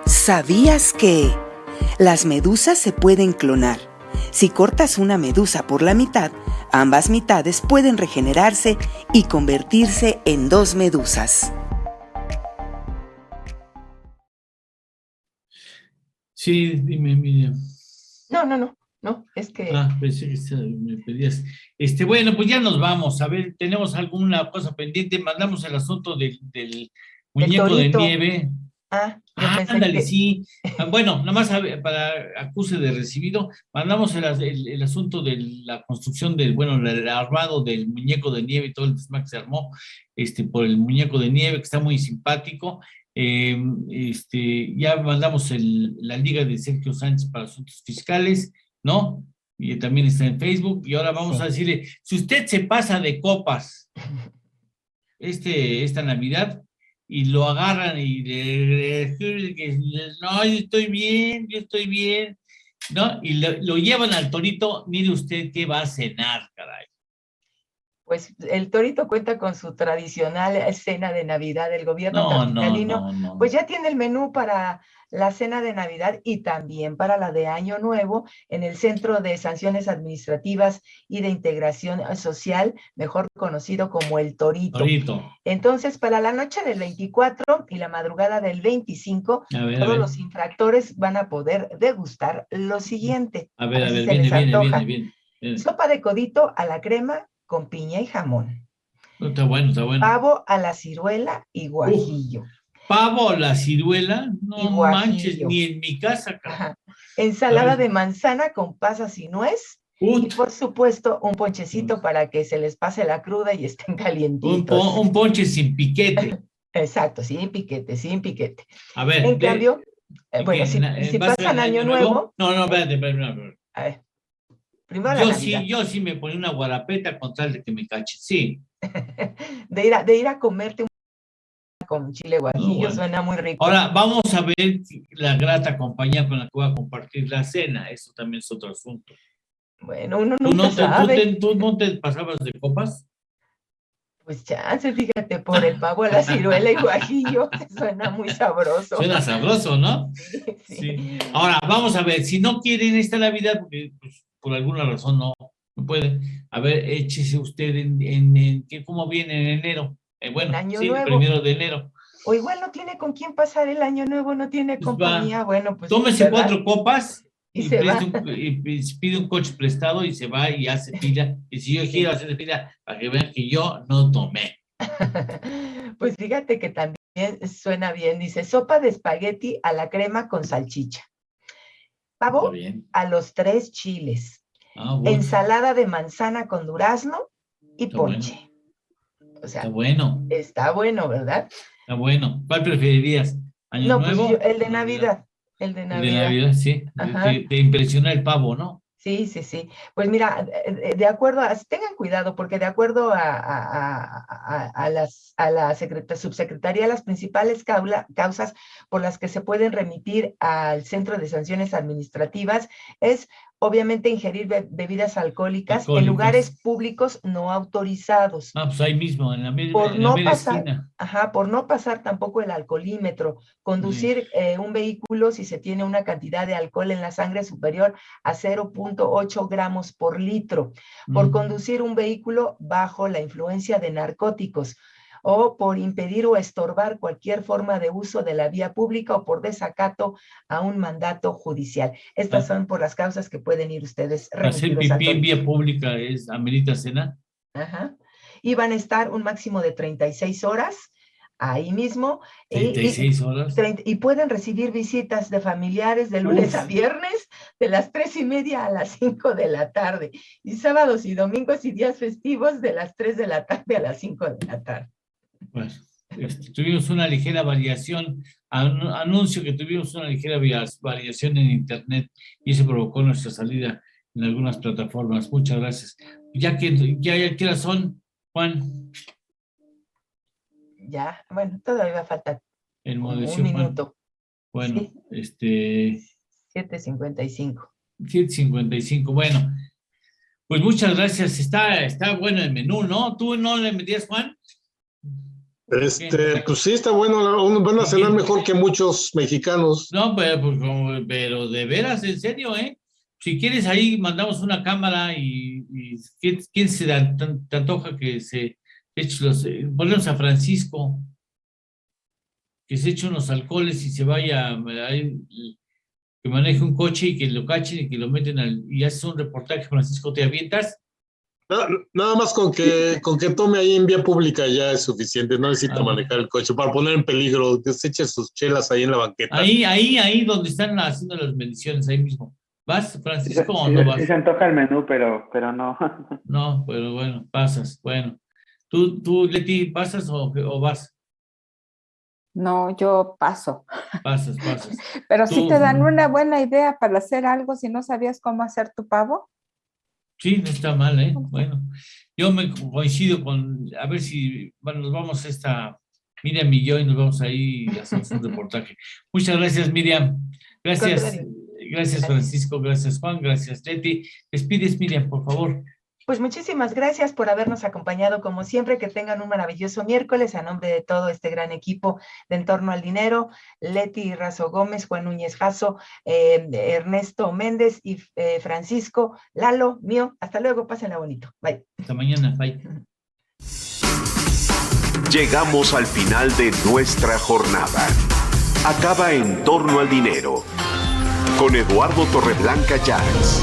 ¿Sabías que las medusas se pueden clonar? Si cortas una medusa por la mitad, ambas mitades pueden regenerarse y convertirse en 2 medusas. Sí, dime, Miriam. No, es que... Pensé que me pedías. Bueno, pues ya nos vamos. A ver, ¿tenemos alguna cosa pendiente? Mandamos el asunto del muñeco de nieve. Ándale, sí. Bueno, nada más para acuse de recibido, mandamos el asunto de la construcción el armado del muñeco de nieve y todo el desmán que se armó por el muñeco de nieve, que está muy simpático. Ya mandamos la liga de Sergio Sánchez para asuntos fiscales, ¿no? Y también está en Facebook, y ahora vamos a decirle, si usted se pasa de copas esta Navidad y lo agarran y no, yo estoy bien, ¿no? Y lo llevan al Torito, mire usted qué va a cenar, caray. Pues el Torito cuenta con su tradicional cena de Navidad del gobierno capitalino. No. Pues ya tiene el menú para la cena de Navidad y también para la de Año Nuevo en el Centro de Sanciones Administrativas y de Integración Social, mejor conocido como el Torito. Entonces, para la noche del 24 y la madrugada del 25, todos los infractores van a poder degustar lo siguiente. A ver, viene. Sopa de codito a la crema con piña y jamón. Está bueno. Pavo a la ciruela y guajillo. Pavo a la ciruela, no manches, ni en mi casa. Ensalada de manzana con pasas y nuez. Y por supuesto, un ponchecito para que se les pase la cruda y estén calientitos. Un ponche sin piquete. Exacto, sin piquete. A ver, en cambio, Bueno, si pasan Año Nuevo. No, espérate. A ver. Primero la Navidad. Yo sí me ponía una guarapeta con tal de que me cache, sí. de ir a comerte con chile guajillo, bueno. Suena muy rico. Ahora, vamos a ver la grata compañía con la que voy a compartir la cena. Eso también es otro asunto. Bueno, uno nunca sabe. ¿Tú no te pasabas de copas? Pues chance, fíjate, por el pavo a la ciruela y guajillo, suena muy sabroso. Suena sabroso, ¿no? Sí. Ahora, vamos a ver, si no quieren esta Navidad, porque pues, por alguna razón no pueden, a ver, échese usted ¿cómo viene en enero? Bueno, Año sí, Nuevo. el 1 de enero. O igual no tiene con quién pasar el Año Nuevo, no tiene pues compañía, bueno, pues. Tómese 4 copas y pide un coche prestado y se va y hace fila. Y si yo quiero hacer fila, para que vean que yo no tomé. Pues fíjate que también suena bien. Dice, sopa de espagueti a la crema con salchicha. Pavo a los 3 chiles. Bueno. Ensalada de manzana con durazno y ponche. Bueno. O sea, está bueno, ¿verdad? Está bueno. ¿Cuál preferirías? ¿Año Nuevo? Pues el de Navidad. El de Navidad, sí. Te impresiona el pavo, ¿no? Sí. Pues mira, de acuerdo tengan cuidado, porque de acuerdo a la subsecretaría, las principales causas por las que se pueden remitir al Centro de Sanciones Administrativas es, obviamente, ingerir bebidas alcohólicas en lugares públicos no autorizados. Pues ahí mismo, en la media esquina. Por no pasar tampoco el alcoholímetro, conducir un vehículo si se tiene una cantidad de alcohol en la sangre superior a 0.8 gramos por litro, por conducir un vehículo bajo la influencia de narcóticos, o por impedir o estorbar cualquier forma de uso de la vía pública o por desacato a un mandato judicial. Estas son por las causas que pueden ir ustedes remitidos. Hacer pipí en vía pública amerita cena. Y van a estar un máximo de 36 horas ahí mismo. 36 horas. Y pueden recibir visitas de familiares de lunes a viernes, de las 3:30 a las 5 de la tarde. Y sábados y domingos y días festivos de las 3 de la tarde a las 5 de la tarde. Bueno, tuvimos una ligera variación, anuncio que tuvimos una ligera variación en internet y eso provocó nuestra salida en algunas plataformas. Muchas gracias. ¿Ya qué horas son, Juan? Ya, bueno, todavía va a faltar un minuto. Bueno, sí. 7:55. 7:55, bueno. Pues muchas gracias, está bueno el menú, ¿no? ¿Tú no le metías, Juan? Pues sí, está bueno, van a cenar mejor que muchos mexicanos. No, pero de veras, en serio, ¿eh? Si quieres ahí mandamos una cámara y ¿quién se te antoja que se eche ponemos a Francisco, que se eche unos alcoholes y se vaya, que maneje un coche y que lo cachen y que lo meten y haces un reportaje, Francisco, ¿te avientas? Nada más con que tome ahí en vía pública ya es suficiente, no necesita manejar el coche para poner en peligro, que se eche sus chelas ahí en la banqueta. Ahí donde están haciendo las mediciones, ahí mismo. ¿Vas, Francisco, o no vas? Sí se antoja el menú, pero no. No, pero bueno, pasas, bueno. ¿Tú Leti, pasas o vas? No, yo paso. Pasas. Pero sí te dan una buena idea para hacer algo si no sabías cómo hacer tu pavo. Sí, no está mal, ¿eh? Bueno, yo me coincido a ver si nos vamos Miriam y yo y nos vamos ahí y hacemos un reportaje. Muchas gracias, Miriam. Gracias, Francisco. Gracias, Juan. Gracias, Leti. Despides, Miriam, por favor. Pues muchísimas gracias por habernos acompañado como siempre, que tengan un maravilloso miércoles a nombre de todo este gran equipo de En Torno al Dinero, Leti Razo Gómez, Juan Núñez Jasso, Ernesto Méndez y Francisco, Lalo, mío. Hasta luego, pásenla bonito. Bye. Hasta mañana, bye. Llegamos al final de nuestra jornada. Acaba En Torno al Dinero con Eduardo Torreblanca Llanes.